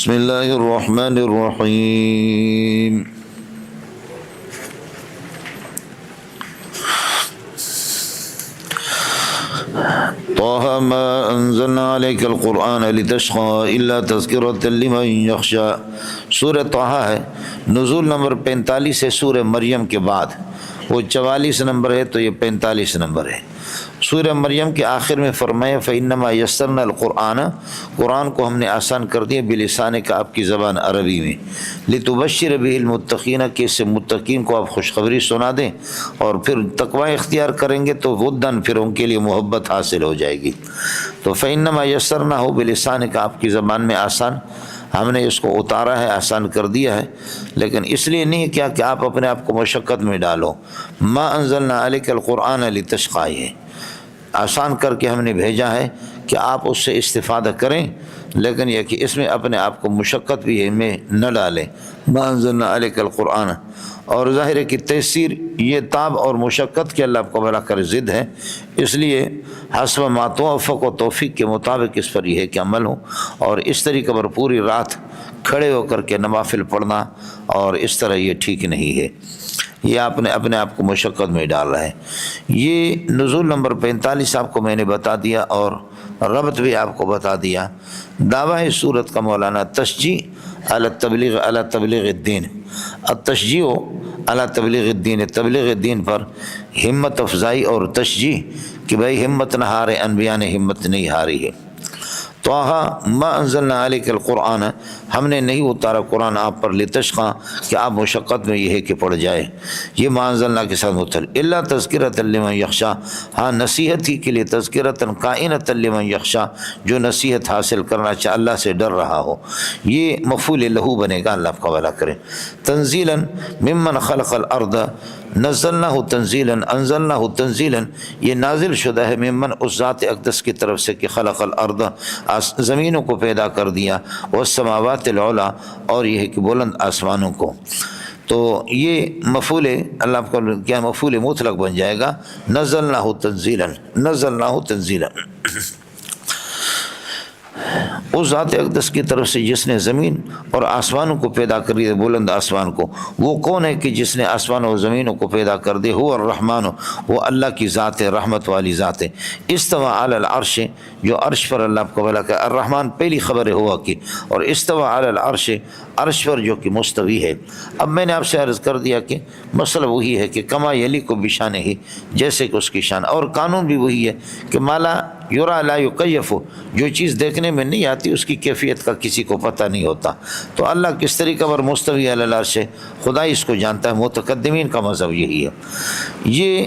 بسم اللہ الرحمن الرحیم۔ طه ما انزلنا عليك القرآن لتشقى الا تذکرۃ لمن یخشی۔ سورہ طه ہے، نزول نمبر 45 ہے سورہ مریم کے بعد، وہ 44 نمبر ہے تو یہ 45 نمبر ہے۔ سورہ مریم کے آخر میں فرمایا فإنما یسرنا القرآن، قرآن کو ہم نے آسان کر دیا بلسانک، آپ کی زبان عربی میں، لتبشر به المتقین، کہ اس سے متقین کو آپ خوشخبری سنا دیں، اور پھر تقوی اختیار کریں گے تو ودن، پھر ان کے لیے محبت حاصل ہو جائے گی۔ تو فإنما یسرناہ بلسانک، آپ کی زبان میں آسان ہم نے اس کو اتارا ہے، آسان کر دیا ہے، لیکن اس لیے نہیں کیا کہ آپ اپنے آپ کو مشقت میں ڈالو۔ ما انزلنا علیک القرآن لتشقی، آسان کر کے ہم نے بھیجا ہے کہ آپ اس سے استفادہ کریں، لیکن یہ کہ اس میں اپنے آپ کو مشقت بھی میں نہ ڈالیں۔ ما انزلنا علیک القرآن، اور ظاہر ہے کہ تیسیر یہ تاب اور مشقت کے اللہ آپ کو بھلا کر ضد ہے، اس لیے حسب ما توفق و توفیق کے مطابق اس پر یہ ہے کہ عمل ہو، اور اس طریقے پر پوری رات کھڑے ہو کر کے نوافل پڑھنا اور اس طرح یہ ٹھیک نہیں ہے، یہ آپ نے اپنے آپ کو مشقت میں ڈال رہا ہے۔ یہ نزول نمبر 45 آپ کو میں نے بتا دیا، اور ربط بھی آپ کو بتا دیا۔ دعویٰ ہے سورت کا مولانا تشجیع علی تبلیغ الدین، التشجیع علی تبلیغ الدین، تبلیغ الدین پر ہمت افزائی اور تشجیع کہ بھائی ہمت نہ ہارے، انبیاء نے ہمت نہیں ہاری ہے۔ طه ما انزلنا علیک القرآن، ہم نے نہیں اتارا قرآن آپ پر لتشقی، کہ آپ مشقت میں یہ ہے کہ پڑھ جائے، یہ ما انزلنا کے ساتھ متل الا تذکرۃ لمن یخشی، ہاں نصیحت ہی کے لیے، تذکرۃ کائنۃ لمن یخشی، جو نصیحت حاصل کرنا چاہے، اللہ سے ڈر رہا ہو، یہ مفعول لہو بنے گا، اللہ آپ کا بھلا کرے۔ تنزیلا ممن خلق الارض، نزلناہ تنزیلا، انزلناہ تنزیلا، یہ نازل شدہ ہے ممن، اس ذات اقدس کی طرف سے کہ خلق الارض، زمینوں کو پیدا کر دیا، والسماوات العلی، اور یہ ہے کہ بلند آسمانوں کو۔ تو یہ مفعول اللہ کو کیا مفعول مطلق بن جائے گا، نزلناہ تنزیلا، نزلناہ تنزیلا، اس ذات اقدس کی طرف سے جس نے زمین اور آسمانوں کو پیدا کر دیا، بلند آسمان کو۔ وہ کون ہے کہ جس نے آسمان اور زمینوں کو پیدا کر دیا؟ هو الرحمن، وہ اللہ کی ذات ہے، رحمت والی ذات ہے۔ استوى علی العرش، جو عرش پر اللہ آپ کو بھلا کہ الرحمن پہلی خبر ہے ہوا کی، اور استوى علی العرش، عرش پر جو کہ مستوی ہے۔ اب میں نے آپ سے عرض کر دیا کہ مسئلہ وہی ہے کہ کما یلیق بشانہ ہی، جیسے کہ اس کی شان، اور قانون بھی وہی ہے کہ مالا یرا لا یکیف، جو چیز دیکھنے میں نہیں آتی اس کی کیفیت کا کسی کو پتہ نہیں ہوتا۔ تو اللہ کس طریقے پر مستوی علی العرش ہے، خدا اس کو جانتا ہے، متقدمین کا مذہب یہی ہے۔ یہ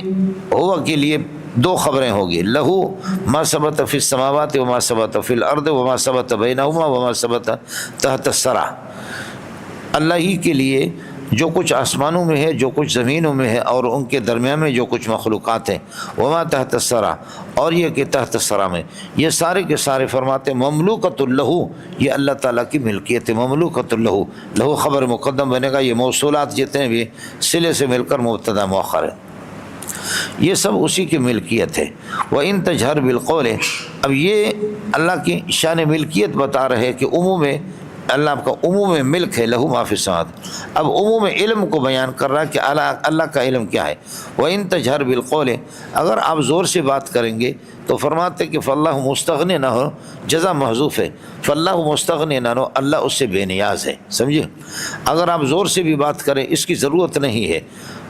ہوا کے لیے دو خبریں ہوگی، لہو ما ثبت فی السماوات وما ثبت فی الارض وما ثبت بینہما وما ثبت تحت الثری، اللہ ہی کے لیے جو کچھ آسمانوں میں ہے، جو کچھ زمینوں میں ہے، اور ان کے درمیان میں جو کچھ مخلوقات ہیں، وما تحت الثری، اور یہ کہ تحت الثری میں، یہ سارے کے سارے فرماتے مملوکۃ لہو، یہ اللہ تعالیٰ کی ملکیت ہے، مملوکۃ لہو، لہو خبر مقدم بنے گا، یہ موصولات جتنے بھی صلے سے مل کر مبتدا مؤخر ہے، یہ سب اسی کی ملکیت ہے۔ وَإِن تَجْهَرْ بِالْقَوْلِ، اب یہ اللہ کی شان ملکیت بتا رہے کہ عموم اللہ آپ کا عموم ملک ہے، لہو ما فی السماوات، اب عموم علم کو بیان کر رہا ہے کہ اللہ کا علم کیا ہے۔ وَإِن تَجْهَرْ بِالْقَوْلِ، اگر آپ زور سے بات کریں گے تو فرماتے کہ فاللہ مستغنی نہ ہو، جزا محذوف ہے، فاللہ مستغنی نہ ہو، اللہ اس سے بے نیاز ہے، سمجھے؟ اگر آپ زور سے بھی بات کریں اس کی ضرورت نہیں ہے،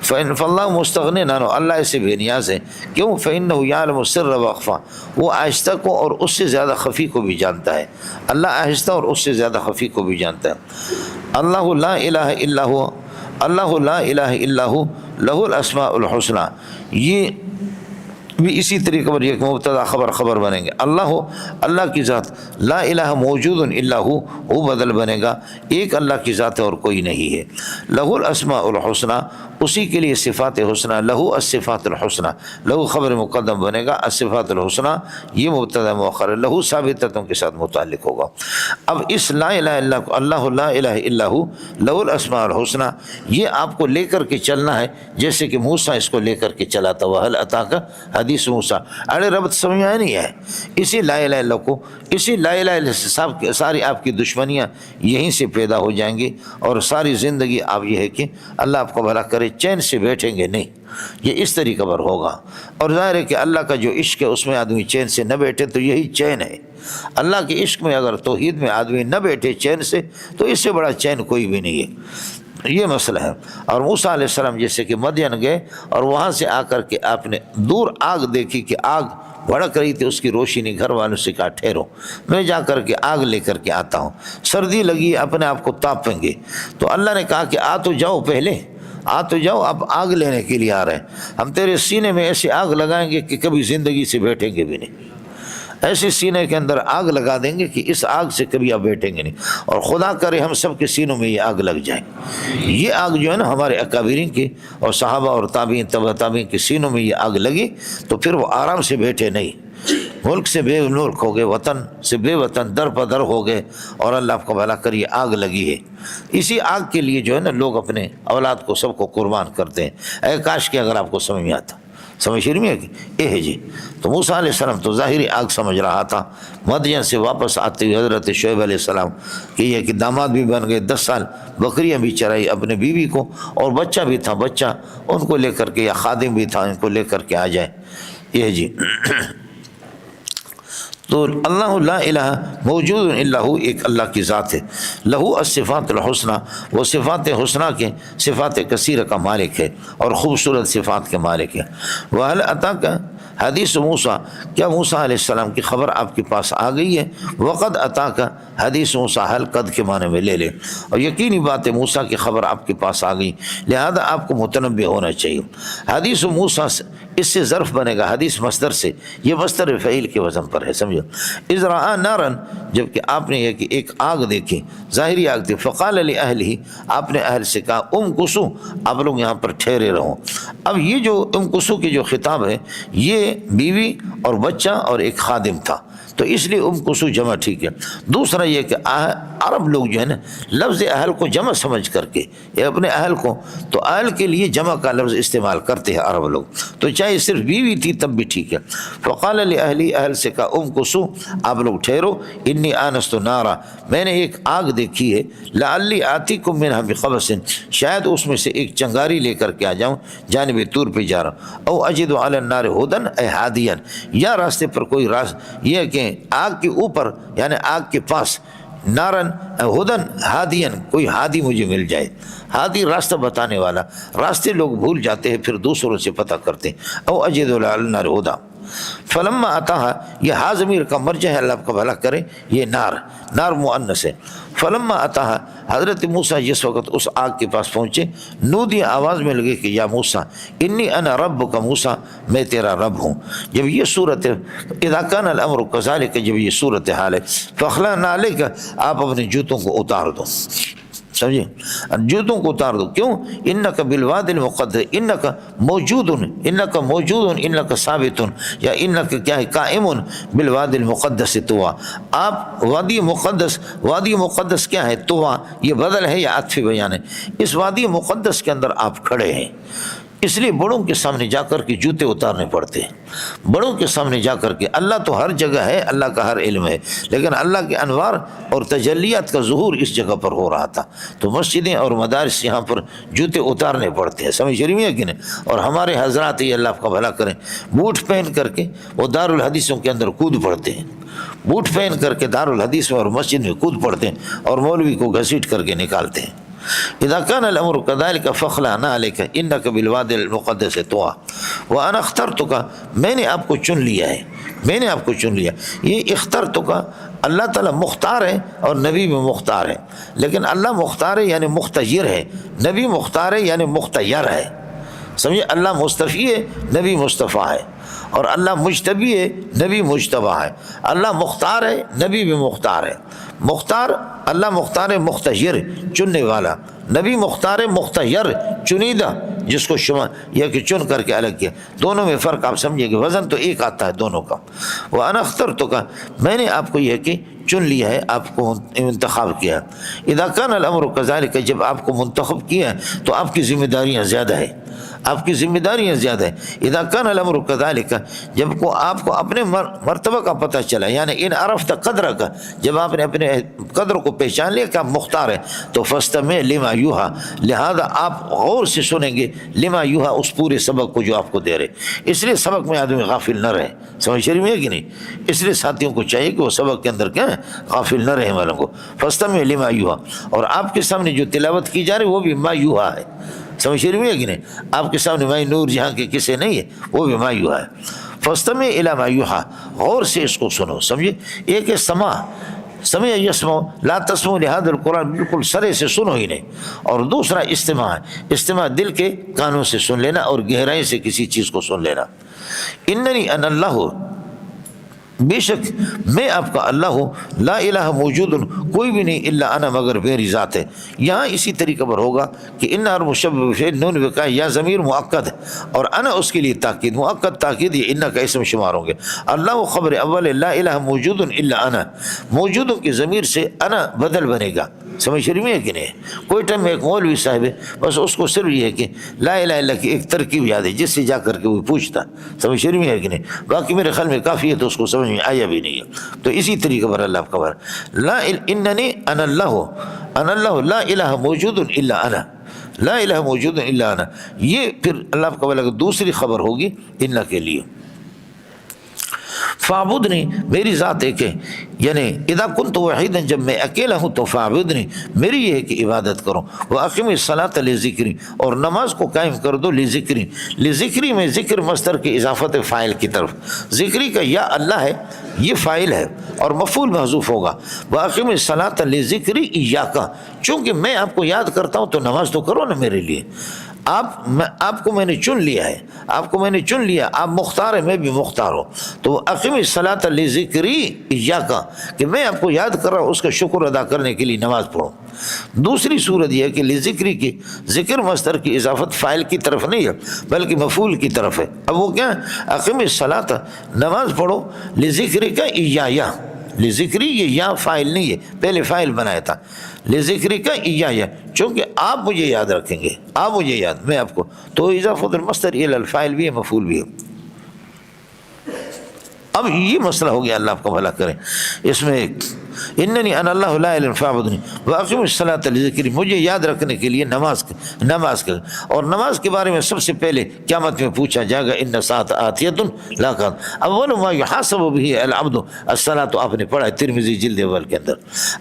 فاللہ مستغنی نہ ہو، اللہ اس سے بے نیاز ہے، کیوں؟ فإنہ یعلم السر واخفی، وہ آہستہ کو اور اس سے زیادہ خفی کو بھی جانتا ہے، اللہ آہستہ اور اس سے زیادہ خفی کو بھی جانتا ہے۔ اللہ لا الہ الا ہوا، اللہ لا الہ الا ہو، لہ الاسماء الحسنی، یہ بھی اسی طریقے پر ایک مبتدا خبر بنیں گے۔ اللہ کی ذات، لا الہ موجود الا ہو بدل بنے گا، ایک اللہ کی ذات ہے اور کوئی نہیں ہے۔ لہ الاسماء الحسنی، اسی کے لیے صفات حسنہ، لہو الصفات الحسنہ، لہو خبر مقدم بنے گا، الصفات الحسنہ یہ مبتدا مؤخر ہے، لہو ثابتتوں کے ساتھ متعلق ہوگا۔ اب اس لا الہ الا اللہ لا الہ الا ہو لہو الاسماء الحسنہ، یہ آپ کو لے کر کے چلنا ہے، جیسے کہ موسیٰ اس کو لے کر کے چلا تھا، وہل اتاک حدیث حدیث موسیٰ، ارے ربط سمجھ میں نہیں ہے، اسی لا الہ الا اللہ کو، اسی لا الہ الا اللہ سے ساری آپ کی دشمنیاں یہیں سے پیدا ہو جائیں گی، اور ساری زندگی آپ یہ ہے کہ اللہ آپ کو بھلا کرے چین سے بیٹھیں گے نہیں، یہ اس طریقے پر ہوگا۔ اور ظاہر ہے کہ اللہ کا جو عشق ہے اس میں آدمی چین سے نہ بیٹھے تو یہی چین ہے۔ اللہ کے عشق میں اگر توحید میں آدمی نہ بیٹھے چین سے تو اس سے بڑا چین کوئی بھی نہیں ہے، یہ مسئلہ ہے۔ اور موسیٰ علیہ السلام جیسے کہ مدین گئے اور وہاں سے آ کر کے آپ نے دور آگ دیکھی کہ آگ بھڑک رہی تھی، اس کی روشنی، گھر والوں سے کہا ٹھہرو میں جا کر کے آگ لے کر کے آتا ہوں، سردی لگی اپنے آپ کو تاپیں گے، تو اللہ نے کہا کہ آ تو جاؤ، پہلے آ تو جاؤ، اب آگ لینے کے لیے آ رہے ہیں، ہم تیرے سینے میں ایسی آگ لگائیں گے کہ کبھی زندگی سے بیٹھیں گے بھی نہیں، ایسے سینے کے اندر آگ لگا دیں گے کہ اس آگ سے کبھی آپ بیٹھیں گے نہیں، اور خدا کرے ہم سب کے سینوں میں یہ آگ لگ جائے۔ یہ آگ جو ہے نا ہمارے اکابرین کی اور صحابہ اور تابعین تبع تابعین کے سینوں میں یہ آگ لگی تو پھر وہ آرام سے بیٹھے نہیں، ملک سے بے ملک ہو گئے، وطن سے بے وطن، در پدر ہو گئے، اور اللہ آپ کو بھلا کر یہ آگ لگی ہے۔ اسی آگ کے لیے جو ہے نا لوگ اپنے اولاد کو سب کو قربان کرتے ہیں۔ اے کاش کہ اگر آپ کو سمجھ میں آتا، سمجھ میں ہے کہ اے ہے جی۔ تو موسیٰ علیہ السلام تو ظاہری آگ سمجھ رہا تھا، مدین سے واپس آتے ہوئے حضرت شعیب علیہ السلام کہ یہ کہ داماد بھی بن گئے، 10 سال بکریاں بھی چرائی اپنے بیوی کو، اور بچہ بھی تھا، بچہ ان کو لے کر کے، یا خادم بھی تھا، ان کو لے کر کے آ جائے، یہ جی۔ تو اللہ لا الہ موجود الا ہو، ایک اللہ کی ذات ہے، لہو الصفات الحسنہ، وہ صفات حسنہ کے، صفات کثیرہ کا مالک ہے اور خوبصورت صفات کے مالک ہے۔ وَهَلْ أَتَاكَ حدیث موسیٰ، کیا موسیٰ علیہ السلام کی خبر آپ کے پاس آ گئی ہے؟ وقد اتاک حدیث موسیٰ، حل قد کے معنی میں لے لیں، اور یقینی بات ہے موسیٰ کی خبر آپ کے پاس آ گئی، لہذا آپ کو متنبہ ہونا چاہیے۔ حدیث موسیٰ اس سے ظرف بنے گا، حدیث مصدر سے، یہ مصدر فعیل کے وزن پر ہے، سمجھو۔ اذ رأى نارا، جبکہ آپ نے یہ کہ ایک آگ دیکھی، ظاہری آگ تھی، فقال لأہلہ، آپ نے اہل سے کہا امکثوا، آپ لوگ یہاں پر ٹھہرے رہو۔ اب یہ جو امکثوا کی جو خطاب ہے یہ بیوی اور بچہ اور ایک خادم تھا، تو اس لیے امکثوا جمع ٹھیک ہے۔ دوسرا یہ کہ عرب لوگ جو ہے نا لفظ اہل کو جمع سمجھ کر کے، یا اپنے اہل کو، تو اہل کے لیے جمع کا لفظ استعمال کرتے ہیں عرب لوگ، تو چاہے صرف بیوی تھی تب بھی ٹھیک ہے۔ فقال لأہلی، اہل سے کہا امکثوا، آپ لوگ ٹھہرو، انی آنست نارا، میں نے ایک آگ دیکھی ہے، لعلی آتیکم منہا بقبس، شاید اس میں سے ایک چنگاری لے کر کے آ جاؤں، جانب طور پہ جا رہا ہوں، او اجد علی النار ہدن اے ہادیا، یا راستے پر کوئی یہ کہ آگ کے اوپر یعنی آگ کے پاس، نارن ہدن ہادین، کوئی ہادی مجھے مل جائے، ہادی راستہ بتانے والا، راستے لوگ بھول جاتے ہیں پھر دوسروں سے پتہ کرتے ہیں، او اجد علی النار ہدا۔ فلما اتاہا، یہ ہا ضمیر کا مرجع ہے، اللہ آپ کا بھلا کرے، یہ نار مؤنث ہے۔ فلما اتاہا، حضرت موسیٰ جس وقت اس آگ کے پاس پہنچے، نودی، آواز میں لگے کہ یا موسیٰ انی انا ربک موسیٰ، میں تیرا رب ہوں۔ جب یہ صورت اذا کان الامر کذالک، جب یہ صورت حال ہے، فاخلع نعلیک، آپ اپنے جوتوں کو اتار دو، سمجھے، جوتوں کو اتار دو، کیوں؟ انک بالواد المقدس، انک موجود، انک ثابت، یا انک کیا ہے، قائم بالواد المقدس طوا، آپ وادی مقدس کیا ہے، طوا، یہ بدل ہے یا عطف بیان ہے، اس وادی مقدس کے اندر آپ کھڑے ہیں، اس لیے بڑوں کے سامنے جا کر کے جوتے اتارنے پڑتے ہیں، بڑوں کے سامنے جا کر کے، اللہ تو ہر جگہ ہے، اللہ کا ہر علم ہے، لیکن اللہ کے انوار اور تجلیات کا ظہور اس جگہ پر ہو رہا تھا، تو مسجدیں اور مدارس یہاں پر جوتے اتارنے پڑتے ہیں، سمجھ رہی ہے کہ نہیں؟ اور ہمارے حضرات یہ اللہ کا بھلا کریں، بوٹ پہن کر کے وہ دارالحدیثوں کے اندر کود پڑتے ہیں، بوٹ پہن کر کے دارالحدیث اور مسجد میں کود پڑتے ہیں اور مولوی کو گھسیٹ کر کے نکالتے ہیں۔ اذا كان الامر كذلك فاخلع نعلك انك بالواد المقدس طوى وانا اخترتك، میں نے آپ کو چن لیا ہے، میں نے آپ کو چن لیا۔ یہ اخترتک، اللہ تعالیٰ مختار ہے اور نبی بھی مختار ہے، لیکن اللہ مختار ہے یعنی مختیر ہے، نبی مختار ہے یعنی مختیر ہے، سمجھے، اللہ مصطفی ہے، نبی مصطفیٰ ہے، اور اللہ مجتبی ہے، نبی مجتبیٰ ہے، اللہ مختار ہے، نبی بھی مختار ہے، مختار، اللہ مختار مختیر چننے والا، نبی مختار مختیر چنیدہ، جس کو شما یا کہ چن کر کے الگ کیا، دونوں میں فرق آپ سمجھے کہ وزن تو ایک آتا ہے دونوں کا۔ وَأَنَا اخْتَرْتُكَ، میں نے آپ کو یہ کہ چن لیا ہے، آپ کو انتخاب کیا ہے۔ اذا کان الامر کذالک، جب آپ کو منتخب کیا ہے تو آپ کی ذمہ داریاں زیادہ ہے، آپ کی ذمہ داریاں زیادہ ہے۔ اذا کان الامر کذالک، جب کو آپ کو اپنے مرتبہ کا پتہ چلا، یعنی ان عرفت قدر کا، جب آپ نے اپنے قدر کو پہچان لیا کہ آپ مختار ہیں، تو فاستمع لما یوحى، لہذا آپ غور سے سنیں گے لما یوحى، اس پورے سبق کو جو آپ کو دے رہے۔ اس لیے سبق میں آدمی غافل نہ رہے، سمجھ شریف ہے کہ نہیں؟ اس لیے ساتھیوں کو چاہیے کہ وہ سبق کے اندر کیا ہے، غافل نہ رہے والوں کو۔ فاستمع لما یوحى، اور آپ کے سامنے جو تلاوت کی جا رہی ہے وہ بھی ما یوحى ہے، سمجھ شریف ہے کہ نہیں؟ آپ کے سامنے مائی نور جہاں کے کسے نہیں ہے، وہ بھی ما یوحى ہے۔ فاستمع الی ما یوحى، غور سے اس کو سنو، سمجھے؟ ایک ہے سمع یسمع، لا تسمعوا لهذا القرآن، بالکل سرے سے سنو ہی نہیں، اور دوسرا استماع ہے، استماع دل کے کانوں سے سن لینا اور گہرائی سے کسی چیز کو سن لینا۔ اننی انا اللہ، بے شک میں آپ کا اللہ ہوں، لا الہ موجود، کوئی بھی نہیں الا انا مگر میری ذات ہے۔ یہاں اسی طریقے پر ہوگا کہ ان اور مشبہ بفعل نون وقع، یا ضمیر مؤکد ہے اور انا اس کے لیے تاکید، مؤکد تاکید، یہ ان کا اسم شمار ہوں گے۔ اللہ خبر اول، لا الہ موجود الا انا، موجودوں کی ضمیر سے انا بدل بنے گا، سمجھ رہی ہے کہ نہیں؟ کوئی ٹائم میں ایک مولوی صاحب ہے، بس اس کو صرف یہ ہے کہ لا الہ الا کی ایک ترکیب یاد ہے، جس سے جا کر کے وہ پوچھتا، سمجھ رہی ہے کہ نہیں؟ باقی میرے خیال میں کافی ہے، تو اس کو سمجھ میں آیا بھی نہیں ہے۔ تو اسی طریقے پر اللہ کا خبر، لا اننی انا اللہ لا الہ موجود الا انا، لا الہ موجود الا انا، یہ پھر اللہ کا بلا دوسری خبر ہوگی ان کے لیے۔ فاعبدنی، میری ذات ایک ہے، یعنی اذا کنت وحیدا، جب میں اکیلا ہوں تو فاعبدنی، میری یہ ہے کہ عبادت کرو۔ واقم الصلاۃ لذکری، اور نماز کو قائم کر دو لذکری، لذکری میں ذکر مصدر کی اضافت فاعل کی طرف، ذکری کا یا اللہ ہے یہ فاعل ہے اور مفعول محذوف ہوگا۔ واقم الصلاۃ لذکری ایاک، چونکہ میں آپ کو یاد کرتا ہوں تو نماز تو کرو نا میرے لیے۔ آپ کو میں نے چن لیا ہے، آپ کو میں نے چن لیا، آپ مختار ہیں، میں بھی مختار ہوں، تو اقیم الصلاۃ لذکری ایاک، کہ میں آپ کو یاد کر رہا ہوں، اس کا شکر ادا کرنے کے لیے نماز پڑھو۔ دوسری صورت یہ ہے کہ لذکری کی ذکر مصدر کی اضافت فاعل کی طرف نہیں ہے بلکہ مفعول کی طرف ہے۔ اب وہ کیا ہے؟ اقیم الصلاۃ، نماز پڑھو، لذکری کا ایایا، لذکری یہ یا فاعل نہیں ہے، پہلے فاعل بنایا تھا، لذکری کا ایایا، چونکہ آپ مجھے یاد رکھیں گے، آپ مجھے یاد، میں آپ کو، تو اضافت المصدر الی الفاعل بھی ہے، مفعول بھی ہے۔ اب یہ مسئلہ ہو گیا، اللہ آپ کا بھلا کرے، اس میں اننی انا اللہ لا الہ فاعبدنی واقم الصلاۃ لذکری، مجھے یاد رکھنے کے لیے نماز کا، اور نماز کے بارے میں سب سے پہلے قیامت میں پوچھا جائے گا، ان الساعۃ آتیۃ لا قد، اول ما یحاسب به العبد الصلاۃ، آپ نے پڑھا ہے ترمذی جلد اول کے اندر،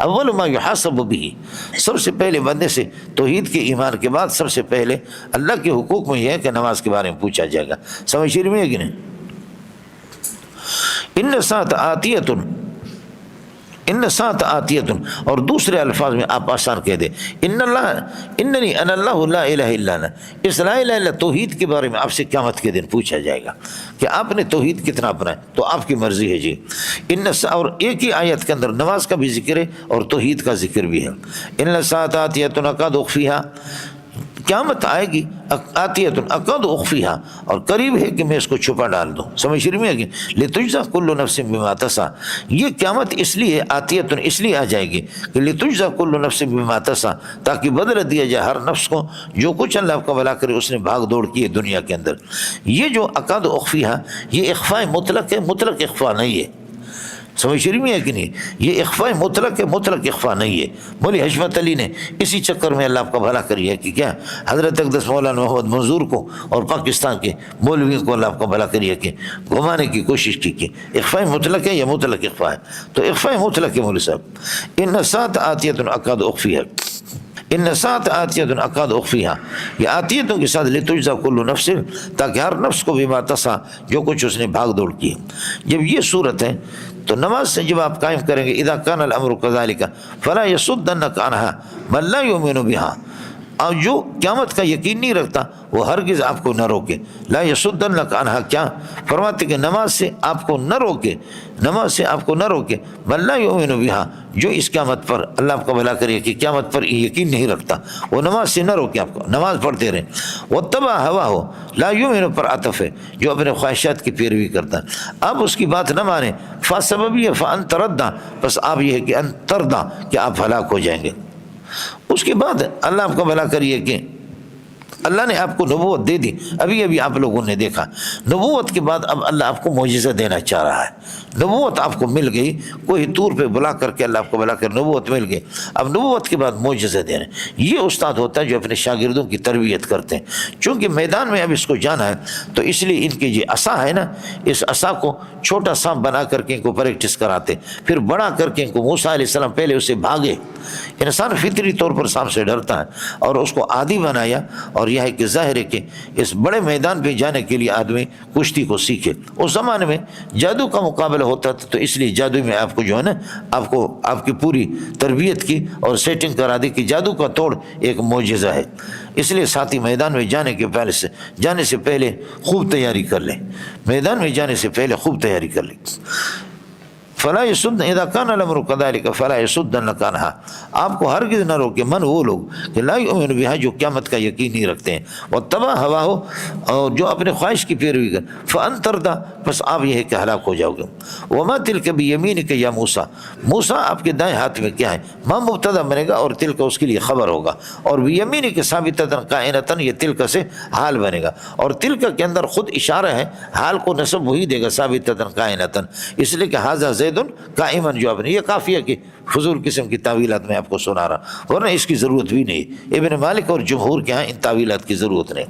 اول ما یحاسب به، سب سے پہلے بندے سے توحید کے ایمان کے بعد سب سے پہلے اللہ کے حقوق میں یہ ہے کہ نماز کے بارے میں پوچھا جائے گا، سمجھ میں ہے کہ نہیں؟ ان الساعۃ آتیۃ، ان سات آتیت، اور دوسرے الفاظ میں آپ آسان کہہ دیں اننی انا اللہ لا الہ الا انا، اس لا الہ الا توحید کے بارے میں آپ سے قیامت کے دن پوچھا جائے گا کہ آپ نے توحید کتنا اپنایا، تو آپ کی مرضی ہے جی۔ اور ایک ہی آیت کے اندر نماز کا بھی ذکر ہے اور توحید کا ذکر بھی ہے۔ ان سات آتیت اکاد اخفیہا، قیامت آئے گی، آتیت اکاد اخفیہا، اور قریب ہے کہ میں اس کو چھپا ڈال دوں، سمجھ رہی ہے کہ لتجزا کل نفس بما تسعی، یہ قیامت اس لیے آتیت اس لیے آ جائے گی کہ لتجزا کل نفس بما تسعی، تاکہ بدلہ دیا جائے ہر نفس کو جو کچھ اللہ کا بھلا کرے اس نے بھاگ دوڑ کی ہے دنیا کے اندر۔ یہ جو اکاد اخفیہا، یہ اخفاء مطلق ہے، مطلق اخفاء نہیں ہے، سمجھ رہی ہے کہ نہیں؟ یہ اخفاء مطلق ہے، مطلق اخفاء نہیں ہے۔ مولی حشمت علی نے اسی چکر میں اللہ آپ کا بھلا کری ہے کہ کیا حضرت اقدس مولانا محمد منظور کو اور پاکستان کے مولویوں کو اللہ آپ کا بھلا کری ہے کہ گھمانے کی کوشش کی کہ اخفاء مطلق ہے یا مطلق اخفاء ہے، تو اخفاء مطلق ہے مولوی صاحب۔ ان سات آتیت اکاد اخفیہا، ان سات آتیت اکاد اخفیہا، یہ آتیتوں کے ساتھ لتجزا کل نفس، تاکہ ہر نفس کو بما تسعی، جو کچھ اس نے بھاگ دوڑ کی ہے۔ جب یہ صورت ہے تو نماز سے جب آپ قائم کریں گے اذا کان الامر کذالک فلا یصدنک عنہا من لا یؤمن بہا، اور جو قیامت کا یقین نہیں رکھتا وہ ہرگز آپ کو نہ روکے. لا یصدنک عنہا، کیا فرماتے کہ نماز سے آپ کو نہ روکے، نماز سے آپ کو نہ روکے. بل لا یؤمن بہا، جو اس قیامت پر، اللہ آپ کا بھلا کرے کہ قیامت پر یقین نہیں رکھتا، وہ نماز سے نہ روکے آپ کو، نماز پڑھتے رہیں. واتبع ہواہ، لا یؤمن پر عطف ہے، جو اپنے خواہشات کی پیروی کرتا ہے. آپ اس کی بات نہ مانیں، فسببی فان تردہ، بس آپ یہ ہے کہ ان تردہ، کہ آپ ہلاک ہو جائیں گے. اس کے بعد اللہ آپ کو بھلا کریے کہ اللہ نے آپ کو نبوت دے دی. ابھی آپ لوگوں نے دیکھا نبوت کے بعد اب اللہ آپ کو معجزہ دینا چاہ رہا ہے. نبوت آپ کو مل گئی، کوئی طور پہ بلا کر کے اللہ آپ کو بلا کر نبوت مل گئی. اب نبوت کے بعد معجزہ دینا، یہ استاد ہوتا ہے جو اپنے شاگردوں کی تربیت کرتے ہیں. چونکہ میدان میں اب اس کو جانا ہے تو اس لیے ان کی جو عصا ہے نا، اس عصا کو چھوٹا سانپ بنا کر کے ان کو پریکٹس کراتے، پھر بڑا کر کے ان کو موسیٰ علیہ السلام پہلے اسے بھاگے. انسان فطری طور پر سانپ سے ڈرتا ہے اور اس کو عادی بنایا. اور یہ ہے کہ ظاہر ہے کہ اس بڑے میدان پہ جانے کے لیے آدمی کشتی کو سیکھے. اس زمانے میں جادو کا مقابلہ ہوتا تھا، تو اس لیے جادو میں آپ کو جو ہے نا، آپ کی پوری تربیت کی اور سیٹنگ کرا دی کہ جادو کا توڑ ایک معجزہ ہے. اس لیے ساتھی میدان میں جانے سے پہلے خوب تیاری کر لیں، میدان میں جانے سے پہلے خوب تیاری کر لیں. فلا یصد اذا کان الامر كذلك فلا یصدنک عنہا، آپ کو ہرگز نہ روکے من وہ لوگ کہ لا یؤمن بہا، جو قیامت کا یقین نہیں رکھتے ہیں. واتبع ہواہ، اور جو اپنے خواہش کی پیروی کر، فان تردہ، بس آپ یہ ہے کہ ہلاک ہو جاؤ گے. وما تلک بیمینک یا موسیٰ، موسیٰ آپ کے دائیں ہاتھ میں کیا ہے؟ ما مبتدا بنے گا اور تلک اس کے لیے خبر ہوگا، اور بیمینک ثابتۃ قائنۃ، یہ تلک سے حال بنے گا. اور تلک کے اندر خود اشارہ ہے، حال کو نصب وہی دے گا ثابتۃ قائنۃ، اس لیے کہ ھذا زید قائمن، جو اپنے یہ کافی ہے کہ فضول قسم کی تعویلات میں آپ کو سنا رہا، ورنہ اس کی ضرورت بھی نہیں. ابن مالک اور جمہور کے ہاں ان تعویلات کی ضرورت نہیں.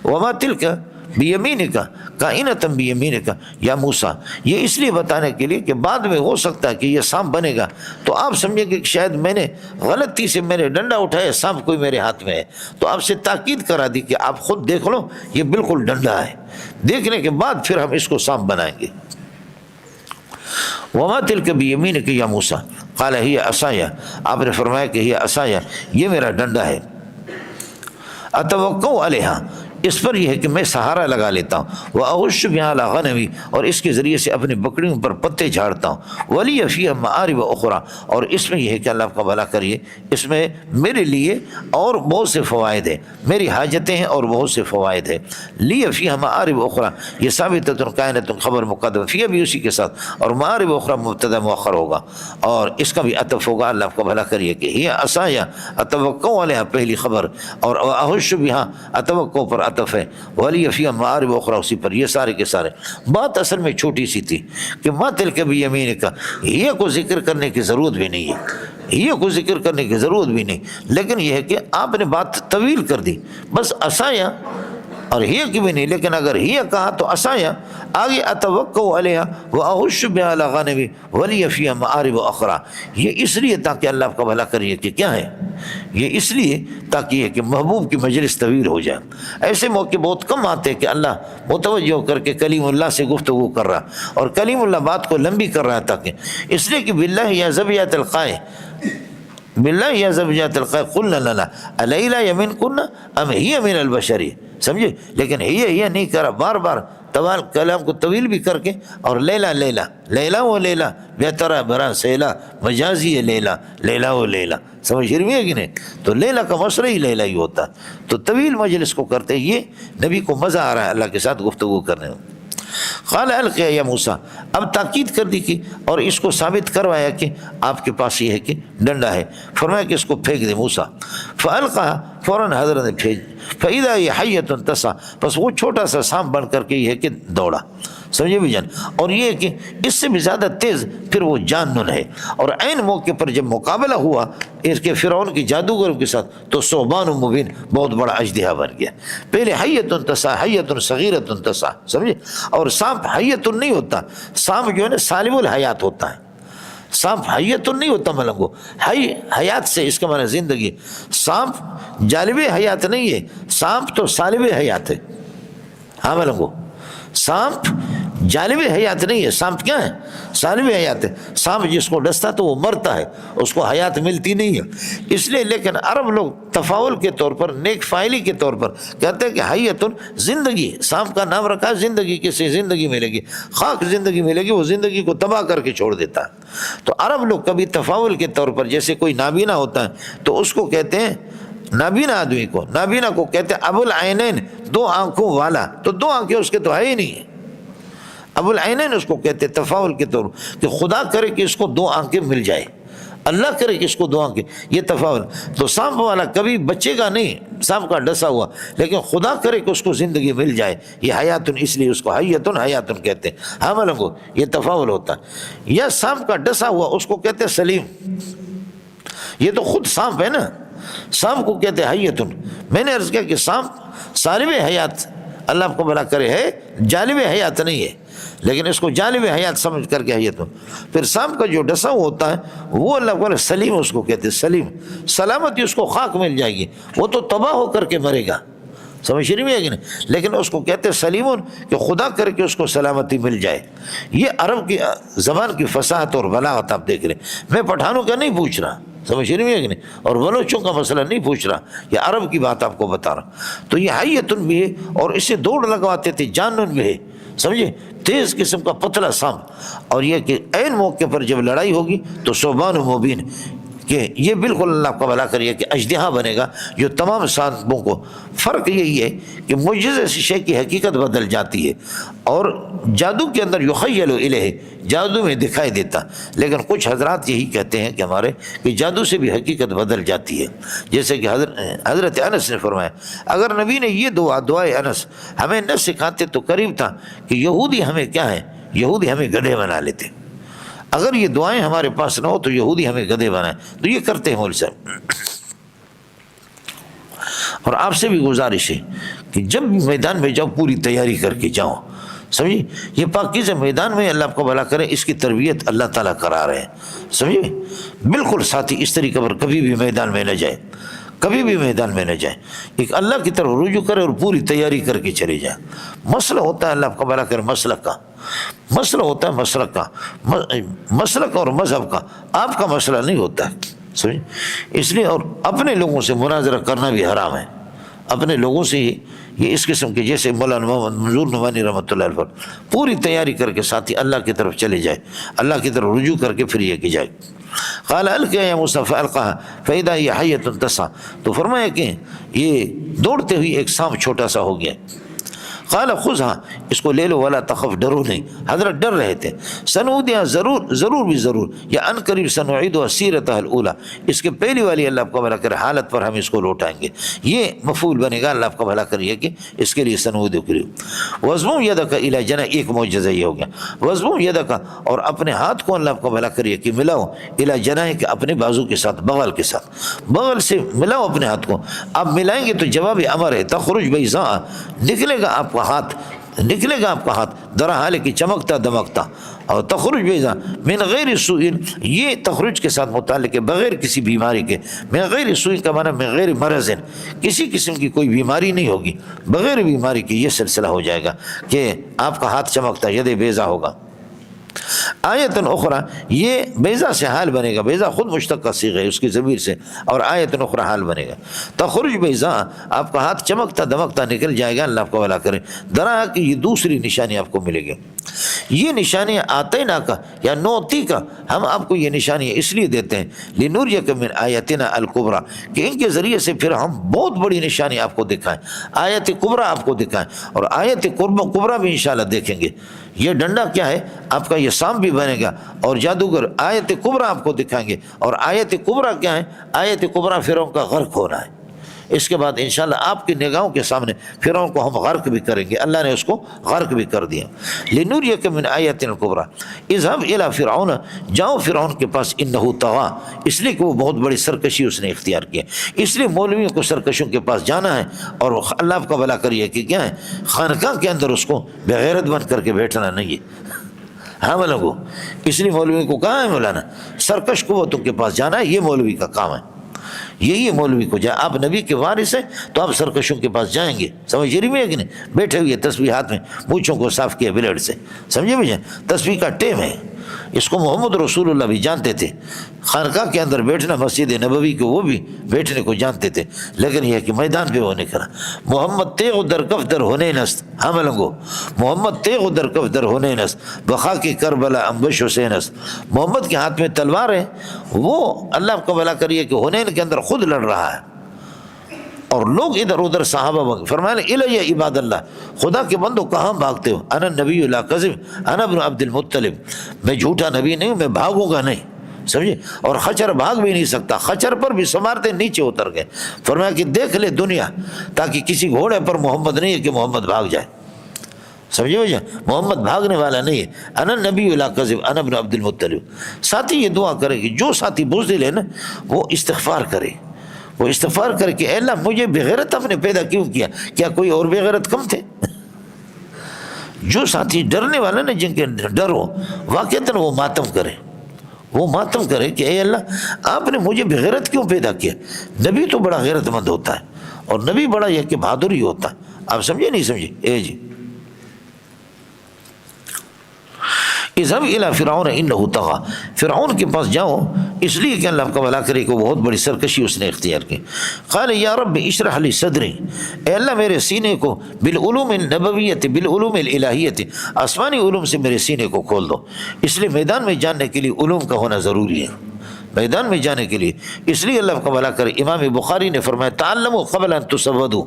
وما تلک بیمینک قائنۃ بیمینک یا موسیٰ، یہ اس لیے بتانے کے لیے کہ بعد میں ہو سکتا ہے کہ یہ سانپ بنے گا تو آپ سمجھیں کہ شاید میں نے غلطی سے میں نے ڈنڈا اٹھایا، سانپ کوئی میرے ہاتھ میں ہے. تو آپ سے تاکید کرا دی کہ آپ خود دیکھ لو یہ بالکل ڈنڈا ہے، دیکھنے کے بعد پھر ہم اس کو سانپ بنائیں گے. وما تلک بیمینک یا موسیٰ قال ہی عصایا، آپ نے فرمایا کہ یہ عصایا، یہ میرا ڈنڈا ہے. اتوکل علیہا، اس پر یہ ہے کہ میں سہارا لگا لیتا ہوں. وأحش بها على غنمی، اور اس کے ذریعے سے اپنی بکریوں پر پتے جھاڑتا ہوں. ولی فیہا مآرب اخرى، اور اس میں یہ ہے کہ اللہ آپ کا بھلا کریے، اس میں میرے لیے اور بہت سے فوائد ہیں، میری حاجتیں ہیں اور بہت سے فوائد ہیں. لی فیہا مآرب اخرى، یہ ثابتۃ قائنۃ خبر مقدم، فیہا بھی اسی کے ساتھ، اور مآرب اخرى مبتدا مؤخر ہوگا، اور اس کا بھی عطف ہوگا. اللہ آپ کا بھلا کریے کہ ہی عصایا اتوکل علیہا پہلی خبر، اور احش بہا اتوکل پر عطف ہے، ولی فیہا مآرب اخرى اسی پر. یہ سارے کے سارے بات اصل میں چھوٹی سی تھی کہ ما تلک بیمینک، یہ کو ذکر کرنے کی ضرورت بھی نہیں ہے، یہ کو ذکر کرنے کی ضرورت بھی نہیں، لیکن یہ ہے کہ آپ نے بات طویل کر دی. بس عصایا اور ہی کی بھی نہیں، لیکن اگر ہی کہا تو عصایا آگے اتوکل علیہا واحش بها علی غنمی ولی فیہا مآرب اخرى. یہ اس لیے تاکہ اللہ آپ کا بھلا کریے کہ کیا ہے، یہ اس لیے تاکہ یہ کہ محبوب کی مجلس طویل ہو جائے. ایسے موقع بہت کم آتے کہ اللہ متوجہ ہو کر کے کلیم اللہ سے گفتگو کر رہا، اور کلیم اللہ بات کو لمبی کر رہا ہے، تاکہ اس لیے کہ باللہ یا زبیات القائے، باللہ یا زبیات القائے قلنا لنا الیلا یمن کننا ام ہی من البشری، سمجھے. لیکن یہ نہیں کرا، بار بار طوال کلام کو طویل بھی کر کے، اور لیلا لیلا لیلا و لیلا بہترا برا سیلا مجازی ہے لیلا لیلا و لیلا، سمجھ رہی ہے کہ نہیں. تو لیلا کا مصرع ہی لیلا ہی ہوتا، تو طویل مجلس کو کرتے. یہ نبی کو مزہ آ رہا ہے اللہ کے ساتھ گفتگو کرنے میں. قال القیا یا موسیٰ، اب تاکید کر دی کی اور اس کو ثابت کروایا کہ آپ کے پاس یہ ہے کہ ڈنڈا ہے. فرمایا کہ اس کو پھینک دے موسیٰ. فالقاها، فوراً حضرت نے پھینک. فاذا هي حیۃ تسعى، بس وہ چھوٹا سا سانپ بن کر کے یہ ہے کہ دوڑا، سمجھے بھی جان. اور یہ کہ اس سے بھی زیادہ تیز پھر وہ جانن ہے. اور عین موقع پر جب مقابلہ ہوا اس کے فرعون کی جادوگروں کے ساتھ، تو ثعبان مبین، بہت بڑا اژدہا بن گیا. پہلے حیۃ تسعى، حیۃ صغیرۃ تسعى، سمجھے. اور سانپ حیۃ نہیں ہوتا، سانپ جو ہے نا سالم الحیات ہوتا ہے. سانپ حیۃ نہیں ہوتا ملنگو، حیات سے اس کا معنی زندگی. سانپ جالب حیات نہیں ہے، سانپ تو سالب حیات ہے. ہاں ملنگو، سانپ جالب حیات نہیں ہے. سانپ کیا ہے؟ سالب حیات ہے. سانپ جس کو ڈستا تو وہ مرتا ہے، اس کو حیات ملتی نہیں ہے. اس لیے لیکن عرب لوگ تفاول کے طور پر، نیک فائلی کے طور پر کہتے ہیں کہ حیاتن زندگی. سانپ کا نام رکھا زندگی، کسی زندگی ملے گی، خاک زندگی ملے گی، وہ زندگی کو تباہ کر کے چھوڑ دیتا ہے. تو عرب لوگ کبھی تفاول کے طور پر، جیسے کوئی نابینا ہوتا ہے تو اس کو کہتے ہیں، نابینا آدمی کو، نابینا کو کہتے ہیں ابو العینین، دو آنکھوں والا. تو دو آنکھیں اس کے تو ہے ہی نہیں ہے. ابو العینین اس کو کہتے ہیں تفاول کے طور کہ خدا کرے کہ اس کو دو آنکھیں مل جائے، اللہ کرے کہ اس کو دو آنکھیں. یہ تفاول. تو سانپ والا کبھی بچے گا نہیں، سانپ کا ڈسا ہوا، لیکن خدا کرے کہ اس کو زندگی مل جائے. یہ حیاتن، اس لیے اس کو حیاتن کہتے ہیں. ہاں ملنگو، یہ تفاول ہوتا ہے. یا سانپ کا ڈسا ہوا اس کو کہتے ہیں سلیم. یہ تو خود سانپ ہے نا، سانپ کو کہتے ہیں حیاتن. میں نے عرض کیا کہ سانپ صالب حیات، اللہ آپ کو بھلا کرے، ہے جالب حیات نہیں ہے، لیکن اس کو جالب حیات سمجھ کر کے حیات. پھر سانپ کا جو ڈسا ہوتا ہے وہ اللہ کو سلیم اس کو کہتے ہیں. سلیم، سلامتی، اس کو خاک مل جائے گی، وہ تو تباہ ہو کر کے مرے گا، سمجھ نہیں ہے کہ نہیں، لیکن اس کو کہتے ہیں سلیمون کہ خدا کر کے اس کو سلامتی مل جائے. یہ عرب کی زبان کی فصاحت اور بلاغت آپ دیکھ رہے ہیں. میں پٹھانوں کا نہیں پوچھ رہا، سمجھ نہیں ہے کہ نہیں، اور بلوچوں کا مسئلہ نہیں پوچھ رہا، یہ عرب کی بات آپ کو بتا رہا. تو یہ حیاتن بھی ہے، اور اسے دوڑ لگواتے تھے. جانن بھی ہے، سمجھے، تیز قسم کا پتلا سانپ. اور یہ کہ عین موقع پر جب لڑائی ہوگی تو صوبان و مبین، کہ یہ بالکل اللہ کا بھلا کریے کہ اژدہا بنے گا جو تمام سانپوں کو. فرق یہی ہے کہ معجزے سے شے کی حقیقت بدل جاتی ہے، اور جادو کے اندر یخیل الیہ، جادو میں دکھائی دیتا. لیکن کچھ حضرات یہی کہتے ہیں کہ ہمارے کہ جادو سے بھی حقیقت بدل جاتی ہے. جیسے کہ حضرت انس نے فرمایا، اگر نبی نے یہ دعائے انس ہمیں نہ سکھاتے تو قریب تھا کہ یہودی ہمیں کیا ہے، یہودی ہمیں گدھے بنا لیتے. اگر یہ دعائیں ہمارے پاس نہ ہو تو یہودی ہمیں گدھے بنائیں. تو یہ کرتے ہیں مولوی صاحب. اور آپ سے بھی گزارش ہے کہ جب بھی میدان میں جاؤ پوری تیاری کر کے جاؤ، سمجھے. یہ پاکیزہ میدان میں اللہ آپ کو بھلا کرے، اس کی تربیت اللہ تعالیٰ کرا رہے ہیں، سمجھے. بالکل ساتھی اس طریقے پر کبھی بھی میدان میں نہ جائے، کبھی بھی میدان میں نہ جائے. ایک اللہ کی طرف رجوع کرے اور پوری تیاری کر کے چلے جائے. مسئلہ ہوتا ہے اللہ آپ کو بھلا کرے مسلک کا، مسئلہ ہوتا ہے مسلک کا، مسلک اور مذہب کا. آپ کا مسئلہ نہیں ہوتا ہے، سمجھے. اس لیے اور اپنے لوگوں سے مناظرہ کرنا بھی حرام ہے. اپنے لوگوں سے ہی یہ اس قسم کے، جیسے مولانا محمد منظور نعمانی رحمۃ اللہ علیہ پر پوری تیاری کر کے ساتھی اللہ کی طرف چلے جائے، اللہ کی طرف رجوع کر کے پھر یہ کی جائے. قال القیا یا موسیٰ فالقاها فاذا هي حیۃ تسعى، تو فرمایا کہ یہ دوڑتے ہوئی ایک سانپ چھوٹا سا ہو گیا. قال خذها، اس کو لے لو، ولا تخف، ڈرو نہیں. حضرت ڈر رہے تھے. سنعودها، ضرور بھی ضرور، یا ان قریب سنعیدها سیرتها الاولى، اس کے پہلی والی اللہ آپ کو بھلا کرے حالت پر ہم اس کو لوٹائیں گے. یہ مفعول بنے گا، اللہ آپ کو بھلا کریے کہ اس کے لیے سنعودها کرے. وضموا يدك الى جناح، ایک معجزہ یہ ہو گیا. وضموا يدك، اور اپنے ہاتھ کو اللہ آپ کو بھلا کریے کہ ملاؤ، الى جناح، کہ اپنے بازو کے ساتھ، بغل کے ساتھ، بغل سے ملاؤ اپنے ہاتھ کو. آپ ملائیں گے تو جواب امر ہے. تخرج بیضاء، نکلے گا آپ کا ہاتھ، نکلے گا آپ کا ہاتھ درا حال کی چمکتا دمکتا. اور تخرج بیضاء من غیر سوء، یہ تخرج کے ساتھ متعلق ہے بغیر کسی بیماری کے. من غیر سوء کا معنی من غیر مرض، کسی قسم کی کوئی بیماری نہیں ہوگی، بغیر بیماری کی یہ سلسلہ ہو جائے گا کہ آپ کا ہاتھ چمکتا ید بیضاء ہوگا. آیتن اخرى، یہ بیضا سے حال بنے گا. بیضا خود مشتق کا صیغہ ہے اس کی ضمیر سے، اور آیتن اخرى حال بنے گا. تخرج بیضا، آپ کا ہاتھ چمکتا دمکتا نکل جائے گا، اللہ آپ کو بھلا کرے. درا کہ یہ دوسری نشانی آپ کو ملے گی. یہ نشانی آتینا کا یا نوتی کا، ہم آپ کو یہ نشانی اس لیے دیتے ہیں لنوریک من آیتنا الکبریٰ، کہ ان کے ذریعے سے پھر ہم بہت بڑی نشانی آپ کو دکھائیں، آیت کبریٰ آپ کو دکھائیں. اور آیت کبریٰ بھی انشاءاللہ دیکھیں گے. یہ ڈنڈا کیا ہے آپ کا، یہ سانپ بھی بنے گا، اور جادوگر آیت کبریٰ آپ کو دکھائیں گے. اور آیت کبریٰ کیا ہے؟ آیت کبریٰ فرعون کا غرق ہونا ہے. اس کے بعد انشاءاللہ آپ کی نگاہوں کے سامنے فرعون کو ہم غرق بھی کریں گے. اللہ نے اس کو غرق بھی کر دیا. لنوریک من آیاتنا الکبریٰ اذهب الی فرعون، جاؤ فرعون کے پاس، انہ طغیٰ، اس لیے کہ وہ بہت بڑی سرکشی اس نے اختیار کی. اس لیے مولویوں کو سرکشوں کے پاس جانا ہے، اور اللہ آپ کا بھلا کریے کہ کیا ہے، خانقاہ کے اندر اس کو بغیرت بن کر کے بیٹھنا نہیں ہے. ہاں ملنگو، اس لیے مولوی کو کہا ہے مولانا سرکش قوتوں کے پاس جانا ہے، یہ مولوی کا کام ہے. یہی ہے مولوی کو جائے، آپ نبی کے وارث ہیں تو آپ سرکشوں کے پاس جائیں گے، سمجھ رہی میں ہے کہ نہیں؟ بیٹھے ہوئے تسبیح ہاتھ میں، مونچھوں کو صاف کیا بلیڈ سے، سمجھے بھائی؟ تسبیح کا ٹیم ہے، اس کو محمد رسول اللہ بھی جانتے تھے، خانقاہ کے اندر بیٹھنا مسجد نبوی کو وہ بھی بیٹھنے کو جانتے تھے، لیکن یہ کہ میدان پہ وہ نہیں کرا۔ محمد تیغ در کف در ہونے نست، ہم لنگو محمد تیغ در کف در ہونے نست بخا کی کربلا امبش حسین است۔ محمد کے ہاتھ میں تلوار ہے، وہ اللہ کو بھلا کریے کہ حنین کے اندر خود لڑ رہا ہے، اور لوگ ادھر ادھر صحابہ فرمایا الی عباد اللہ، خدا کے بندو کہاں بھاگتے ہو؟ انا نبی لا کذب انا ابن عبد المطلب، میں جھوٹا نبی نہیں ہوں، میں بھاگوں گا نہیں، سمجھے؟ اور خچر بھاگ بھی نہیں سکتا، خچر پر بھی سمارتے نیچے اتر گئے۔ فرمایا کہ دیکھ لے دنیا، تاکہ کسی گھوڑے پر محمد نہیں ہے کہ محمد بھاگ جائے، سمجھے بھائی؟ محمد بھاگنے والا نہیں ہے، انا نبی لا کذب انا ابن عبد المطلب۔ ساتھی یہ دعا کرے کہ جو ساتھی بزدل ہے نا وہ استغفار کرے، وہ استغفار کر کے اے اللہ مجھے بغیرت آپ نے پیدا کیوں کیا؟ کیا کوئی اور بغیرت کم تھے؟ جو ساتھی ڈرنے والا نا، جن کے ڈر ہو واقعتاً وہ ماتم کرے، وہ ماتم کرے کہ اے اللہ آپ نے مجھے بغیرت کیوں پیدا کیا؟ نبی تو بڑا غیرت مند ہوتا ہے، اور نبی بڑا یہ کہ بہادر ہی ہوتا ہے، آپ سمجھے نہیں سمجھے؟ اے جی اذهب الى فرعون انه طغى، فرعون کے پاس جاؤ، اس لیے کہ اللہ کا بھلا کرے کہ بہت بڑی سرکشی اس نے اختیار کی۔ قال یا رب اشرح لی صدری، اے اللہ میرے سینے کو بالعلوم النبویت بالعلوم الالہیت، آسمانی علوم سے میرے سینے کو کھول دو۔ اس لیے میدان میں جاننے کے لیے علوم کا ہونا ضروری ہے، میدان میں جانے کے لیے، اس لیے اللہ کا بھلا کرے امام بخاری نے فرمایا تعلموا قبل ان تسودوا،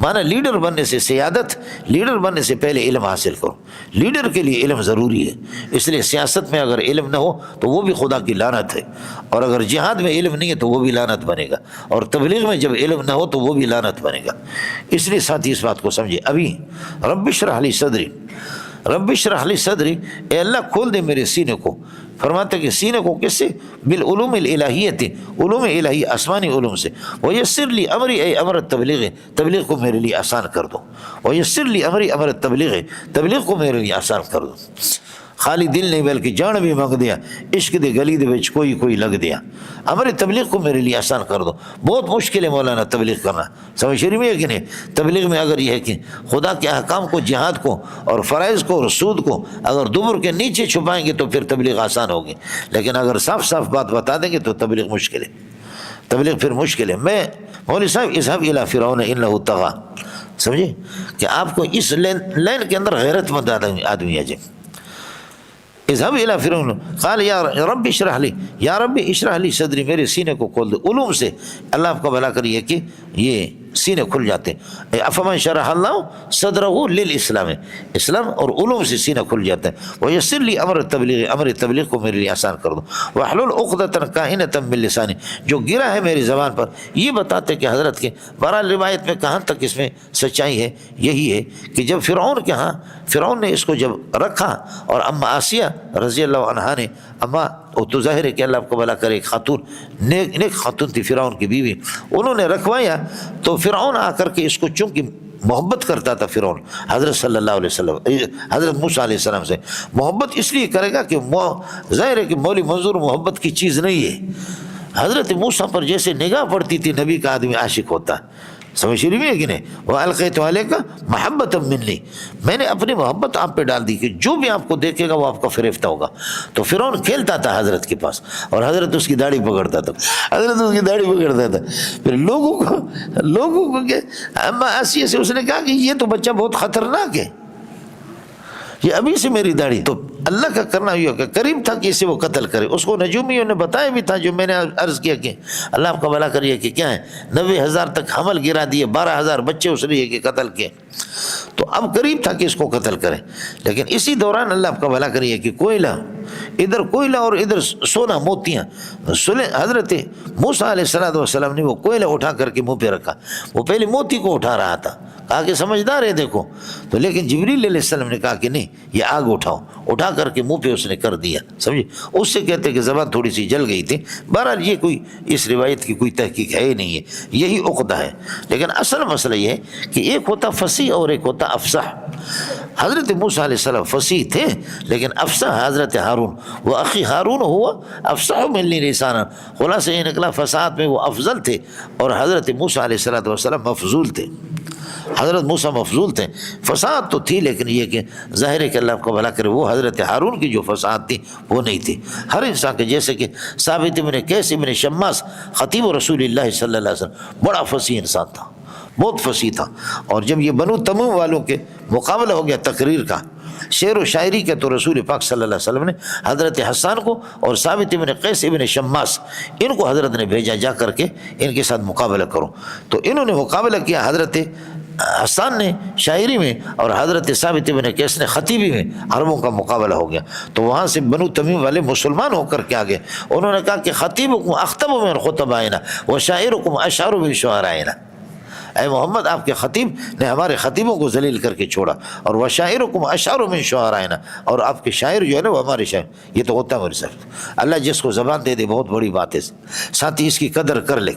مانا لیڈر بننے سے، سیادت لیڈر بننے سے پہلے علم حاصل کرو، لیڈر کے لیے علم ضروری ہے، اس لیے سیاست میں اگر علم نہ ہو تو وہ بھی خدا کی لعنت ہے، اور اگر جہاد میں علم نہیں ہے تو وہ بھی لعنت بنے گا، اور تبلیغ میں جب علم نہ ہو تو وہ بھی لعنت بنے گا۔ اس لیے ساتھی اس بات کو سمجھے۔ ابھی رب اشرح لی صدری، رب اشرح لی صدری، اے اللہ کھول دے میرے سینے کو۔ فرماتے کہ سینے کو کس سے؟ بالعلوم الالہیت، علوم الہی آسمانی علوم سے۔ ویسر لی امری، اے امر تبلیغ، تبلیغ کو میرے لیے آسان کر دو۔ ویسر لی امری امر تبلیغ، تبلیغ کو میرے لیے آسان کر دو۔ خالی دل نہیں بلکہ جان بھی منگ دیا، عشق دے گلی دے وچ کوئی کوئی لگ دیا، امر تبلیغ کو میرے لیے آسان کر دو۔ بہت مشکل ہے مولانا تبلیغ کرنا، سمجھ شریف میں ہے کہ نہیں؟ تبلیغ میں اگر یہ ہے کہ خدا کے احکام کو، جہاد کو اور فرائض کو اور سود کو اگر دبر کے نیچے چھپائیں گے تو پھر تبلیغ آسان ہوگی، لیکن اگر صاف صاف بات بتا دیں گے تو تبلیغ مشکل ہے، تبلیغ پھر مشکل ہے۔ میں مولوی صاحب اذهب الى فرعون انه طغى، سمجھے کہ آپ کو اس لائن کے اندر غیرت مند آدمی ہے جی۔ اذهب الى فرعون قال یا رب اشرح لی، یا رب اشرح لی صدری، میرے سینے کو کھول دے۔ علوم سے اللہ آپ کا بھلا کریے کہ یہ سینے کھل جاتے ہیں۔ افمن شرح اللہ صدرہ للاسلام، اسلام اور علوم سے سینہ کھل جاتا ہے۔ ویسر لی امر تبلیغ، امر تبلیغ کو میرے لیے آسان کر دو۔ واحلل عقدۃ کائنۃ من لسانی، جو گرا ہے میری زبان پر، یہ بتاتے کہ حضرت کے بہرحال روایت میں کہاں تک اس میں سچائی ہے، یہی ہے کہ جب فرعون کے ہاں، فرعون نے اس کو جب رکھا اور اما آسیہ رضی اللہ عنہا نے، اما وہ تو ظاہر ہے کہ اللہ آپ کو بھلا کرے، ایک خاتون، نیک خاتون تھی فرعون کی بیوی، انہوں نے رکھوایا تو فرعون آ کر کے اس کو چونکہ محبت کرتا تھا فرعون حضرت صلی اللہ علیہ وسلم، حضرت موسیٰ علیہ السلام سے محبت اس لیے کرے گا کہ ظاہر ہے کہ مولوی منظور محبت کی چیز نہیں ہے۔ حضرت موسیٰ پر جیسے نگاہ پڑتی تھی نبی کا آدمی عاشق ہوتا، سمجھ شریف ہے کہ نہیں؟ وَأَلْقَيْتُ عَلَيْكَ مَحَبَّةً مِّنِّي، میں نے اپنی محبت آپ پہ ڈال دی کہ جو بھی آپ کو دیکھے گا وہ آپ کا فریفتہ ہوگا۔ تو فرعون کھیلتا تھا حضرت کے پاس اور حضرت اس کی داڑھی پکڑتا تھا، حضرت اس کی داڑھی پکڑتا تھا۔ پھر لوگوں کو کہ اما آسیہ سے اس نے کہا کہ یہ تو بچہ بہت خطرناک ہے، یہ ابھی سے میری داڑھی، تو اللہ کا کرنا یہ کہ قریب تھا کہ اسے وہ قتل کرے۔ اس کو نجومیوں نے بتایا بھی تھا جو میں نے عرض کیا کہ اللہ آپ کا بھلا کریے کہ کیا ہے 90,000 تک حمل گرا دیے، 12,000 بچے اس لیے کہ قتل کیے، تو اب قریب تھا کہ اس کو قتل کرے۔ لیکن اسی دوران اللہ آپ کا بھلا کریے کہ کوئلہ، ادھر کوئلہ اور ادھر سونا موتیاں، حضرت موسیٰ علیہ السلام نے وہ کوئلہ اٹھا کر کے منہ پہ رکھا، وہ پہلے موتی کو اٹھا رہا تھا، کہا کہ سمجھدار ہے دیکھو، تو لیکن جبریل علیہ السلام نے کہا کہ نہیں یہ آگ اٹھاؤ، اٹھا کر کے منہ پہ اس نے کر دیا، سمجھے؟ اس سے کہتے کہ زبان تھوڑی سی جل گئی تھی۔ بہرحال یہ کوئی اس روایت کی کوئی تحقیق ہے ہی نہیں ہے، یہی عقدہ ہے۔ لیکن اصل مسئلہ یہ ہے کہ ایک ہوتا فصیح اور ایک ہوتا افصح۔ حضرت موسیٰ علیہ السلام فصیح تھے لیکن افصح حضرت ہارون، وہ اخی ہارون ہوا افصح منی لسانا، خلاصہ یہ نکلا فصاحت میں وہ افضل تھے اور حضرت موسیٰ علیہ السلام مفضول تھے۔ حضرت موسیٰ مفضول تھے، فصاحت تو تھی لیکن یہ کہ ظاہر ہے کہ اللہ آپ کو بھلا کرے وہ حضرت ہارون کی جو فصاحت تھی وہ نہیں تھی۔ ہر انسان کے جیسے کہ ثابت بن قیس بن شماس خطیب رسول اللہ صلی اللہ علیہ وسلم بڑا فصیح انسان تھا، بہت فصیح تھا، اور جب یہ بنو تمیم والوں کے مقابلہ ہو گیا تقریر کا، شعر و شاعری کے، تو رسول پاک صلی اللہ علیہ وسلم نے حضرت حسان کو اور ثابت بن قیس بن شماس ان کو حضرت نے بھیجا جا کر کے ان کے ساتھ مقابلہ کرو، تو انہوں نے مقابلہ کیا، حضرت حسان نے شاعری میں اور حضرت ثابت بن قیس نے خطیبی میں، عربوں کا مقابلہ ہو گیا۔ تو وہاں سے بنو تمیم والے مسلمان ہو کر کے آگے انہوں نے کہا کہ خطیبکم اخطب من خطبائنا وشاعرکم اشعر من شعرائنا، اے محمد آپ کے خطیب نے ہمارے خطیبوں کو ذلیل کر کے چھوڑا، اور وشاعرکم اشعر من شعرائنا، اور آپ کے شاعر جو ہے نا وہ ہمارے شاعر۔ یہ تو ہوتا ہے میرے ساتھ، اللہ جس کو زبان دے دے بہت بڑی بات ہے، ساتھی اس کی قدر کر لے۔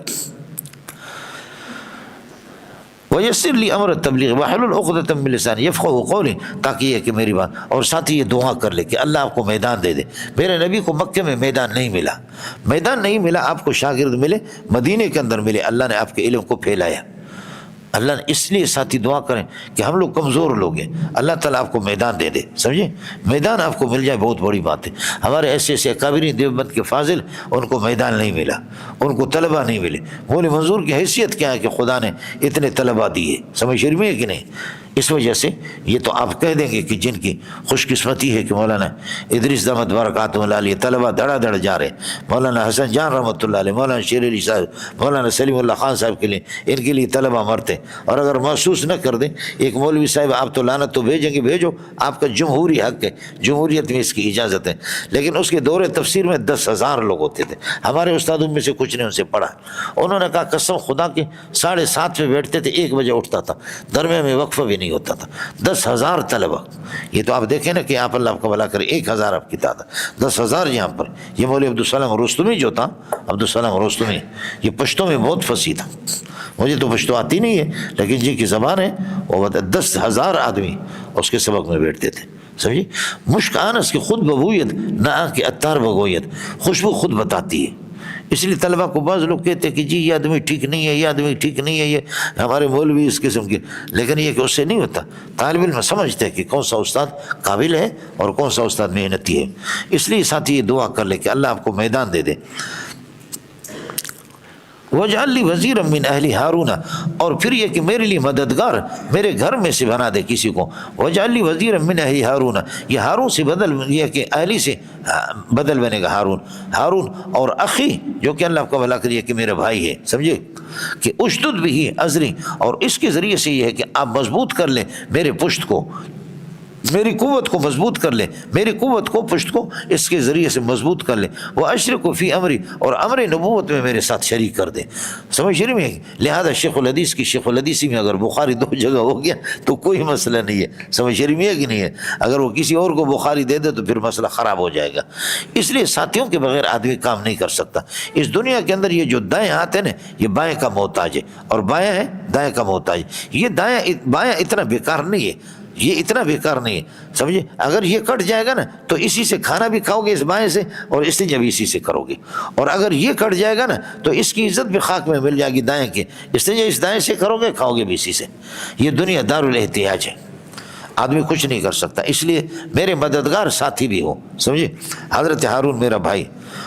وَيَسِّرْ لِي أَمْرَ التَّبْلِيغِ وَاحْلُلْ عُقْدَةً مِّن لِّسَانِي يَفْقَهُوا قَوْلِي، تاکہ یہ کہ میری بات، اور ساتھی یہ دعا کر لے کہ اللہ آپ کو میدان دے دے۔ میرے نبی کو مکے میں میدان نہیں ملا، میدان نہیں ملا، آپ کو شاگرد ملے، مدینے کے اندر ملے، اللہ نے آپ کے علم کو پھیلایا۔ اللہ نے اس لیے ساتھی دعا کریں کہ ہم لوگ کمزور لوگ ہیں، اللہ تعالیٰ آپ کو میدان دے دے، سمجھے، میدان آپ کو مل جائے بہت بڑی بات ہے۔ ہمارے ایسے ایسے اکابرین دیوبند کے فاضل، ان کو میدان نہیں ملا، ان کو طلبہ نہیں ملے۔ مولوی منظور کی حیثیت کیا ہے کہ خدا نے اتنے طلبہ دیے، سمجھ شرمی ہے کہ نہیں؟ اس وجہ سے یہ تو آپ کہہ دیں گے کہ جن کی خوش قسمتی ہے کہ مولانا ادریس دامت برکاتہ اللہ علیہ طلبہ دھڑا دھڑ جا رہے، مولانا حسن جان رحمۃ اللہ علیہ، مولانا شیر علی صاحب، مولانا سلیم اللہ خان صاحب کے لیے، ان کے لیے طلبہ مرتے۔ اور اگر محسوس نہ کر دیں ایک مولوی صاحب آپ تو لعنت تو بھیجیں گے، بھیجو، آپ کا جمہوری حق ہے، جمہوریت میں اس کی اجازت ہے، لیکن اس کے دور تفسیر میں 10,000 لوگ ہوتے تھے۔ ہمارے استادوں میں سے کچھ نے ان سے پڑھا، انہوں نے کہا قسم خدا کے 7:30 پہ بیٹھتے تھے، 1 بجے اٹھتا تھا، درمیان میں وقفہ بھی نہیں ہوتا تھا۔ 10,000 طلبہ، یہ تو آپ دیکھیں نا کہ آپ اللہ کو بھلا کرے، 1,000 آپ کی تعداد، 10,000 یہاں پر۔ یہ مولوی عبدالسلام رستمی جو تھا، عبدالسلام رستمی، یہ پشتوں میں بہت فصیح تھا، مجھے تو پشتو آتی نہیں ہے لیکن جن کی زبان ہے وہ 10,000 آدمی اس کے سبق میں بیٹھتے تھے، سمجھے۔ مشک آنس کی خود ببویت نہ کہ اتار بگویت، خوشبو خود بتاتی ہے۔ اس لیے طلبہ کو بعض لوگ کہتے ہیں کہ جی یہ آدمی ٹھیک نہیں ہے، یہ آدمی ٹھیک نہیں ہے، یہ ہمارے مولوی اس قسم کے، لیکن یہ کہ اس سے نہیں ہوتا۔ طالب علم سمجھتے ہیں کہ کون سا استاد قابل ہے اور کون سا استاد محنتی ہے، اس لیے ساتھی یہ دعا کر لے کہ اللہ آپ کو میدان دے دے۔ وَاجْعَلْ لِي وَزِيرًا مِّنْ أَهْلِ هَارُونَ، اور پھر یہ کہ میرے لیے مددگار میرے گھر میں سے بنا دے کسی کو۔ وَاجْعَلْ لِي وَزِيرًا مِّنْ أَهْلِ هَارُونَ، یہ ہارون سے بدل، یہ کہ اہلی سے بدل بنے گا ہارون، ہارون اور اخی جو کہ اللہ کو بھلا کریے کہ میرا بھائی ہے، سمجھے، کہ اشدد بھی ازری، اور اس کے ذریعے سے یہ ہے کہ آپ مضبوط کر لیں میرے پشت کو، میری قوت کو مضبوط کر لیں، میری قوت کو پشت کو اس کے ذریعے سے مضبوط کر لیں۔ وہ اشرک فی امری، اور امر نبوت میں میرے ساتھ شریک کر دیں، سمجھ شریف میں۔ لہذا شیخ الحدیث کی شیخ الحدیثی میں اگر بخاری 2 جگہ ہو گیا تو کوئی مسئلہ نہیں ہے، سمجھ شریف میں ہے کہ نہیں ہے۔ اگر وہ کسی اور کو بخاری دے دے تو پھر مسئلہ خراب ہو جائے گا۔ اس لیے ساتھیوں کے بغیر آدمی کام نہیں کر سکتا۔ اس دنیا کے اندر یہ جو دائیں ہاتھ ہے نا، یہ بائیں کا محتاج ہے، اور بائیں ہے دائیں کا محتاج۔ یہ بائیں اتنا بیکار نہیں ہے، یہ اتنا بیکار نہیں ہے، سمجھے۔ اگر یہ کٹ جائے گا نا تو اسی سے کھانا بھی کھاؤ گے اس بائیں سے، اور اس سے جب اسی سے کرو گے، اور اگر یہ کٹ جائے گا نا تو اس کی عزت بھی خاک میں مل جائے گی دائیں کے، اس سے اس دائیں سے کرو گے کھاؤ گے بھی اسی سے۔ یہ دنیا دار الاحتیاج ہے، آدمی کچھ نہیں کر سکتا۔ اس لیے میرے مددگار ساتھی بھی ہو، سمجھے، حضرت ہارون میرا بھائی۔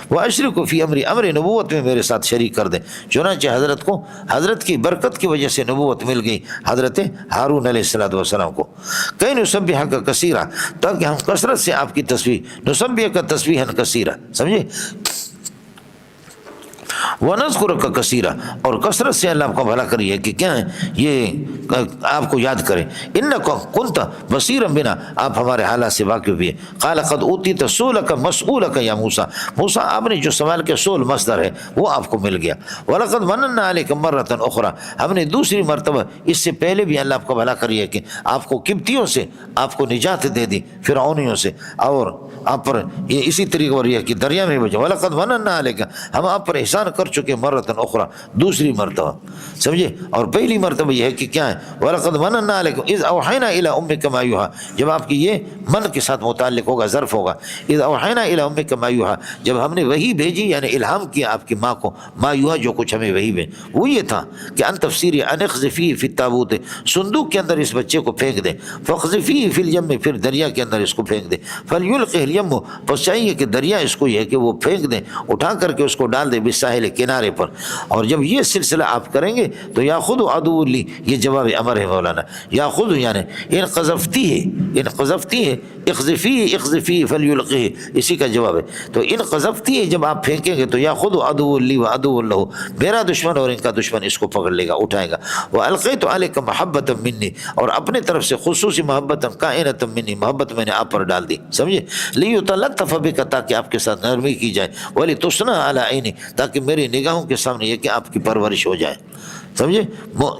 وہ اشرک فی امری، امر نبوت میں میرے ساتھ شریک کر دیں۔ چنانچہ حضرت کو، حضرت کی برکت کی وجہ سے نبوت مل گئی حضرت ہارون علیہ السلام کو۔ کئی نسبحک کثیرا، تاکہ ہم کثرت سے آپ کی تسبیح، نسبحک تسبیحا کثیرا، سمجھے، وَنَذْكُرَكَ كَثِيرًا، اور کثرت سے اللہ آپ کا بھلا کریے کہ کیا ہے یہ آپ کو یاد کریں۔ إِنَّكَ كُنْتَ بَصِيرًا بِنَا، آپ ہمارے حالات سے واقف بھی ہیں۔ قَالَ قَدْ أُوتِيتَ سُؤْلَكَ مَسْئُولَكَ يَا موسیٰ، موسیٰ آپ نے جو سوال کے سؤل مصدر ہے وہ آپ کو مل گیا۔ وَلَقَدْ مَنَنَّا عَلَيْكَ مَرَّةً أُخْرَى، ہم نے دوسری مرتبہ اس سے پہلے بھی اللہ آپ کا بھلا کریے کہ آپ کو قبطیوں سے آپ کو نجات دے دی، فرعونیوں سے، اور آپ پر یہ اسی طریقے اور یہ کہ دریا میں بچے۔ وَلَقَدْ مَنَنَّا عَلَيْكَ، ہم آپ پر احسان کر چکے مرتن اخرى دوسری مرتبہ، سمجھے؟ اور پہلی مرتبہ یہ ہے کہ کیا ہے وَلَقَدْ مَنَنَّا عَلَيْكُمْ إِذْ أَوْحَيْنَا إِلَىٰ أُمِّكَ مَا يُوحَىٰ، جب آپ کی یہ من کے ساتھ متعلق ہوگا، ظرف ہوگا، اِذْ أَوْحَيْنَا إِلَىٰ أُمِّكَ مَا يُوحَىٰ، جب ہم نے وحی بھیجی یعنی الہام کیا آپ کی ماں کو، ما یوحیٰ جو کچھ ہمیں وحی میں، وہ یہ تھا کہ ان تفسیری ان اقذفیہ فی التابوت، صندوق کے اندر اس بچے کو پھینک دیں، فاقذفیہ فی الیم، پھر دریا کے اندر اس کو پھینک دیں، فلیلقہ الیم، پس چاہیے کہ دریا اس کو یہ کہ وہ پھینک دیں، اٹھا کر کے اس کو ڈال دیں بالساحل کنارے پر، اور جب یہ سلسلہ آپ کریں گے تو یا خود عدو لی، یہ جواب امر ہے مولانا، یا خود یعنی ان قذفتی ہے اقذفی فلیلقہ، اسی کا جواب ہے، تو ان قذفتی ہے جب آپ پھینکیں گے تو یا خود عدو لی و عدو لہ، میرا دشمن اور ان کا دشمن اس کو پکڑ لے گا، اٹھائے گا، والقیت علیک محبۃ منی، اور اپنے طرف سے خصوصی محبت کائنۃ منی، محبت میں نے آپ پر ڈال دی، سمجھے؟ لیتلطف بک، تاکہ آپ کے ساتھ نرمی کی جائے، ولتصنع علی عینی، تاکہ میری نگاہوں کے سامنے یہ کہ آپ کی پرورش ہو جائے، سمجھے؟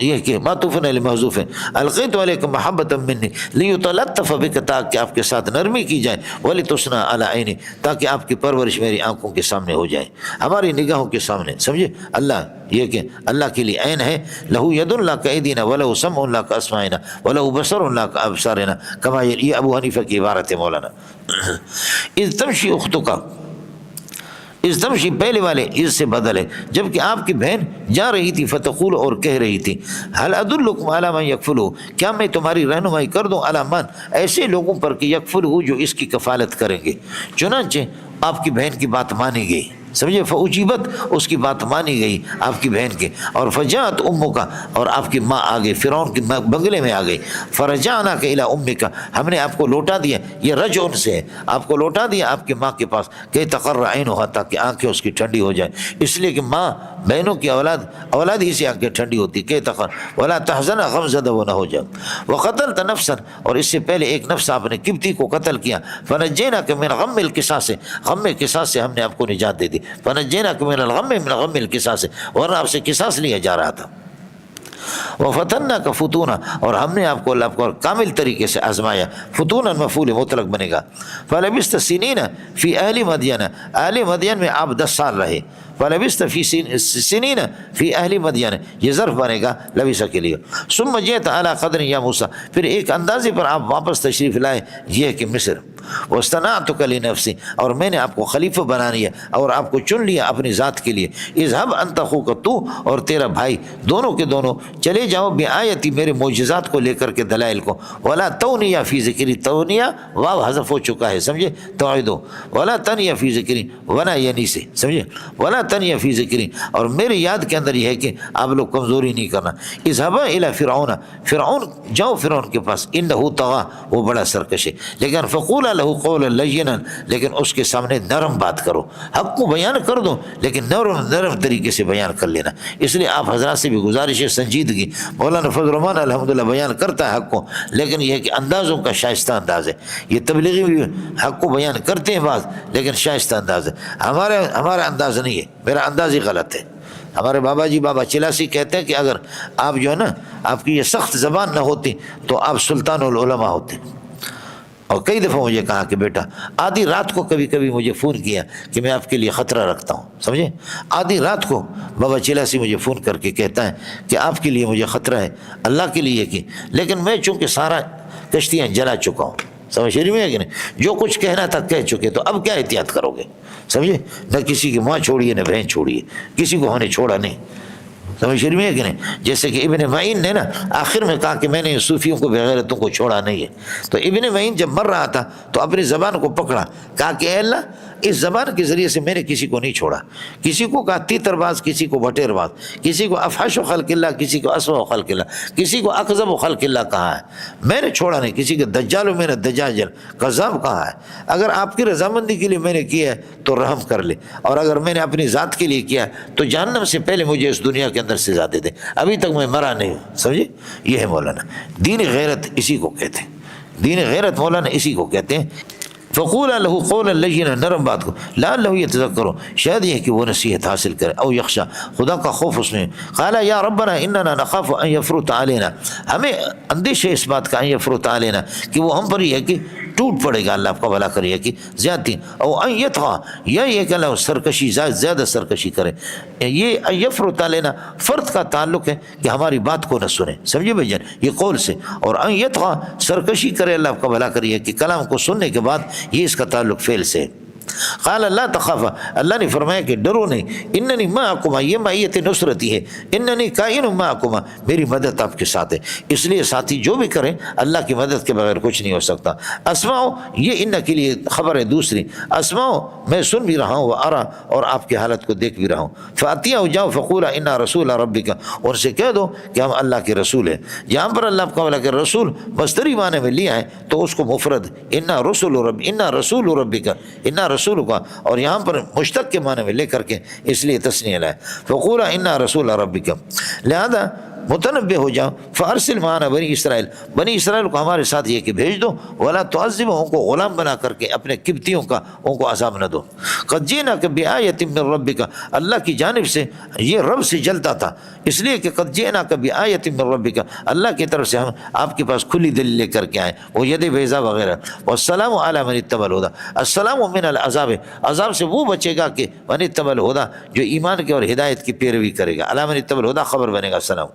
یہ کہ معطوف علی محذوف ہے، القیت علیک محبۃ منی لیتلطف بک، تاکہ آپ کے ساتھ نرمی کی جائے، ولتصنع علی عینی، تاکہ آپ کی پرورش میری آنکھوں کے سامنے ہو جائے، ہماری نگاہوں کے سامنے، سمجھے؟ اللہ یہ کہ اللہ کے لیے عین ہے، لہو ید لا کایدینا ولہو سمع لا کاسماعنا ولہو بصر لا کابصارنا، کما یہ ابو حنیفہ کی عبارت ہے مولانا۔ اذ تمشی اختک، اس تمشی پہلے والے اس سے بدل ہے، جبکہ آپ کی بہن جا رہی تھی، فتقول، اور کہہ رہی تھی، هل ادلکم علی من یکفلہ، کیا میں تمہاری رہنمائی کر دوں، علی من، ایسے لوگوں پر کہ یکفلہ، جو اس کی کفالت کریں گے، چنانچہ آپ کی بہن کی بات مانی گئی، سمجھے؟ فاجیبت، اس کی بات مانی گئی آپ کی بہن کے، اور فجاءت امک، اور آپ کی ماں آ گئی، فرعون کے بنگلے میں آ گئی، فرجعناک الی امک، ہم نے آپ کو لوٹا دیا، یہ رجع ان سے ہے، آپ کو لوٹا دیا آپ کی ماں کے پاس، کہ تقر عینھا، تاکہ آنکھیں اس کی ٹھنڈی ہو جائیں، اس لیے کہ ماں بہنوں کی اولاد ہی سے آنکھیں ٹھنڈی ہوتی، کہ تقر ولا تحزن، غم زدہ وہ نہ ہو جائے، وقتلت نفسا، اور اس سے پہلے ایک نفس آپ نے قبطی کو قتل کیا، فنجیناک من غم القصاص، غم قصاص سے ہم نے آپ کو نجات دے دی، فنجیناک من الغم، من غم القصاص، ورنہ آپ سے قصاص لیا جا رہا تھا، وفتناک فتونا، اور ہم نے آپ کو اللہ کو کامل طریقے سے آزمایا، فتونا مفعول مطلق بنے گا، فلبثت سنین فی اہل مدین، اہل مدین میں آپ 10 سال رہے، فلبثت فی سنین فی اہل مدین، یہ ظرف بنے گا لبث کے لیے، ثم جئت علی قدر یا موسیٰ، پھر ایک اندازے پر آپ واپس تشریف لائے، یہ کہ مصر، واصطنعتک لنفسی، اور میں نے آپ کو خلیفہ بنا لیا اور آپ کو چن لیا اپنی ذات کے لیے، اذهب انت اخوک، تو اور تیرا بھائی، دونوں کے دونوں چلے جاؤ، بآیتی، میرے معجزات کو لے کر کے، دلائل کو، ولا تونیا فی ذکری، تونیا واو حذف ہو چکا ہے، سمجھے؟ توعدو، ولا تنیا فی ذکری، ونا یعنی سے، سمجھے؟ ولا تنیا فی ذکری، اور میرے یاد کے اندر یہ ہے کہ آپ لوگ کمزوری نہیں کرنا، اذهب الی فرعون، فرعون جاؤ فرعون کے پاس، انہ طغی، وہ بڑا سرکش ہے، لیکن فقولا لہ قولا لینا، لیکن اس کے سامنے نرم بات کرو، حق کو بیان کر دو لیکن نرم طریقے سے بیان کر لینا، اس لیے آپ حضرات سے بھی گزارش ہے سنجیدگی، مولانا فضل الرحمان الحمدللہ بیان کرتا ہے حق کو، لیکن یہ کہ اندازوں کا شائستہ انداز ہے، یہ تبلیغی بھی حق کو بیان کرتے ہیں بعض، لیکن شائستہ انداز ہے، ہمارا انداز نہیں ہے، میرا انداز ہی غلط ہے، ہمارے بابا جی بابا چلاسی کہتے ہیں کہ اگر آپ جو ہے نا آپ کی یہ سخت زبان نہ ہوتی تو آپ سلطان العلماء ہوتے، اور کئی دفعہ مجھے کہا کہ بیٹا، آدھی رات کو کبھی کبھی مجھے فون کیا کہ میں آپ کے لیے خطرہ رکھتا ہوں، سمجھے؟ آدھی رات کو بابا چلاسی مجھے فون کر کے کہتا ہے کہ آپ کے لیے مجھے خطرہ ہے، اللہ کے لیے کہ، لیکن میں چونکہ سارا کشتیاں جلا چکا ہوں، سمجھ رہی میں کہ نہیں، جو کچھ کہنا تھا کہہ چکے، تو اب کیا احتیاط کرو گے، سمجھے؟ نہ کسی کی ماں چھوڑی ہے نہ بہن چھوڑی ہے، کسی کو ہم نے چھوڑا نہیں، سمجھ رہی ہے کہ نہیں؟ جیسے کہ ابن معین نے نا آخر میں کہا کہ میں نے صوفیوں کو بغیرتوں کو چھوڑا نہیں ہے، تو ابن معین جب مر رہا تھا تو اپنی زبان کو پکڑا، کہا کہ اے اللہ، اس زبان کے ذریعے سے میں نے کسی کو نہیں چھوڑا، کسی کو کہا تیتر باز، کسی کو بٹیر باز، کسی کو افحش و خلق اللہ، کسی کو اسوأ و خلق اللہ، کسی کو اکذب و خلق اللہ کہا ہے، میں نے چھوڑا نہیں، کسی کو دجال و میں نے دجاجل کذاب کہا ہے، اگر آپ کی رضامندی کے لیے میں نے کیا ہے تو رحم کر لے، اور اگر میں نے اپنی ذات کے لیے کیا تو جہنم سے پہلے مجھے اس دنیا کے اندر سزا دے دے، ابھی تک میں مرا نہیں ہوں، سمجھے؟ یہ ہے مولانا دین غیرت، اسی کو کہتے ہیں، دین غیرت مولانا اسی کو کہتے ہیں، فقولا لہ قولا لینا، نرم بات کو، لعلہ یتذکر، شاید یہ کہ وہ نصیحت حاصل کرے، او یخشا، خدا کا خوف اس میں، قال یا ربنا اننا نخاف ان یفرط علینا، ہمیں اندیشہ اس بات کا ان یفرط علینا کہ وہ ہم پر ہی ہے کہ ٹوٹ پڑے گا، اللہ آپ کا بھلا کریے کہ زیادتی، اور یتغا یا یہ کہ اللہ سرکشی زیادہ سرکشی کرے، یہ یفرط لینا فرد کا تعلق ہے کہ ہماری بات کو نہ سنے، سمجھے بھائی جان، یہ قول سے، اور یتغا سرکشی کرے، اللہ آپ کا بھلا کریے کہ کلام کو سننے کے بعد، یہ اس کا تعلق فعل سے۔ قال لا تخافا، اللہ نے فرمایا کہ ڈرو نہیں، اننی معکما، یہ معیت نصرتی ہے، اننی کائن معکما، میری مدد آپ کے ساتھ ہے، اس لیے ساتھی جو بھی کریں اللہ کی مدد کے بغیر کچھ نہیں ہو سکتا۔ اسمعو، یہ ان کے لیے خبر ہے دوسری، اسمعو میں سن بھی رہا ہوں، و ارا اور آپ کی حالت کو دیکھ بھی رہا ہوں، فاتیا جاؤ فقولا انا رسول ربک، اور سے کہہ دو کہ ہم اللہ کے رسول ہیں۔ یہاں پر اللہ آپ کا بھلا کہ رسول مصدری معنی میں لیا ہے تو اس کو مفرد انا رسول رب، انا رسول ربک، انا رسول کا، اور یہاں پر مشتق کے معنی میں لے کر کے اس لیے تسنیہ لائے، فقولا انا رسول ربک، لہذا متنبہ ہو جاؤ، فارسل معنا بنی اسرائیل، بنی اسرائیل کو ہمارے ساتھ یہ کہ بھیج دو، ولا تعذبهم، ان کو غلام بنا کر کے اپنے قبطیوں کا ان کو عذاب نہ دو۔ قد جئناک بآیۃ من ربک، اللہ کی جانب سے یہ رب سے جلتا تھا، اس لیے کہ قد جئناک بآیۃ من ربک، اللہ کی طرف سے ہم آپ کے پاس کھلی دلیل لے کر کے آئے، وہ ید بیضاء وغیرہ، والسلام علی من اتبع الہدی، السلام من العذاب، عذاب سے وہ بچے گا کہ من اتبع الہدی، جو ایمان کے اور ہدایت کی پیروی کرے گا، علی من اتبع الہدی خبر بنے گا السلام۔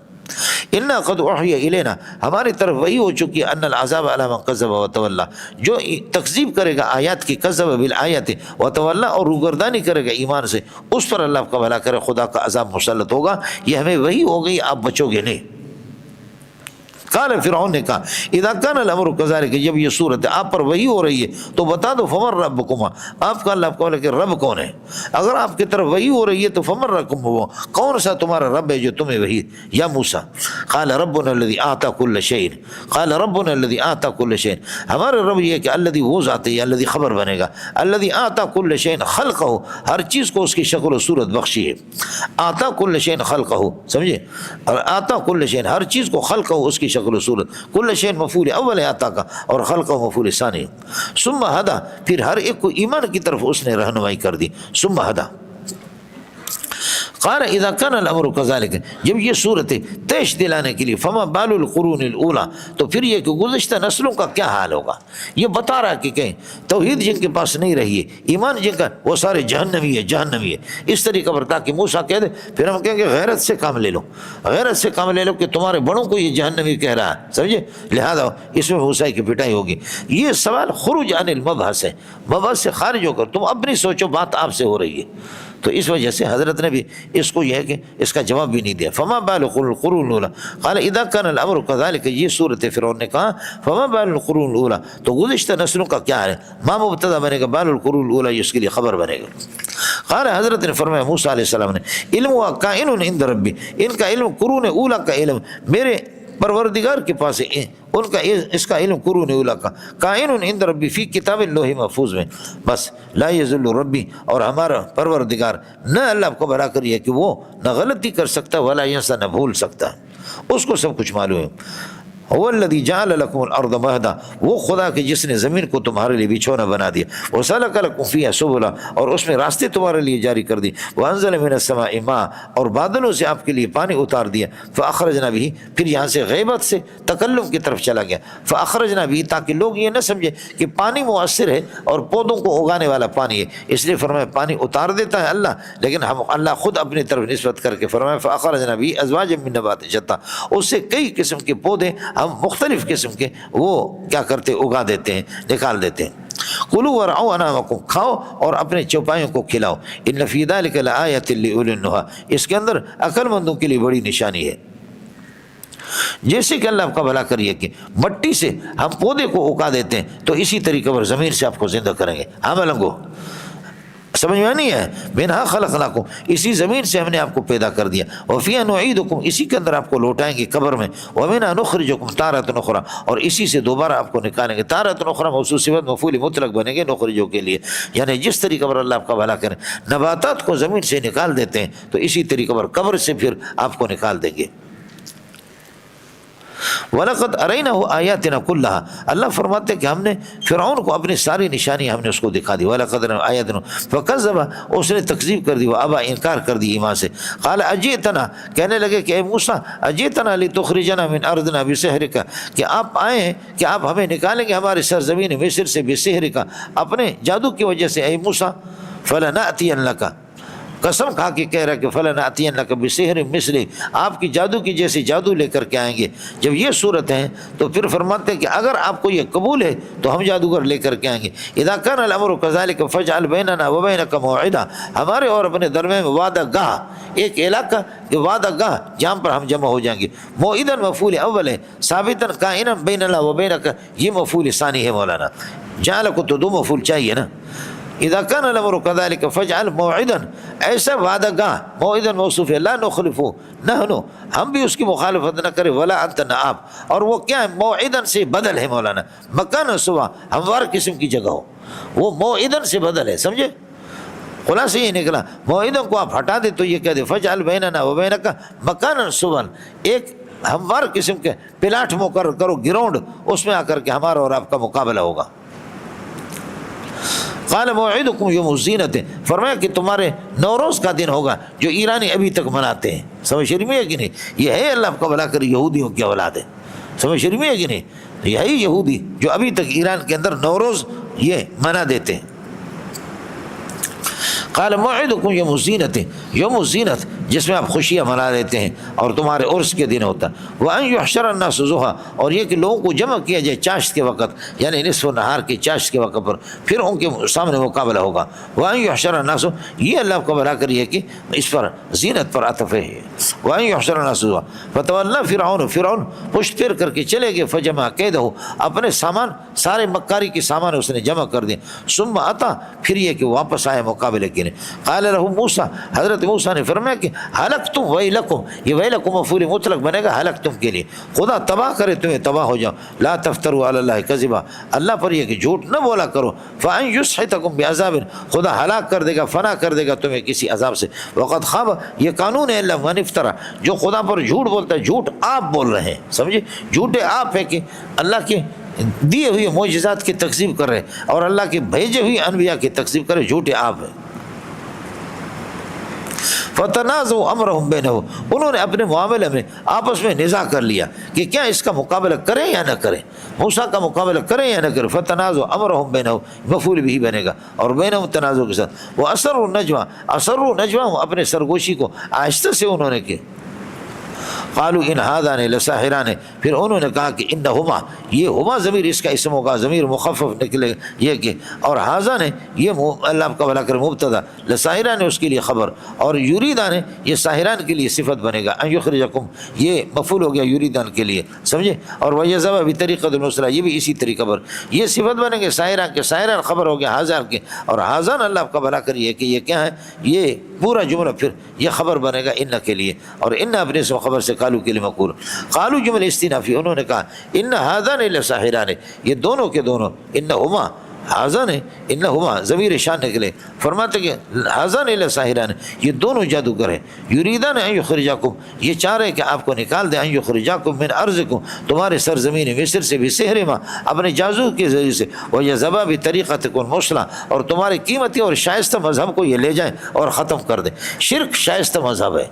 انا قد اوحی الینا، ہماری طرف وہی ہو چکی ان العذاب علی من کذب وتولی، جو تکذیب کرے گا آیات کی، کذب بالآیات وتولی، اور روگردانی کرے گا ایمان سے، اس پر اللہ کا بھلا کرے خدا کا عذاب مسلط ہوگا، یہ ہمیں وہی ہو گئی، آپ بچو گے نہیں۔ قال فرعون نے کہا اذا کان الامر کذالک، جب یہ صورت ہے آپ پر وہی ہو رہی ہے تو بتا دو فمن ربکما، آپ کا اللہ کو کہ رب کون ہے، اگر آپ کی طرف وہی ہو رہی ہے تو فمن ربکما، وہ کون سا تمہارا رب ہے جو تمہیں وہی، یا موسیٰ قال ربنا الذی اعطى كل شيء، قال ربنا الذی اعطى كل شيء، ہمارا رب یہ کہ الذی، وہ ذات ہے، الذی خبر بنے گا، الذی اعطى كل شيء خلقه، ہر چیز کو اس کی شکل و صورت بخشی ہے، اعطى كل شيء خلقه، سمجھے، اور اعطى كل شيء ہر چیز کو خلقه اس کی شکل و صورت، کل شیء مفعول اول عطا کا، اور خلق و مفعول ثانی، ثم ہدا، پھر ہر ایک کو ایمان کی طرف اس نے رہنمائی کر دی، ثم ہدا۔ قال اذا كان الامر كذلك، جب یہ صورت ہے تیش دلانے کے لیے، فما بال القرون الاولى، تو پھر یہ کہ گزشتہ نسلوں کا کیا حال ہوگا، یہ بتا رہا کہ کہیں توحید جن کے پاس نہیں رہی ہے، ایمان جن کا، وہ سارے جہنمی ہے، جہنمی ہے، اس طریقے پر، تاکہ موسیٰ کہہ دے، پھر ہم کہیں گے غیرت سے کام لے لو، غیرت سے کام لے لو کہ تمہارے بڑوں کو یہ جہنمی کہہ رہا ہے، سمجھے، لہذا اس میں موسیٰ کی پٹائی ہوگی۔ یہ سوال خروج عن المبحث ہے، مبحث سے خارج ہو کر تم اپنی سوچو، بات آپ سے ہو رہی ہے، تو اس وجہ سے حضرت نے بھی اس کو یہ ہے کہ اس کا جواب بھی نہیں دیا۔ فما بال القرون الاولى قال اذا كان الامر كذلك، یہ صورت فرعون نے کہا فما بال القرون الاولى، تو گزشتہ نسلوں کا کیا ہے، ما مبتدا بنے گا، بال القرون الاولى اس کے لیے خبر بنے گا۔ قال حضرت نے فرمایا موسیٰ علیہ السلام نے، علم و کائن عند ربی، ان کا علم قرون اولی کا علم میرے پروردگار کے پاس ہے، ان کا اس کا علم قرون اولی کا، کائن عند ربی فی کتاب اللوح محفوظ میں، بس لا یذل ربی، اور ہمارا پروردگار نہ اللہ کو بھلا کریے کہ وہ نہ غلطی کر سکتا ولا ینسا، نہ بھول سکتا، اس کو سب کچھ معلوم ہے۔ هو الذی جعل لکم الارض مہدا، وہ خدا کہ جس نے زمین کو تمہارے لیے بچھونا بنا دیا، وسلک لکم فیہا سبلا، اور اس میں راستے تمہارے لیے جاری کر دی، وانزل من السماء ماء، اور بادلوں سے آپ کے لیے پانی اتار دیا، فاخرجنا به، پھر یہاں سے غیبت سے تکلم کی طرف چلا گیا، فاخرجنا به، تاکہ لوگ یہ نہ سمجھے کہ پانی مؤثر ہے اور پودوں کو اگانے والا پانی ہے، اس لیے فرمایا پانی اتار دیتا ہے اللہ، لیکن ہم اللہ خود اپنی طرف نسبت کر کے فرمایا فاخرجنا به ازواجا من نبات شتى، اس سے کئی قسم کے پودے ہم مختلف قسم کے وہ کیا کرتے، اگا دیتے ہیں، نکال دیتے ہیں۔ کلوا ورعوا انعامکم، کھاؤ اور اپنے چوپایوں کو کھلاؤ، ان فی ذلک لآیۃ لأولی النہی، اس کے اندر عقل مندوں کے لیے بڑی نشانی ہے۔ جیسے کہ اللہ آپ کا بھلا کریے کہ مٹی سے ہم پودے کو اگا دیتے ہیں، تو اسی طریقے پر زمین سے آپ کو زندہ کریں گے، ہاں ملنگو، سمجھ میں نہیں ہے، منہا خلقناکم، اسی زمین سے ہم نے آپ کو پیدا کر دیا، وفیہا نعیدکم، اسی کے اندر آپ کو لوٹائیں گے قبر میں، ومنہا نخرجکم تارۃ اخری، اور اسی سے دوبارہ آپ کو نکالیں گے، تارۃ اخری موصول صفت مفعول مطلق بنے گے نخرجو کے لیے، یعنی جس طریقے پر اللہ آپ کا بھلا کرے، نباتات کو زمین سے نکال دیتے ہیں تو اسی طریقے پر قبر سے پھر آپ کو نکال دیں گے۔ وَلَقَدْ أَرَيْنَهُ آيَاتِنَا كُلَّهَا، اللہ فرماتے ہیں کہ ہم نے فرعون کو اپنی ساری نشانی ہم نے اس کو دکھا دی. وَلَقَدْ أَرَيْنَهُ آيَاتِنَا فَكَذَّبَ، اس نے تکذیب کر دی، وَأَبَى انکار کر دی ایمان سے. قال اجئتنا، کہنے لگے کہ اے موسیٰ اجئتنا لتخرجنا من ارضنا بسحرک، کہ آپ آئے ہیں کہ آپ ہمیں نکالیں گے ہمارے سرزمین مصر سے بسحرک، اپنے جادو کی وجہ سے. اے موسیٰ فلنأتینک، قسم کھا کے کہہ رہا کہ فلنأتینک بسحر مثلی، آپ کی جادو کی جیسی جادو لے کر کے آئیں گے. جب یہ صورت ہے تو پھر فرماتے ہیں کہ اگر آپ کو یہ قبول ہے تو ہم جادوگر لے کر کے آئیں گے. اذا کان الامر كذلك فاجعل بیننا وبینک موعدا، ہمارے اور اپنے درمیان میں وعدہ گاہ، ایک علاقہ کہ وعدہ گاہ جہاں پر ہم جمع ہو جائیں گے. موعدا مفعول اول ہے، ثابتا قائما بیننا وبینک یہ مفعول ثانی ہے. مولانا جعل کو تو دو مفعول چاہیے نا. اذا كان الامر كذلك فاجعل موعدا، ایسا وعدہ گاہ، موعدا موصوف ہے، لا نخلف نحن، ہم بھی اس کی مخالفت نہ کرے، ولا انت نہ آپ. اور وہ کیا ہے؟ موعدا سے بدل ہے مولانا، مکان سوا ہموار قسم کی جگہ ہو، وہ موعدا سے بدل ہے. سمجھے؟ خلاصہ یہ نکلا موعدا کو آپ ہٹا دے تو یہ کہہ دے فاجعل بیننا وبینک مکانا سوا، ایک ہموار قسم کے پلاٹ مقرر کرو، گراؤنڈ، اس میں آ کر کے ہمارا اور آپ کا مقابلہ ہوگا. قال موعدکم یوم الزینت، فرمایا کہ تمہارے نوروز کا دن ہوگا جو ایرانی ابھی تک مناتے ہیں. سمجھ شریف میں ہے کہ نہیں؟ یہ ہے اللہ کا بھلا کر یہودیوں کی اولاد ہے. سمجھ شریف میں ہے کہ نہیں؟ یہی یہودی جو ابھی تک ایران کے اندر نوروز یہ منا دیتے ہیں. قال موعدکم یوم الزینت، یوم الزینت جس میں آپ خوشیاں منا لیتے ہیں اور تمہارے عرس کے دن ہوتا. وَأَن يُحْشَرَ النَّاسُ ضُحًى، اور یہ کہ لوگوں کو جمع کیا جائے چاشت کے وقت، یعنی نصف نہار کی چاشت کے وقت پر، پھر ان کے سامنے مقابلہ ہوگا. وَأَن يُحْشَرَ النَّاسُ، یہ اللہ کو بلا کر یہ کہ اس پر زینت پر عطف ہے. وَأَن يُحْشَرَ النَّاسُ ضُحًى فَتَوَلَّى فرعون، فرعون پشت پھیر کر کے چلے گئے. فَجَمَعَ كَيْدَهُ، اپنے سامان، سارے مکاری کے سامان اس نے جمع کر دیے. ثُمَّ أَتَى، پھر یہ کہ واپس آئے مقابلے کے لیے. قال له موسیٰ، حضرت موسیٰ نے فرمایا کہ ہلکتم ویلکم، یہ ویلکم مفعول مطلق بنے گا ہلکتم کے لیے، خدا تباہ کرے تمہیں، تباہ ہو جاؤ. لا تفتروا علی اللہ کذبا، اللہ پر یہ کہ جھوٹ نہ بولا کرو. فان یسحتکم بعذاب، خدا ہلاک کر دے گا، فنا کر دے گا تمہیں کسی عذاب سے. وقد خاب، یہ قانون ہے اللہ من افترا، جو خدا پر جھوٹ بولتا ہے، جھوٹ آپ بول رہے ہیں. سمجھے؟ جھوٹے آپ ہے کہ اللہ کے دیے ہوئے معجزات کی تکذیب کر رہے اور اللہ کے بھیجے ہوئے انبیاء کی تکذیب کر رہے، جھوٹے آپ ہیں. فتنازعوا امرهم بینہم، انہوں نے اپنے معاملے میں آپس میں نزاع کر لیا کہ کیا اس کا مقابلہ کریں یا نہ کریں، موسیٰ کا مقابلہ کریں یا نہ کریں. فتنازعوا امرهم بینہم، مفعول بھی بنے گا اور بینہم تنازع کے ساتھ. واسروا النجوى، اسروا نجواهم، اپنے سرگوشی کو آہستہ سے انہوں نے کی. قالوا ان هذان لساحران، پھر انہوں نے کہا کہ انہما، یہ ہما ضمیر اس کا اسم ہوگا، ضمیر مخفف نکلے یہ کہ، اور ہذا نے یہ اللہ کا بھلا کر مبتدا، لساحران اس کے لیے خبر، اور یریدان یہ ساحران کے لیے صفت بنے گا. ان یخرجکم یہ مفعول ہو گیا یریدان کے لیے. سمجھے؟ اور ویذهب بطریقۃ المسرا، یہ بھی اسی طریقہ پر یہ صفت بنے گے ساحران کے. ساحران خبر ہو گیا ہذان کے، اور ہذان اللہ کا بھلا کر یہ کہ یہ کیا ہے، یہ پورا جملہ پھر یہ خبر بنے گا ان کے لیے، اور ان اپنے اسم خبر سے قالو کے لیے مقول. قالو جمل استنافی، انہوں نے کہا ان ہذان لساحران، یہ دونوں کے دونوں، انہما ہذان انہما ضمیر شان نکلے. فرماتے کہ ہذان لساحران، یہ دونوں جادوگر ہیں. یریدان ان یخرجاکم، یہ چاہ رہے کہ آپ کو نکال دیں، ان یخرجاکم من ارضکم، تمہارے سرزمین مصر سے، بسحرہما، اپنے جادو کے ذریعے سے، ویذهبا بطریقتکم المثلی، اور تمہارے قیمتی اور شائستہ مذہب کو یہ لے جائیں اور ختم کر دیں. شرک شائستہ مذہب ہے،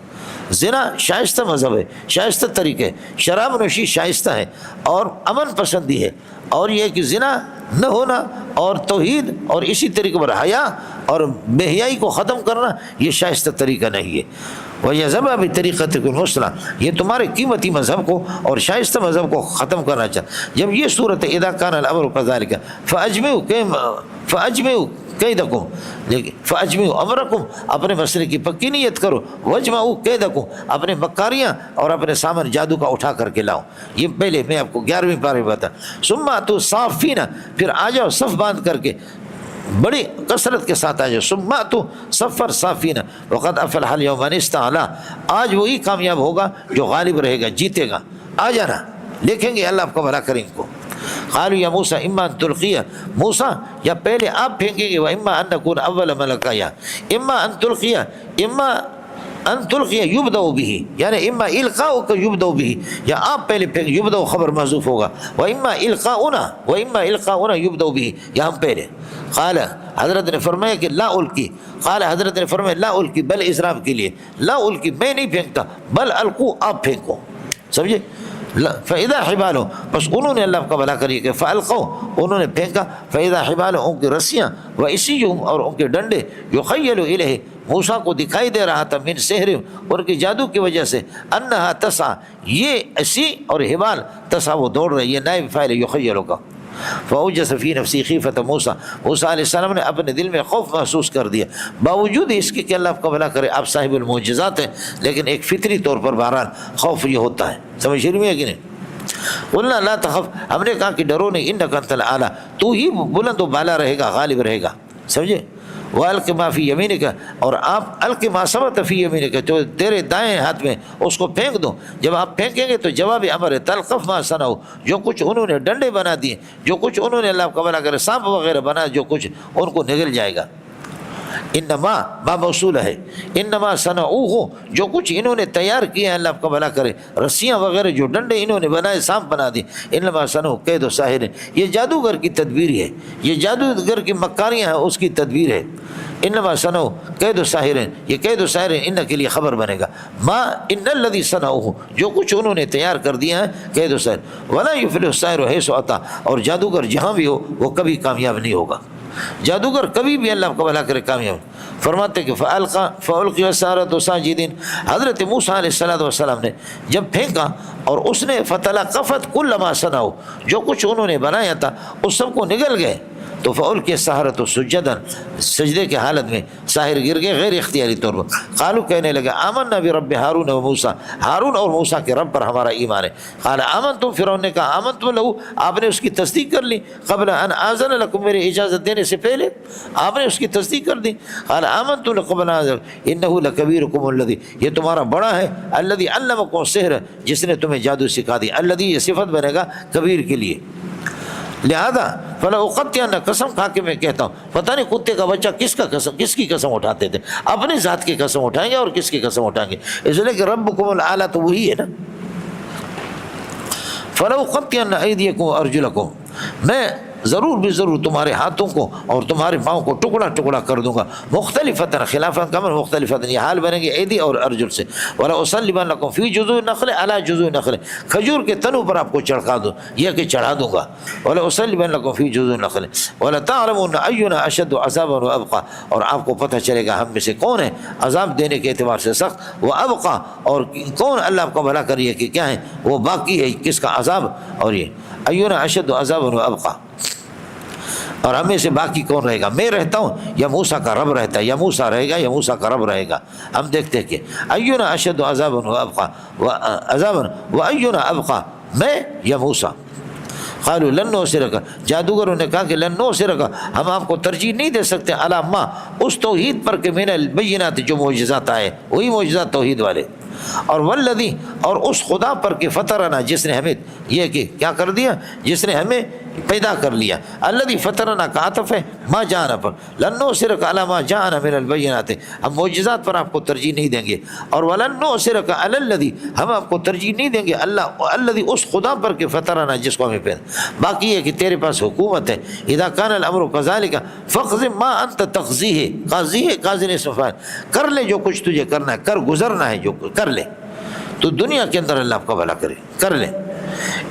زنا شائستہ مذہب ہے، شائستہ طریقے، شراب نوشی شائستہ ہے اور امن پسندی ہے، اور یہ کہ زنا نہ ہونا اور توحید اور اسی طریقے پر حیا اور بے حیائی کو ختم کرنا یہ شائستہ طریقہ نہیں ہے. وَيَذَبَ بِطَرِيقَتِكُمْ الْمُثْلَى، یہ تمہارے قیمتی مذہب کو اور شائستہ مذہب کو ختم کرنا چاہتا. جب یہ صورت اذا كان الامر كذلك فاجمعوا کیدکم، لیکن فاجمعوا امرکم، اپنے مسئلے کی پکی نیت کرو. واجمعوا کیدکم، اپنے مکاریاں اور اپنے سامان جادو کا اٹھا کر کے لاؤ. یہ پہلے میں آپ کو 11ویں پارے میں بتا. ثم اتوا صافین، پھر آ جاؤ صف باندھ کر کے، بڑی کثرت کے ساتھ آ جاؤ. ثم اتوا صفا صافین وقد افلح اليوم من استعلا، آج وہی کامیاب ہوگا جو غالب رہے گا، جیتے گا. آ جانا، دیکھیں گے اللہ آپ کو بھلا کریں کو. قالوا یا موسیٰ اما ان تلقیہ، موسیٰ یا پہلے آپ پھینکیں گے، و اما ان نکون اول من القیہ، اما ان تلقیہ، اما ان تلقی یبدأ به، یعنی اما القاؤک یبدأ به، یا آپ پہلے پھینک، یبدأ خبر محذوف ہوگا، واما القاؤنا یبدأ به، یا ہم پہلے. قال حضرت نے فرمایا کہ لا القی، قال حضرت نے فرمایا لا القی، بل اسراف کے لیے، لا القی میں نہیں پھینکتا، بل القو آپ پھینکو، سمجھے. فَإِذَا حِبَالُهُمْ، بس انہوں نے اللہ کا بھلا کریے کہ فَأَلْقَوْا، انہوں نے پھینکا، فَإِذَا حِبَالُهُمْ، ان کی رسیاں، وَعِصِيُّهُمْ، اور ان کے ڈنڈے، يُخَيَّلُ إِلَيْهِ، موسیٰ کو دکھائی دے رہا تھا، من سحرہم، ان کے جادو کی وجہ سے، انہا تسعى، یہ عصی اور حبال تسعى وہ دوڑ رہی ہے، نائب فاعل یخیل کا. فاوجس فی نفسی خیفۃ موسیٰ، موسیٰ علیہ السلام نے اپنے دل میں خوف محسوس کر دیا، باوجود اس کے کہ اللہ آپ کا بھلا کرے، آپ صاحب المعجزات ہیں، لیکن ایک فطری طور پر بہرحال خوف یہ ہوتا ہے. سمجھ میں ہے کہ نہیں؟ قلنا لا تخف، ہم نے کہا کہ ڈرو نہیں، انک انت الاعلی، تو ہی بلند و بالا رہے گا، غالب رہے گا، سمجھے. وَأَلْقِ مَا فِي يَمِينِكَ، اور آپ الْقِ مَا ثَبَتَ فِي يَمِينِكَ، جو تیرے دائیں ہاتھ میں اس کو پھینک دو. جب آپ پھینکیں گے تو جواب امر ہے، تلقف ما صنعوا، جو کچھ انہوں نے ڈنڈے بنا دیے، جو کچھ انہوں نے اللہ کا بھلا کرے سانپ وغیرہ بنا، جو کچھ ان کو نگل جائے گا. انما ما موصول ہے، انما صنعوہ، جو کچھ انہوں نے تیار کیا ہے اللہ آپ کا بھلا کرے، رسیاں وغیرہ جو ڈنڈے انہوں نے بنائے، سانپ بنا دی، انما صنعوا کید ساحر، یہ جادوگر کی تدبیر ہے، یہ جادوگر کی مکاریاں ہیں، اس کی تدبیر ہے. انما صنعوا کید ساحر، یہ کید ساحر ان کے لیے خبر بنے گا. ما ان الذی صنعوہ، جو کچھ انہوں نے تیار کر دیا ہے، کید ساحر. ولا یفلح الساحر حیث اتی، اور جادوگر جہاں بھی ہو وہ کبھی کامیاب نہیں ہوگا، جادوگر کبھی بھی اللہ کو بھلا کرے کامیاب. فرماتے کہ فَأُلْقِيَ السَّحَرَةُ سَاجِدِينَ، حضرت موسیٰ علیہ السلام نے جب پھینکا اور اس نے فَتَلَقَّفَتْ كُلَّ مَا صَنَعُوا، جو کچھ انہوں نے بنایا تھا اس سب کو نگل گئے. تو فَأُلْقِيَ السَّحَرَةُ سُجَّدًا، سجدے کے حالت میں ساحر گر گئے غیر اختیاری طور پر. قالوا، کہنے لگے، آمنا برب ہارون و موسیٰ، ہارون اور موسیٰ کے رب پر ہمارا ایمان ہے. قال آمنتم، فرعون نے کہا آمنتم لہو، آپ نے اس کی تصدیق کر لی، قبل ان آذن لکم، میرے اجازت دینے سے پہلے آپ نے اس کی تصدیق کر دی. قال آمنتم لکم قبل ان آذن انہ لکبیرکم الذی، یہ تمہارا بڑا ہے، الذی علمکم السحر، جس نے تمہیں جادو سکھا دی. الذی، یہ صفت بنے گا کبیر کے لیے. لہذا فلاقطعن، قسم کھا کے میں کہتا ہوں، پتہ نہیں کتے کا بچہ کس کی قسم اٹھاتے تھے، اپنی ذات کی قسم اٹھائیں گے اور کس کی قسم اٹھائیں گے، اس لیے کہ ربکم الاعلی تو وہی ہے نا. فلاقطعن ایدیکم وارجلکم، میں ضرور بھی ضرور تمہارے ہاتھوں کو اور تمہارے پاؤں کو ٹکڑا ٹکڑا کر دوں گا. مختلفتاً، خلافاً کمر مختلفتاً، یہ حال بنیں گے ایدی اور ارجل سے. وَلَأُصَلِّبَنَّكُمْ فِي جُذُوعِ النَّخْلِ عَلَىٰ جُذُوعِ النَّخْلِ، کھجور کے تنوں پر آپ کو چڑھا دوں، یہ کہ چڑھا دوں گا. وَلَأُصَلِّبَنَّكُمْ فِي جُذُوعِ النَّخْلِ وَلَتَعْلَمُنَّ أَيُّنَا أَشَدُّ عَذَابًا وَأَبْقَىٰ، اور آپ کو پتہ چلے گا ہم میں سے کون ہے عذاب دینے کے اعتبار سے سخت، وَأَبْقَىٰ، اور کون اللہ آپ کو بھلا کریے کہ کیا ہے وہ باقی ہے، کس کا عذاب، اور یہ أَيُّنَا أَشَدُّ عَذَابًا وَأَبْقَىٰ، اور ہمیں سے باقی کون رہے گا، میں رہتا ہوں یا موسیٰ کا رب رہتا ہے، یا موسیٰ رہے گا یا موسیٰ کا رب رہے گا. ہم دیکھتے ہیں کہ اینا اشد عذابا وابقى عذابا واینا ابقى، میں یا موسیٰ. قالوا لن نؤثرک، جادوگروں نے کہا کہ لن نؤثرک، ہم آپ کو ترجیح نہیں دے سکتے، علی ما، اس توحید پر کہ من البینات، جو معجزات آئے وہی معجزات توحید والے، اور والذی، اور اس خدا پر کہ فطرنا، جس نے ہمیں یہ کہ کیا کر دیا، جس نے ہمیں پیدا کر لیا. الذی فطرنا کا عطف ہے ما جانا پر، لن نؤثرک علی ما جانا من البینات، ہم معجزات پر آپ کو ترجیح نہیں دیں گے. اور ولن نؤثرک علی الذی، ہم آپ کو ترجیح نہیں دیں گے اللہ الذی، اس خدا پر کہ فطرنا، جس کو ہمیں پیدا. باقی ہے کہ تیرے پاس حکومت ہے. اذا کان الامر کذالک فاقض ما انت تقضیہ، قاضی ہے، قاضی نے صفات، کر لے جو کچھ تجھے کرنا ہے، کر گزرنا ہے جو کر لے، تو دنیا کے اندر اللہ آپ کا بھلا کرے، کر لے.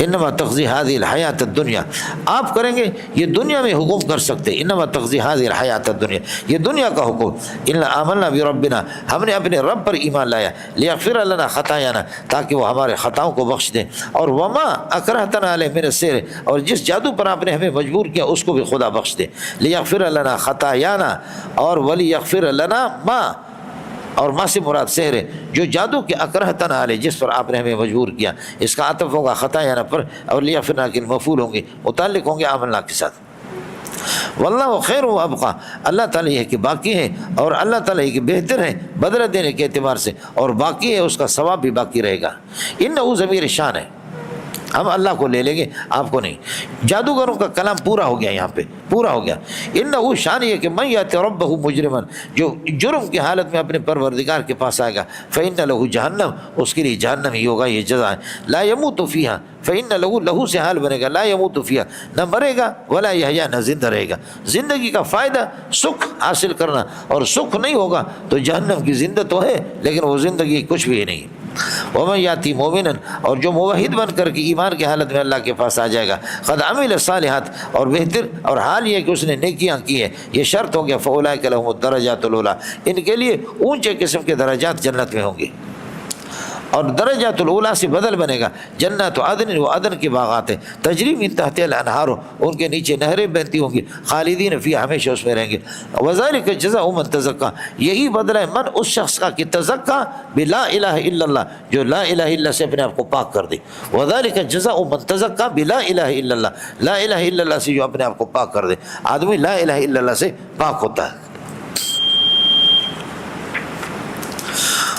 انما تقضی هذه الحیات الدنیا، آپ کریں گے یہ دنیا میں حکم کر سکتے. انما تقضی هذه الحیات الدنیا، یہ دنیا کا حکم. الا آمنا بربنا، ہم نے اپنے رب پر ایمان لایا. لیغفر لنا خطایانا، تاکہ وہ ہمارے خطاؤں کو بخش دے. اور وما اکرہتنا علیہ من السحر، اور جس جادو پر آپ نے ہمیں مجبور کیا اس کو بھی خدا بخش دے. لیغفر لنا خطایانا، اور ولیغفر لنا ما، اور ما سے مراد سحر ہے، جو جادو کے اکرہتن علیہ، جس پر آپ نے ہمیں مجبور کیا، اس کا عطف ہوگا خطایانا پر، اور لیغفرنا کے مفعول ہوں گے، متعلق ہوں گے آمنا کے ساتھ. واللہ خیر و ابقا، اللہ تعالیٰ یہ کہ باقی ہے، اور اللہ تعالیٰ یہ کہ بہتر ہے بدلہ دینے کے اعتبار سے، اور باقی ہے، اس کا ثواب بھی باقی رہے گا. انہ ضمیر شان ہے، ہم اللہ کو لے لیں گے، آپ کو نہیں۔ جادوگروں کا کلام پورا ہو گیا، یہاں پہ پورا ہو گیا۔ انہ شان یہ کہ من یأتی ربہ مجرما، جو جرم کی حالت میں اپنے پروردگار کے پاس آئے گا، فإن لہ جہنم، اس کے لیے جہنم ہی ہوگا، یہ جزا ہے۔ لا یموت فیہا، فإن لہو سے حال بنے گا، لا یموت فیہا، نہ مرے گا، ولا یحیا، نہ زندہ رہے گا۔ زندگی کا فائدہ سکھ حاصل کرنا، اور سکھ نہیں ہوگا تو جہنم کی زندہ تو ہے لیکن وہ زندگی کچھ بھی نہیں۔ ومن یاتی مومنا، اور جو موحد بن کر کے ایمان کی حالت میں اللہ کے پاس آ جائے گا، قد عمل الصالحات، اور بہتر اور حال یہ کہ اس نے نیکیاں کی ہیں، یہ شرط ہو گیا، فاولئک لهم الدرجات العلی، ان کے لیے اونچے قسم کے درجات جنت میں ہوں گے۔ اور درجات الاولیٰ سے بدل بنے گا جنت عدن، وہ عدن کے باغات ہیں، تجری من تحت الانہار، ان کے نیچے نہریں بہتی ہوں گی، خالدین فی، ہمیشہ اس میں رہیں گے۔ وذالک جزاء من تزکا، یہی بدلہ ہے من اس شخص کا کہ تزکا بلا الہ الا اللہ، جو لا الہ الا سے اپنے آپ کو پاک کر دے۔ وذالک جزاء من تزکا بلا الہ الا اللہ، لا الہ الا اللہ سے جو اپنے آپ کو پاک کر دے۔ آدمی لا الہ الا اللہ سے پاک ہوتا ہے۔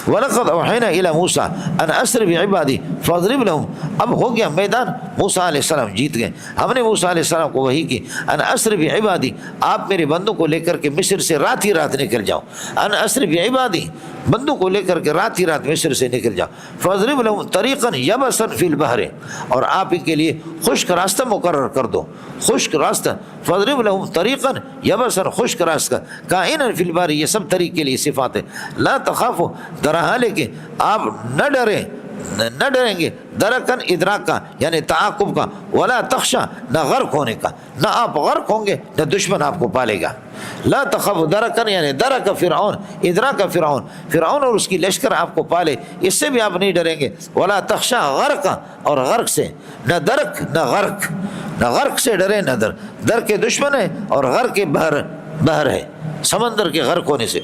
وَلَقَدْ أَوْحَيْنَا إِلَى مُوسَىٰ أَنْ أَسْرِ بِعِبَادِي فَاضْرِبْ لَهُمْ، اب ہو گیا میدان، موسیٰ علیہ السلام جیت گئے۔ ہم نے موسیٰ علیہ السلام کو وحی کی، ان اسر بعبادی، آپ میرے بندوں کو لے کر کے مصر سے رات ہی رات نکل جاؤ، ان اسر بعبادی، بندوں کو لے کر کے رات ہی رات مصر سے نکل جاؤ، فَاضْرِبْ لَهُمْ طَرِيقًا يَبَسًا فِي الْبَحْرِ، اور آپ ہی کے لیے خشک راستہ مقرر کر دو، خشک راستہ، فَاضْرِبْ لَهُمْ طَرِيقًا يَبَسًا، خشک راستہ، کائنًا فِي الْبَحْرِ، یہ سب طریق کے لیے صفات ہے۔ لا تخافوا، درحال کہ آپ نہ ڈریں، نہ ڈریں گے، درکن ادراک کا یعنی تعاقب کا، ولا تخشا، نہ غرق ہونے کا، نہ آپ غرق ہوں گے نہ دشمن آپ کو پالے گا۔ لا تخف درکن یعنی درک فرعون، ادراک فرعون، فرعون اور اس کی لشکر آپ کو پالے، اس سے بھی آپ نہیں ڈریں گے۔ ولا تخشا غرق، اور غرق سے، نہ درک نہ غرق، نہ غرق سے ڈرے نہ در کے دشمن ہے، اور غرق کے بحر ہے، سمندر کے غرق ہونے سے۔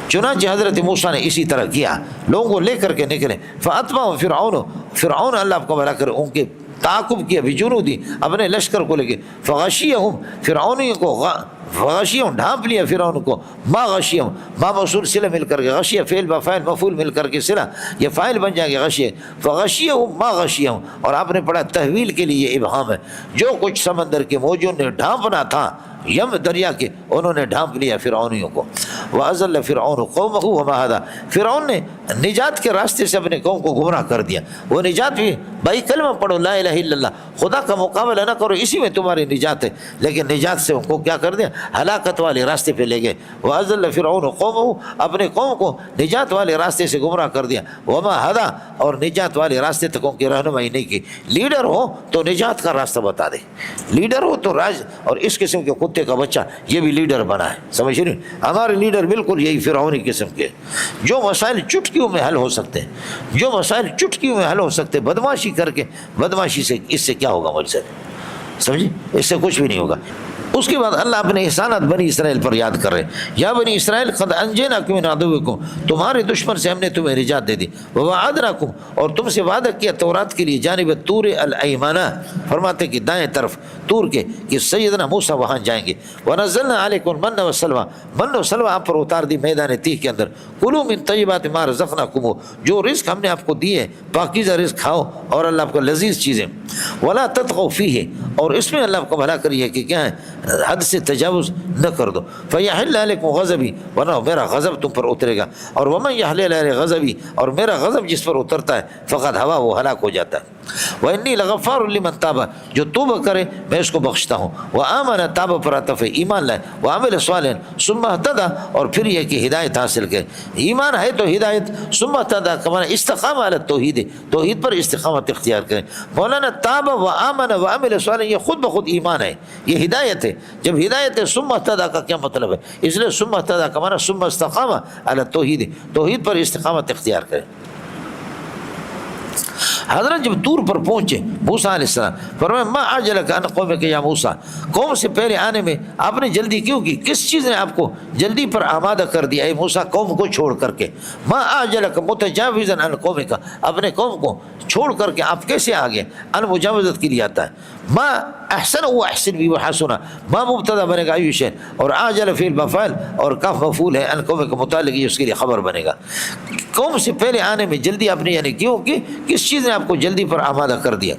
چنانچہ حضرت موسیٰ نے اسی طرح کیا، لوگوں کو لے کر کے نکلے، فَأَتْبَعَهُمْ فرعون اللہ آپ کو بھلا کرے، ان کے تعاقب کیا، بجنودی، اپنے لشکر کو لے کے، فَغَشِيَهُمْ فرعونی کو، فغشیہم ڈھانپ لیا فرعون کو، ما غشیہم، ما موصول صلہ مل کر کے، غشیہ فعل بفاعل مفعول مل کر کے صلہ، یہ فاعل بن جائے گا غشیہ، فغشیہم ما غشیہم، اور آپ نے پڑھا تحویل کے لیے یہ ابہام ہے، جو کچھ سمندر کے موجود نے ڈھانپنا تھا، یم دریا کے، انہوں نے ڈھانپ لیا فرعونیوں کو۔ وَأَضَلَّ فِرْعَوْنُ قَوْمَهُ وَمَا هَدَىٰ، فرعون نے نجات کے راستے سے اپنے قوم کو گمراہ کر دیا۔ وہ نجات بھی، بھائی کلمہ پڑھو لا الہ الا اللہ، خدا کا مقابلہ نہ کرو، اسی میں تمہاری نجات ہے، لیکن نجات سے ان کو کیا کر دیا، ہلاکت والے راستے پہ لے گئے۔ وَأَضَلَّ فِرْعَوْنُ قَوْمَهُ، اپنے قوم کو نجات والے راستے سے گمراہ کر دیا۔ وَمَا هَدَىٰ، اور نجات والے راستے تک ان کی رہنمائی نہیں کی۔ لیڈر ہو تو نجات کا راستہ بتا دے، لیڈر ہو تو راج، اور اس قسم کے کتے کا بچہ یہ بھی لیڈر بنا ہے، سمجھ رہے؟ ہمارے لیڈر بالکل یہی فرعونی قسم کے، جو مسائل چٹکیوں میں حل ہو سکتے ہیں، جو مسائل چٹکیوں میں حل ہو سکتے، بدماشی کر کے، بدماشی سے اس سے کیا ہوگا مجھ سے، سمجھے؟ اس سے کچھ بھی نہیں ہوگا۔ اس کے بعد اللہ اپنے احسانات بنی اسرائیل پر یاد کر رہے ہیں، یا بنی اسرائیل قد انجیناکم من عدوکم، تمہارے دشمن سے ہم نے تمہیں نجات دے دی، ووعدناکم، اور تم سے وعدہ کیا تورات کے لیے، جانب طور الایمانہ، فرماتے کہ دائیں طرف طور کے، کہ سیدنا موسیٰ وہاں جائیں گے۔ ونزلنا علیکم المن والسلویٰ، من و سلویٰ آپ پر اتار دی میدان تیہ کے اندر۔ کلوا من طیبات ما رزقناکم، جو رزق ہم نے آپ کو دیے پاکیزہ رزق کھاؤ، اور اللہ آپ کو لذیذ چیزیں۔ ولا تطغوا فیہ، اور اس میں اللہ آپ کو بھلا کریے کہ کیا ہے، حد سے تجاوز نہ کر دو۔ فیحل علیکم غضبی، ورنہ میرا غضب تم پر اترے گا، اور ومن یحلل علی غضبی، اور میرا غضب جس پر اترتا ہے، فقد ہوا، وہ ہلاک ہو جاتا ہے۔ وانی لغفار لمن تاب، جو توبہ کرے میں اس کو بخشتا ہوں۔ وآمن، تاب پر عطف ہے، ایمان لائے، وعمل صالحا ثم اہتدی، اور پھر یہ کہ ہدایت حاصل کرے، ایمان ہے تو ہدایت، ثم اہتدی کا معنی استقامہ علی التوحید، توحید پر استقامت اختیار کریں۔ مولانا تاب وآمن وعمل صالحا، یہ خود بخود ایمان ہے، یہ ہدایت ہے۔ جب ہدایت ہے ثم اہتدی کا کیا مطلب ہے؟ اس لیے ثم اہتدی کا معنی ثم استقام علی التوحید، توحید پر استقامت اختیار کریں۔ حضرت جب طور پر پہنچے موسیٰ علیہ السلام، فرمایا ما عجلک عن قومک یا موسیٰ، قوم سے پہلے آنے میں آپ نے جلدی کیوں کی؟ کس چیز نے آپ کو جلدی پر آمادہ کر دیا اے موسیٰ قوم کو چھوڑ کر کے؟ ما عجلک متجاوزا عن قومک، اپنے قوم کو چھوڑ کر کے آپ کیسے آگے؟ ان مجاوزت کے لیے آتا ہے۔ ما احسن و احسن بھی وحسنا، ما مبتدا بنے گا ایو شین، اور عجل فعل مفعول، اور کاف مفعول ہے، ان قوم کے متعلق یہ اس کے لیے خبر بنے گا۔ قوم سے پہلے آنے میں جلدی آپ نے یعنی کیوں کی؟ کس چیز نے آپ کو جلدی پر آمادہ کر دیا۔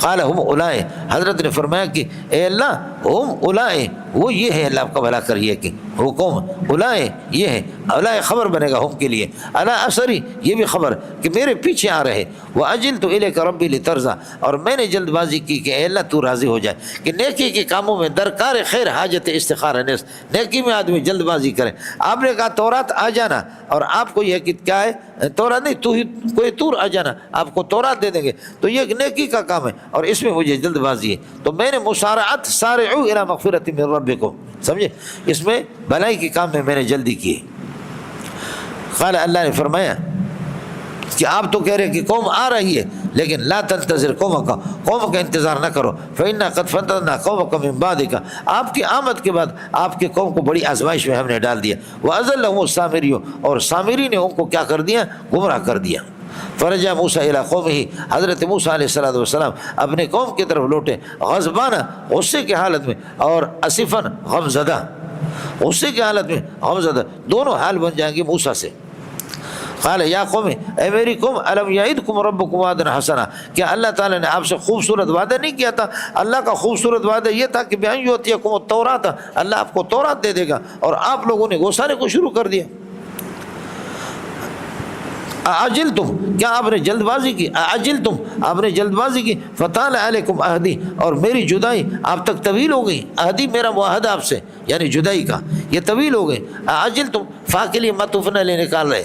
قال ہم اولائے، حضرت نے فرمایا کہ اے اللہ ہم اولائے، وہ یہ ہے، اللہ آپ کا بھلا کریے کہ وہ قوم اولائے یہ ہے، اولائے خبر بنے گا ہم کے لیے، الا اثری یہ بھی خبر کہ میرے پیچھے آ رہے، واجلت الیک ربی لترضى، اور میں نے جلد بازی کی کہ اے اللہ تو راضی ہو جائے، کہ نیکی کے کاموں میں درکار خیر حاجت استخارہ نیس، نیکی میں آدمی جلد بازی کرے۔ آپ نے کہا تورات آ جانا، اور آپ کو یہ کہ کیا ہے تورات نہیں، تو ہی کوئی تور آ جانا، آپ کو تورات دے دیں گے، تو یہ ایک نیکی کا کام ہے اور اس میں مجھے جلد بازی ہے، تو میں نے مسارعت سارعوا الی مغفرۃ من ربکم، سمجھے، اس میں بھلائی کے کام میں میں نے جلدی کی۔ قال اللہ نے فرمایا کہ آپ تو کہہ رہے کہ قوم آ رہی ہے، لیکن لا تنتظر قوم کا انتظار نہ کرو، فإنا قد فتنا قومک من بعدک، آپ کی آمد کے بعد آپ کے قوم کو بڑی آزمائش میں ہم نے ڈال دیا، وأضلهم السامری، اور سامری نے ان کو کیا کر دیا، گمراہ کر دیا۔ فرجع موسیٰ الی قومہ، حضرت موسیٰ علیہ السلام اپنے قوم کی طرف لوٹے، غضبان غصے کی حالت میں، اور اسفاً غمزدہ، غصے کی حالت میں غمزدہ، دونوں حال بن جائیں گے موسیٰ سے۔ قال یا قوم، اے میری قوم، الم یعدکم ربکم وعدا حسنا، کیا اللہ تعالیٰ نے آپ سے خوبصورت وعدہ نہیں کیا تھا؟ اللہ کا خوبصورت وعدہ یہ تھا کہ بأن یؤتیکم التوراۃ، اللہ آپ کو تورات دے دے گا، اور آپ لوگوں نے گوسانے کو شروع کر دیا۔ اعجلتم، کیا آپ نے جلد بازی کی؟ اعجلتم، آپ نے جلد بازی کی، فطال علیکم عہدی، اور میری جدائی آپ تک طویل ہو گئی، عہدی میرا معاہدہ آپ سے یعنی جدائی کا یہ طویل ہو گئی۔ اعجلتم فا کے لیے متوفنا لے نکال رہے،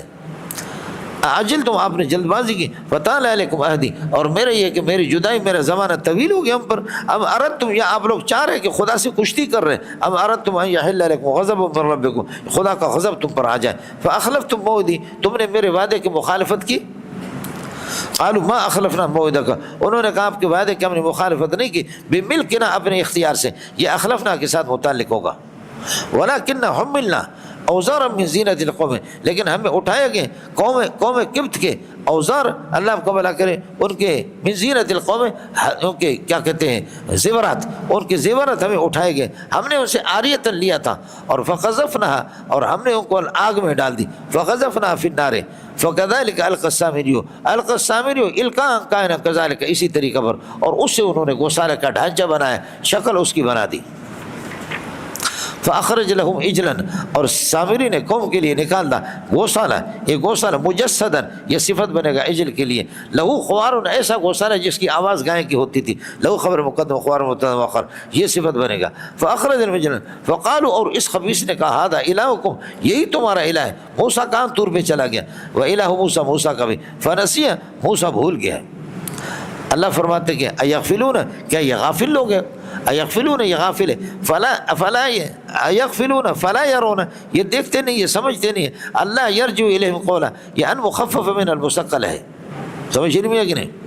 اعجلتم آپ نے جلد بازی کی، فطال علیکم عہدی، اور میرا یہ کہ میری جدائی میرا زمانہ طویل ہو گیا ہم پر، اب اردتم، یا آپ لوگ چاہ رہے کہ خدا سے کشتی کر رہے، اب اردتم ان یحل علیکم غضب من ربکم، خدا کا غضب تم پر آ جائے، فاخلفتم موعدی، تم نے میرے وعدے کی مخالفت کی۔ قالوا ما اخلفنا موعدک، انہوں نے کہا آپ کے وعدے کی ہم نے مخالفت نہیں کی، بملکنا، اپنے اختیار سے، یہ اخلفنا کے ساتھ متعلق ہوگا، ولکن حملنا اوزار من زینت القوم، لیکن ہمیں اٹھائے گئے قوم قبط کے اوزار، اللہ آپ کو بھلا کرے، ان کے من زینت القوم، ان کے کیا کہتے ہیں زیورات، ان کے زیورات ہمیں اٹھائے گئے، ہم نے اسے عاریۃ لیا تھا، اور فقذفناها، اور ہم نے ان کو آگ میں ڈال دی، فقذفناها فی النار فکذلک القی السامری، القی السامری القاء کائن کذلک، اسی طریقے پر، اور اس سے انہوں نے گوسالے کا ڈھانچہ بنایا، شکل اس کی بنا دی۔ فاخرج لهم اجلا، اور سامری نے قوم کے لیے نکال دا گوسالہ، یہ گوسالہ مجسدا، یہ صفت بنے گا اجل کے لیے، لہو خوار، ایسا گوسالہ جس کی آواز گائے کی ہوتی تھی، لہو خبر مقدم خوار مبتدا مؤخر، یہ صفت بنے گا۔ فاخرج لهم اجلا فقالوا، اور اس خبیث نے کہا ھذا الہکم، یہی تمہارا الہ ہے۔ موسیٰ کہاں طور پہ چلا گیا، والہ موسیٰ، موسیٰ کا بھی، فنسی، موسیٰ بھول گیا۔ اللہ فرماتے کہ ایغفلون، کیا یہ غافل لوگ ہیں، ایغفلون، یہ غافل ہے، فلا ایغفلون فلا یرون، یہ دیکھتے نہیں، یہ سمجھتے نہیں، اللہ یرجو الیہم قولا، یہ ان مخفف من المثقل ہے، سمجھ نہیں ہے کہ نہیں،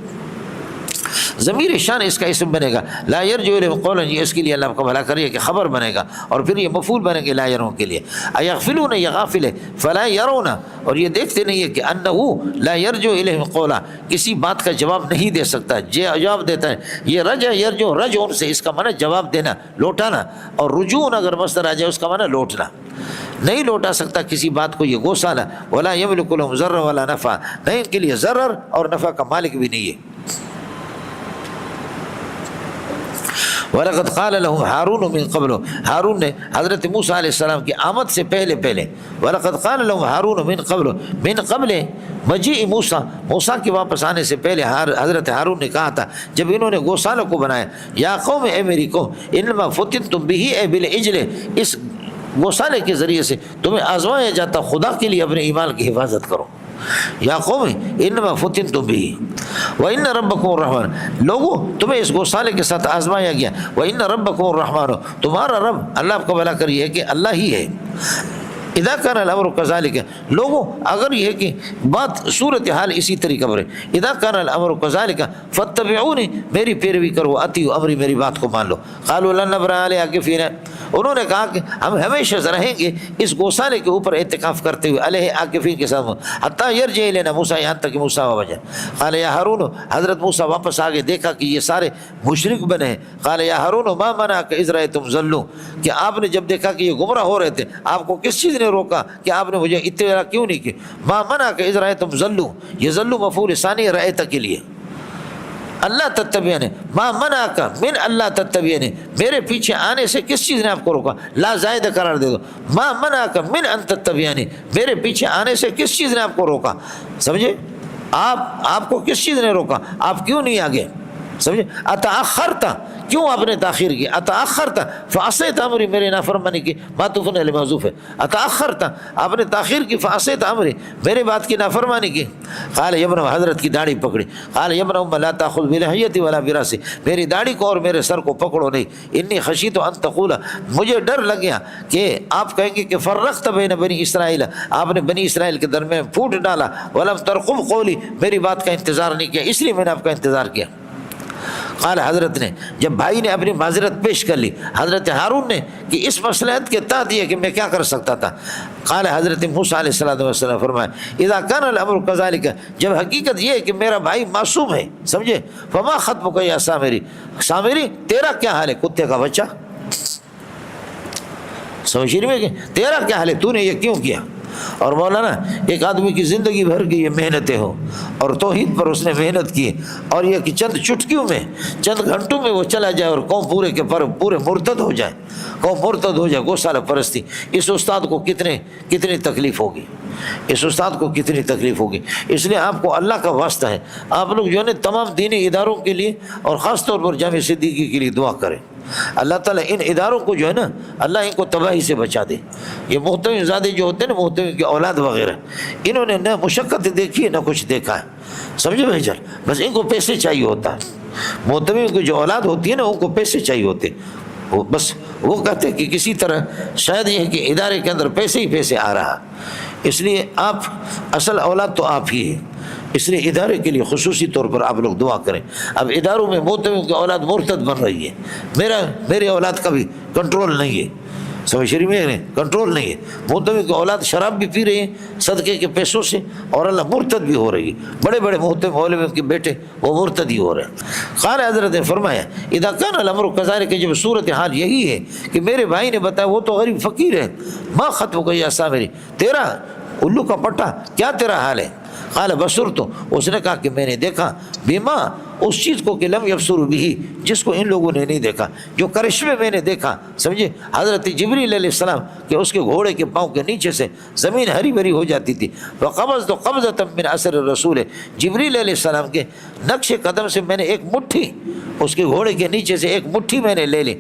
ضمیر شان اس کا اسم بنے گا، لا یرجو الیہم قولا، یہ اس کے لیے اللہ کو بھلا کریے کہ خبر بنے گا، اور پھر یہ مفعول بنے گا لا یرون کے لیے، ایغفلون، یہ غافل ہے، فلا یرون، اور یہ دیکھتے نہیں ہے کہ انہو لا یرجو الیہم قولا، کسی بات کا جواب نہیں دے سکتا، جواب دیتا ہے، یہ رجع یرجو، رجعون سے اس کا معنی جواب دینا، لوٹانا، اور رجوعون اگر مصدر آ جائے اس کا معنی لوٹنا، نہیں لوٹا سکتا کسی بات کو یہ گوسالہ، ولا یملک لهم ضرا ولا نفع، نہیں ان کے لیے ضرر اور نفع کا مالک بھی نہیں ہے۔ وَلَقَدْ قَالَ لَهُمْ هَارُونُ مِنْ قَبْلُ، ہارون نے حضرت موسیٰ علیہ السلام کی آمد سے پہلے وَلَقَدْ قَالَ لَهُمْ هَارُونُ مِنْ قَبْلُ، من قبل مجیء موسیٰ، موسیٰ کے واپس آنے سے پہلے حضرت ہارون نے کہا تھا جب انہوں نے گوسالوں کو بنایا، یا قوم، اے میری قوم، انما فتنتم به، اے بالعجل، اس گوسالے کے ذریعے سے تمہیں آزمایا جاتا، خدا کے لیے اپنے ایمان کی حفاظت کرو۔ یا قوم انما فتنتم به وان ربکم الرحمن، لوگوں تمہیں اس گوسالے کے ساتھ آزمایا گیا، وان ربکم الرحمن، تمہارا رب اللہ آپ کو بھلا کریے کہ اللہ ہی ہے۔ اذا کان الامر کذالک، لوگوں اگر یہ ہے کہ بات صورتحال اسی طریقے پر ہے، اذا کان الامر کذالک فاتبعونی، میری پیروی کرو، اطیعوا امری، میری بات کو مان لو۔ قالوا لن نبرح علیہ عاکفین، انہوں نے کہا کہ ہم ہمیشہ رہیں گے اس گوسالے کے اوپر اعتکاف کرتے ہوئے، علیہ عاکفین کے ساتھ، حتیٰ یرجع الینا موسیٰ، یہاں تک کہ موسیٰ واپس جائے۔ قال یا ہارون، حضرت موسیٰ واپس آگے دیکھا کہ یہ سارے مشرک بنے ہیں۔ قال یا ہارون ما منعک اذ رأیتم ضلوا، کہ آپ نے جب دیکھا کہ یہ گمراہ ہو رہے تھے، آپ کو کس چیز نے روکا کہ آپ نے مجھے اتباع کیوں نہیں کی؟ ما منعک اذ رأیتم ضلوا، یہ ضلوا مفعول ثانی رأیت کے لیے، اللہ تتبعنی ما منعک من اللہ تتبعنی، میرے پیچھے آنے سے کس چیز نے آپ کو روکا؟ لا زائد قرار دے دو، ما منعک من ان تتبعنی، میرے پیچھے آنے سے کس چیز نے آپ کو روکا؟ سمجھے؟ آپ کو کس چیز نے روکا؟ آپ کیوں نہیں آگے؟ سمجھے؟ اتاخرت، کیوں آپ نے تاخیر کی؟ اتاخرت فعصیت امری، میرے نافرمانی کی، معطوف علی محذوف ہے، اتاخرت آپ نے تاخیر کی، فعصیت امری میرے بات کی نافرمانی کی۔ قال ابن، حضرت کی داڑھی پکڑی، قال ابن ام لا تاخذ بلحیتی ولا براسی، میری داڑھی کو اور میرے سر کو پکڑو نہیں، انی خشیت ان تقول، مجھے ڈر لگ گیا کہ آپ کہیں گے کہ فرقت بین بنی اسرائیل، آپ نے بنی اسرائیل کے درمیان پھوٹ ڈالا، ولم ترقب قولی، میری بات کا انتظار نہیں کیا، اس لیے میں نے آپ کا انتظار کیا۔ قال، حضرت نے جب بھائی نے اپنی معذرت پیش کر لی حضرت ہارون نے کہ اس مصلحت کے تحت یہ کہ میں کیا کر سکتا تھا، قال، حضرت موسیٰ علیہ السلام فرمایا اذا کان الامر کذالک، جب حقیقت یہ ہے کہ میرا بھائی معصوم ہے، سمجھے، فما خطبک یا سامری، سامری تیرا کیا حال ہے، کتے کا بچہ، سمجھ رہی میں کہ تیرا کیا حال ہے، تو نے یہ کیوں کیا؟ اور مولانا ایک آدمی کی زندگی بھر کی یہ محنتیں ہو اور توحید پر اس نے محنت کی، اور یہ کہ چند چٹکیوں میں، چند گھنٹوں میں وہ چلا جائے اور قوم پورے کے پورے مرتد ہو جائے، قوم مرتد ہو جائے، گوسالہ پرستی، اس استاد کو کتنی تکلیف ہوگی، اس استاد کو کتنی تکلیف ہوگی۔ اس لیے آپ کو اللہ کا واسطہ ہے، آپ لوگ جو ہے نا تمام دینی اداروں کے لیے اور خاص طور پر جامع صدیقی کے لیے دعا کریں، اللہ تعالیٰ ان اداروں کو جو ہے نا اللہ ان کو تباہی سے بچا دے۔ یہ محتوی زادے جو ہوتے ہیں نا، محتوی کی اولاد وغیرہ، انہوں نے نہ مشقت دیکھی ہے نہ کچھ دیکھا ہے، سمجھے بھائی جان، بس ان کو پیسے چاہیے ہوتا ہے، محتوی کی جو اولاد ہوتی ہے نا ان کو پیسے چاہیے ہوتے، بس وہ کہتے ہیں کہ کسی طرح شاید یہ ہے کہ ادارے کے اندر پیسے ہی پیسے آ رہا، اس لیے آپ اصل اولاد تو آپ ہی ہے، اس لیے ادارے کے لیے خصوصی طور پر آپ لوگ دعا کریں۔ اب اداروں میں محتویوں کی اولاد مرتد بن رہی ہے، میرے اولاد کا بھی کنٹرول نہیں ہے، سمجھ شریف میں کنٹرول نہیں ہے، محتویوں کی اولاد شراب بھی پی رہی ہے صدقے کے پیسوں سے، اور اللہ مرتد بھی ہو رہی ہے، بڑے بڑے محتوی مولویوں کے بیٹے وہ مرتد ہی ہو رہے ہیں۔ قال، حضرت نے فرمایا اذا کان الامر کذالک، کہ جب صورتحال یہی ہے کہ میرے بھائی نے بتایا وہ تو غریب فقیر ہے، ما خطبک یا سامری، تیرا الو کا پٹا کیا تیرا حال ہے؟ قال بصرت، اس نے کہا کہ میں نے دیکھا، بما، اس چیز کو کہ لم یبصروا بھی، جس کو ان لوگوں نے نہیں دیکھا، جو کرشمے میں نے دیکھا، سمجھے، حضرت جبریل علیہ السلام کہ اس کے گھوڑے کے پاؤں کے نیچے سے زمین ہری بھری ہو جاتی تھی، وقبضت قبضۃ من اثر الرسول، جبریل علیہ السلام کے نقش قدم سے میں نے ایک مٹھی، اس کے گھوڑے کے نیچے سے ایک مٹھی میں نے لے لی،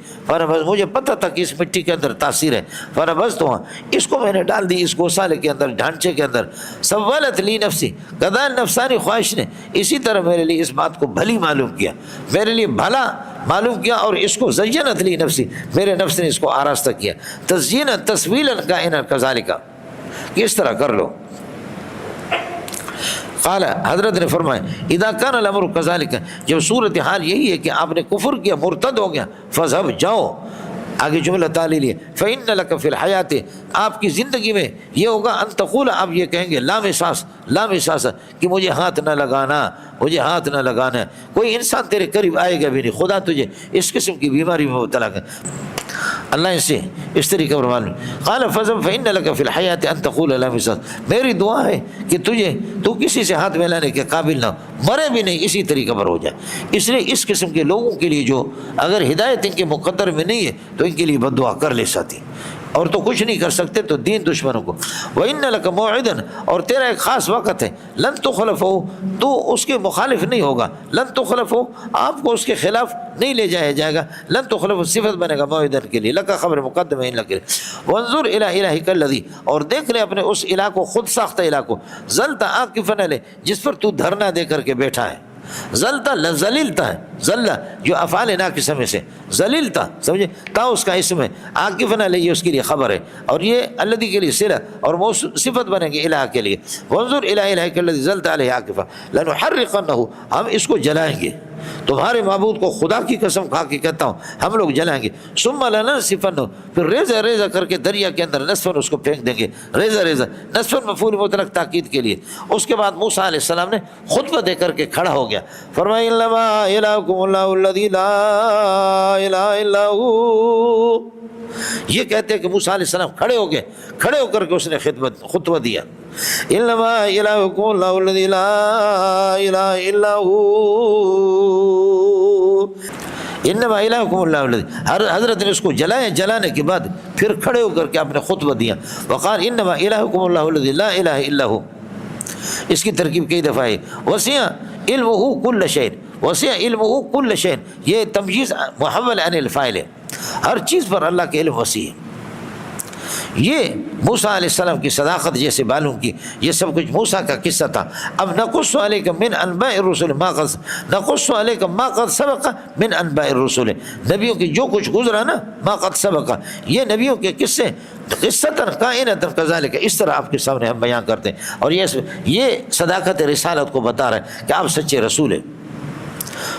مجھے پتہ تھا کہ اس مٹی کے اندر تاثیر ہے، فربضت، اس کو میں نے ڈال دی اس گوسالے کے اندر، ڈھانچے کے اندر، سولت لی نفسی، گدا نفسانی خواہش نے اسی طرح میرے لیے اس بات کو بھلی معلوم کیا، میرے لیے بھلا معلوم کیا، اور اس کو زینت لی نفسی، میرے نفس نے اس کو آراستہ کیا، تزیین تسویلا کائنا کذالک، کس طرح کر لو۔ قال، حضرت نے فرمایا اذا کان الامر کذالک، جب صورتحال یہی ہے کہ آپ نے کفر کیا، مرتد ہو گیا، فذهب، جاؤ، آگے جملہ تعلیل ہے، فإن لك فی الحیات، آپ کی زندگی میں یہ ہوگا، ان تقول، آپ یہ کہیں گے، لا مساس، لا مساس، کہ مجھے ہاتھ نہ لگانا، مجھے ہاتھ نہ لگانا، کوئی انسان تیرے قریب آئے گا بھی نہیں، خدا تجھے اس قسم کی بیماری میں مبتلا کر، اللہ اس سے اس طریقے پر معلوم۔ قال فإن لك في الحیات ان تقول لا مساس، میری دعا ہے کہ تو کسی سے ہاتھ ملانے کے قابل نہ، مرے بھی نہیں، اسی طریقے پر ہو جائے۔ اس لیے اس قسم کے لوگوں کے لیے جو اگر ہدایت ان کے مقدر میں نہیں ہے تو ان کے لیے بد دعا کر لے ساتھی، اور تو کچھ نہیں کر سکتے تو دین دشمنوں کو۔ وَإِنَّ لَكَ مَوْعِدًا، اور تیرا ایک خاص وقت ہے، لن تخلفه، تو اس کے مخالف نہیں ہوگا، لن تخلفه، آپ کو اس کے خلاف نہیں لے جایا جائے گا، لن تخلفه صفت بنے گا موعدن کے لیے، لکا خبر مقدم ہے ان کے لیے۔ وانظر الى الہک الذی، اور دیکھ لے اپنے اس الہ کو، خود ساختہ الہ کو، ظلت عاکفا علیہ، جس پر تو دھرنا دے کر کے بیٹھا ہے، ذلتا ذلیلتا ہے، ذلہ جو افعال ناقصہ میں سے، ذلیلتا، سمجھے، تا اس کا اسم ہے، عاکفن علیہ اس کے لیے خبر ہے، اور یہ الذی کے لیے صلہ اور صفت بنے گی الہ کے لیے۔ وانظر الی الہک الذی ذلت علیہ عاکفا لنحرقنہ، ہم اس کو جلائیں گے، تمہارے معبود کو خدا کی قسم کھا کے کہتا ہوں ہم لوگ جلائیں گے، ثم لننسفنہ، پھر ریزہ ریزہ کر کے دریا کے اندر نصفاً اس کو پھینک دیں گے، ریزہ ریزہ، نصفاً مفعول مطلق تاکید کے لیے۔ اس کے بعد موسیٰ علیہ السلام نے خطبہ دے کر کے کھڑا ہو گیا، فرمایا انما الہکم اللہ الذی لا الہ الا ہو، یہ کہتے ہیں کہ موسیٰ علیہ السلام کھڑے ہو گئے، کھڑے ہو کر کے اس نے خطبہ دیا، انما الہکم اللہ الذی لا الہ الا ہو، انما الہکم اللہ الذی، حضرت نے اس کو جلایا، جلانے کے بعد پھر کھڑے ہو کر کے آپ نے خطبہ دیا، وقال انما الہکم اللہ الذی لا الہ الا ہو. اس کی ترکیب کئی دفعہ ہے. وسع علمہ کل شیء، وسع علمہ کل شیء، یہ تمجیز محول عن الفاعل ہے، ہر چیز پر اللہ کے علم وسیع ہے. یہ موسیٰ علیہ السلام کی صداقت جیسے معلوم کی، یہ سب کچھ موسیٰ کا قصہ تھا. اب نقص علیک من انباء الرسل ما قد نقص علیک ما قد سبق من انباء الرسل، نبیوں کی جو کچھ گزرا نا، ما قد سبق، یہ نبیوں کے قصے قصتاً کائنتاً کذالک، اس طرح آپ کے سامنے ہم بیان کرتے ہیں. اور یہ صداقت رسالت کو بتا رہا ہے کہ آپ سچے رسول ہیں.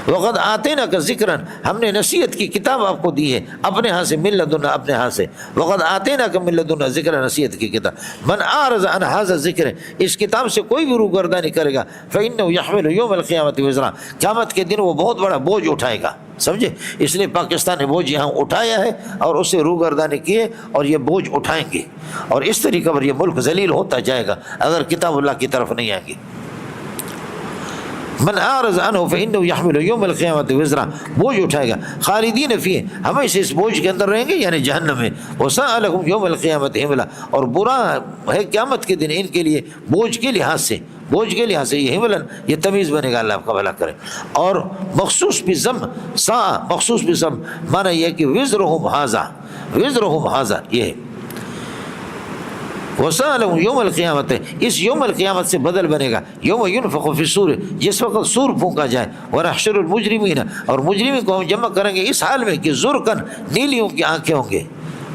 وقد آتیناک ذکرا، ہم نے نصیحت کی کتاب آپ کو دی ہے اپنے ہاں سے، من لدنا، اپنے ہاں سے. وقد آتیناک من لدنا ذکرا، نصیحت کی کتاب. من اعرض عن هذا الذکر، اس کتاب سے کوئی بھی روگردانی کرے گا، فإنه يحمل يوم القیامت وزرا، قیامت کے دن وہ بہت بڑا بوجھ اٹھائے گا. سمجھے؟ اس لیے پاکستان نے بوجھ یہاں اٹھایا ہے اور اسے روگردانی کیے، اور یہ بوجھ اٹھائیں گے، اور اس طریقے پر یہ ملک ذلیل ہوتا جائے گا اگر کتاب اللہ کی طرف نہیں آئیں گے. من اعرض عنہ فإنه يحمل يوم القیامت وزرا، بوجھ اٹھائے گا، خالدین فیہ، ہمیشہ اس بوجھ کے اندر رہیں گے یعنی جہنم میں. وساء لهم یوم القیامت حملا، اور برا ہے قیامت کے دن ان کے لیے بوجھ کے لحاظ سے، بوجھ کے لحاظ سے یہ حملن، یہ تمیز بنے گا، اللہ آپ کا بھلا کرے. اور مخصوص بضم سا، مخصوص بضم معنی یہ کہ وزرہم ھذا، وزرہم ھذا یہ ہے. وسألهم یوم القیامت، اس یوم القیامت سے بدل بنے گا یوم ینفخ فی الصور، جس وقت سور پھونکا جائے. ونحشر المجرمین، اور مجرمین کو ہم جمع کریں گے اس حال میں کہ زرقاً، نیلیوں کی آنکھیں ہوں گے،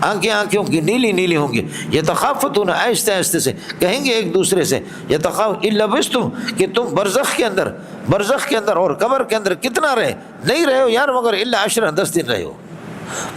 آنکھوں کی نیلی نیلی ہوں گی. یتخافتون، آہستہ آہستہ سے کہیں گے ایک دوسرے سے، ان لبثتم، کہ تم برزخ کے اندر، برزخ کے اندر اور قبر کے اندر کتنا رہے، نہیں رہے ہو یار مگر الا عشرا، 10 دن رہے ہو.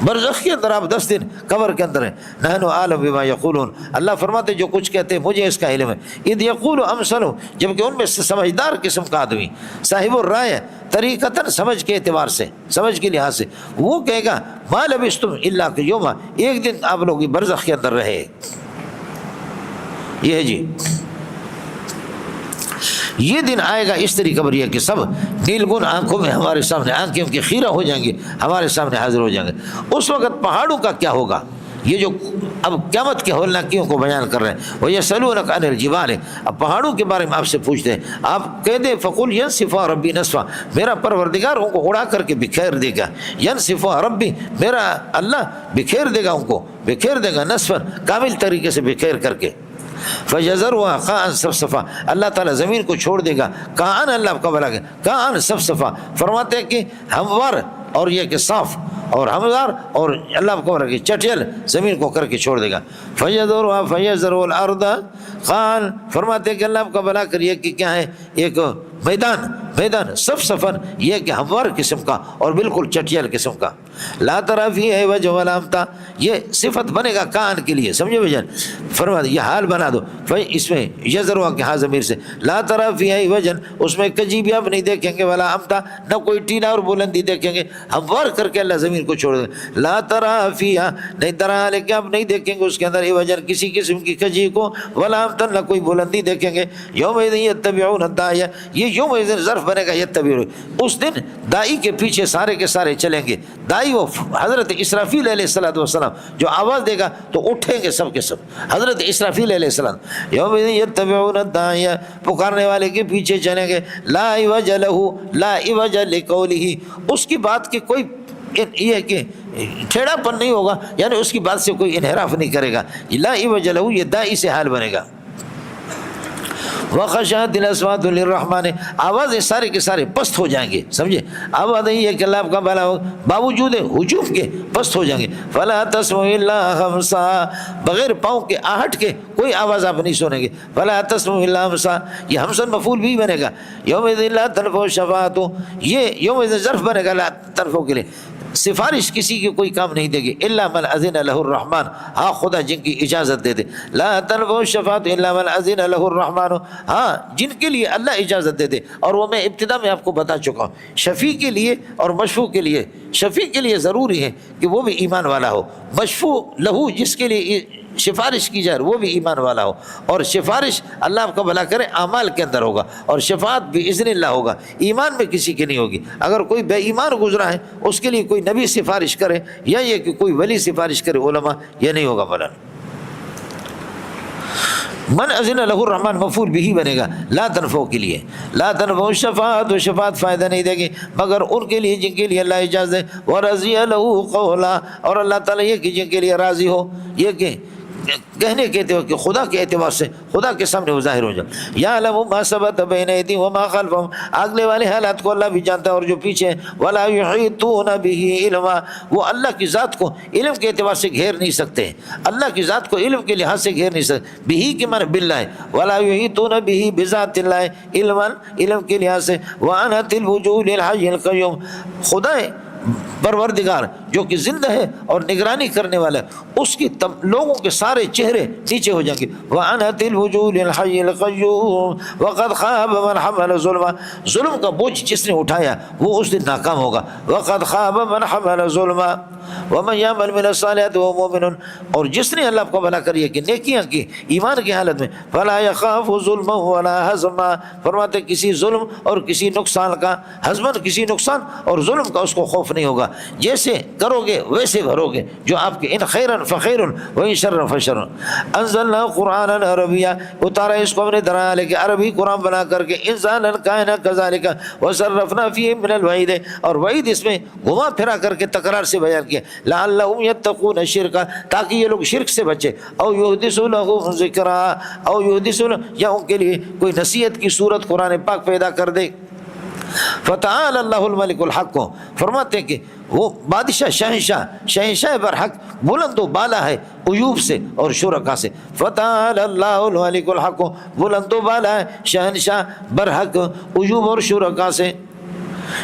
برزخ کے اندر آپ 10 دن، قبر کے اندر ہیں. نحن اعلم بما یقولون، اللہ فرماتے جو کچھ کہتے ہیں مجھے اس کا علم ہے. اذ یقول امثل، جبکہ ان میں سے سمجھدار قسم کا آدمی، صاحب الرائے، طریقتاً سمجھ کے اعتبار سے، سمجھ کے لحاظ سے، وہ کہے گا ما لبثتم الا یوما، ایک دن آپ لوگ برزخ کے اندر رہے. یہ ہے جی، یہ دن آئے گا اس طریقے پر یہ کہ سب نیلگون آنکھوں میں ہمارے سامنے، آنکھیں کی خیرہ ہو جائیں گے، ہمارے سامنے حاضر ہو جائیں گے. اس وقت پہاڑوں کا کیا ہوگا؟ یہ جو اب قیامت کے ہولناکیوں کو بیان کر رہے ہیں. وَيَسْأَلُونَكَ عَنِ الْجِبَالِ، اب پہاڑوں کے بارے میں آپ سے پوچھتے ہیں، آپ کہہ دیں فَقُلْ يَنْسِفُهَا رَبِّي نَسْفًا، میرا پروردگار ان کو اڑا کر کے بکھیر دے گا. يَنْسِفُهَا رَبِّي، میرا اللہ بکھیر دے گا ان کو، بکھیر دے گا نَسْفًا، کامل طریقے سے بکھیر کر کے. فَيَذَرُهَا قَاعًا صَفْصَفًا، اللہ تعالیٰ زمین کو چھوڑ دے گا قاعًا، اللہ کا بلا قاعًا صفصفا، فرماتے ہیں کہ ہموار اور یہ کہ صاف اور ہموار، اور اللہ کو کہ چٹیل زمین کو کر کے چھوڑ دے گا. فَيَذَرُهَا الْأَرْضَ قَاعًا، فرماتے ہیں کہ اللہ کا بلا کریے کہ کیا ہے، ایک میدان صفصفاً، یہ کہ ہموار قسم کا اور بالکل چٹیل قسم کا. لا تری فیہ عوجا ولا امتا، یہ صفت بنے گا کان کے لیے، سمجھے بھائی؟ فرما یہ حال بنا دو. اس میں یذروا کے ہاں ضمیر سے، لا تری فیہ عوجا، اس میں کجی بھی آپ نہیں دیکھیں گے، ولا امتا، نہ کوئی ٹیلا اور بلندی دیکھیں گے، ہموار کر کے اللہ زمین کو چھوڑ دے. لا تری فیہ، نہیں ترا، لیکن آپ نہیں دیکھیں گے اس کے اندر عوجا، کسی قسم کی کجی کو، ولا امتا، نہ کوئی بلندی دیکھیں گے. یومئذ یتبعون الداعیہ، یہ یومئذ ظرف بنے گا یتبعون، اس دن دائی کے پیچھے سارے کے سارے چلیں گے. دائی وہ حضرت اسرافیل علیہ السلام جو آواز دے گا تو اٹھیں گے سب کے سب، حضرت اسرافیل علیہ السلام. یوم یتبعون الداعی، پکارنے والے کے پیچھے چلیں گے. لا عوج لہ، لا عوج لقولہ، اس کی بات کی کوئی یہ ہے کہ ٹھیڑا پن نہیں ہوگا، یعنی اس کی بات سے کوئی انحراف نہیں کرے گا. لا عوج لہ، یہ دائی سے حال بنے گا. وَخَشَعَتِ الْأَصْوَاتُ لِلرَّحْمَنِ، آوازیں سارے کے سارے پست ہو جائیں گے، سمجھے؟ آواز نہیں ہے کہ اللہ کا بھلا ہو، باوجود ہجوم کے پست ہو جائیں گے. فَلَا تَسْمَعُ إِلَّا خَمْسًا، بغیر پاؤں کے آہٹ کے کوئی آواز آپ نہیں سنیں گے. فَلَا تَسْمَعُ إِلَّا خَمْسًا، یہ ہمسن مفعول بھی بنے گا. یومئذ لا تنفع الشفاعۃ، یہ یومئذ ظرف بنے گا لا تنفع کے لیے، سفارش کسی کے کوئی کام نہیں دے گی. الا من اذن له الرحمن، ہاں خدا جن کی اجازت دے دے. لا تنفع الشفاعۃ الا من اذن له الرحمن، ہاں جن کے لیے اللہ اجازت دے دے. اور وہ میں ابتدا میں آپ کو بتا چکا ہوں، شفیع کے لیے اور مشفوع کے لیے، شفیع کے لیے ضروری ہے کہ وہ بھی ایمان والا ہو، مشفوع لہو جس کے لیے سفارش کی جائے وہ بھی ایمان والا ہو، اور سفارش اللہ آپ کا بھلا کرے اعمال کے اندر ہوگا، اور شفاعت بھی اذن اللہ ہوگا، ایمان میں کسی کی نہیں ہوگی۔ اگر کوئی بے ایمان گزرا ہے اس کے لیے کوئی نبی سفارش کرے یا یہ کہ کوئی ولی سفارش کرے علماء، یہ نہیں ہوگا فلاں۔ من اذن لہ الرحمن مفعول بھی بنے گا لا تنفع کے لیے، لا تنفع الشفاعت، و شفاعت فائدہ نہیں دے گی مگر ان کے لیے جن کے لیے اللہ اجازت دے، ورضی لہ قولا، اور اللہ تعالیٰ یہ کہ جن کے لیے راضی ہو، یہ کہ کہنے کے اعتبار کہ خدا کے اعتبار سے خدا کے سامنے وہ ظاہر ہو جائے۔ یعلم ما ثبت بین ایدیہم وما خلفہم، اگلے والے حالات کو اللہ بھی جانتا ہے اور جو پیچھے ہیں۔ ولا یحیطون بہ علما، وہ اللہ کی ذات کو علم کے اعتبار سے گھیر نہیں سکتے، اللہ کی ذات کو علم کے لحاظ سے گھیر نہیں سکتے، بہ کے معنی باللہ، ولا یحیطون بہ بذات اللہ علما، علم کے لحاظ سے۔ وعنت الوجوہ للحی القیوم، خدا پروردگار جو کہ زندہ ہے اور نگرانی کرنے والا ہے، اس کی لوگوں کے سارے چہرے نیچے ہو جائیں گے۔ وَأَنَتِ الْوُجُوهُ لِلْحَيِّ الْقَيُّومِ وَقَدْ خَابَ مَنْ حَمَلَ ظُلْمًا، ظلم کا بوجھ جس نے اٹھایا وہ اس دن ناکام ہوگا۔ وَقَدْ خَابَ مَنْ حَمَلَ ظُلْمًا وَمَنْ يَعْمَلْ مِنَ الصَّالِحَاتِ وَهُوَ مُؤْمِنٌ، اور جس نے اللہ کو بھلا کریے کہ نیکیاں کی ایمان کی حالت میں، فَلَا يَخَافُ ظُلْمًا وَلَا حَزْمًا، فرماتے کسی ظلم اور کسی نقصان کا، حزمن کسی نقصان اور ظلم کا اس کو خوف نہیں ہوگا۔ جیسے کرو گے ویسے بھرو گے، جو آپ کے ان خیرن فخیرن وان شرن فشرن۔ انزلنا قرآنا عربیہ، اتارا اس کو ہم نے درایا لے کے عربی قرآن بنا کر کے، انزالا کائنا کذالک وصرفنا فیہ من الوعید، اور وعید اس میں گھما پھرا کر کے تکرار سے بیان کیا، لعلہم یتقون شرکا، تاکہ یہ لوگ شرک سے بچے، او یحدث لہم ذکرا، او یحدث یا ان کے لیے کوئی نصیحت کی صورت قرآن پاک پیدا کر دے۔ فتعال اللہ الملک الحق، فرماتے ہیں کہ وہ بادشاہ شہنشاہ برحق بلند و بالا ہے عیوب سے اور شرکا سے۔ فتعال اللہ الملک الحق، بلند و بالا ہے شہنشاہ برحق عیوب اور شرکا سے۔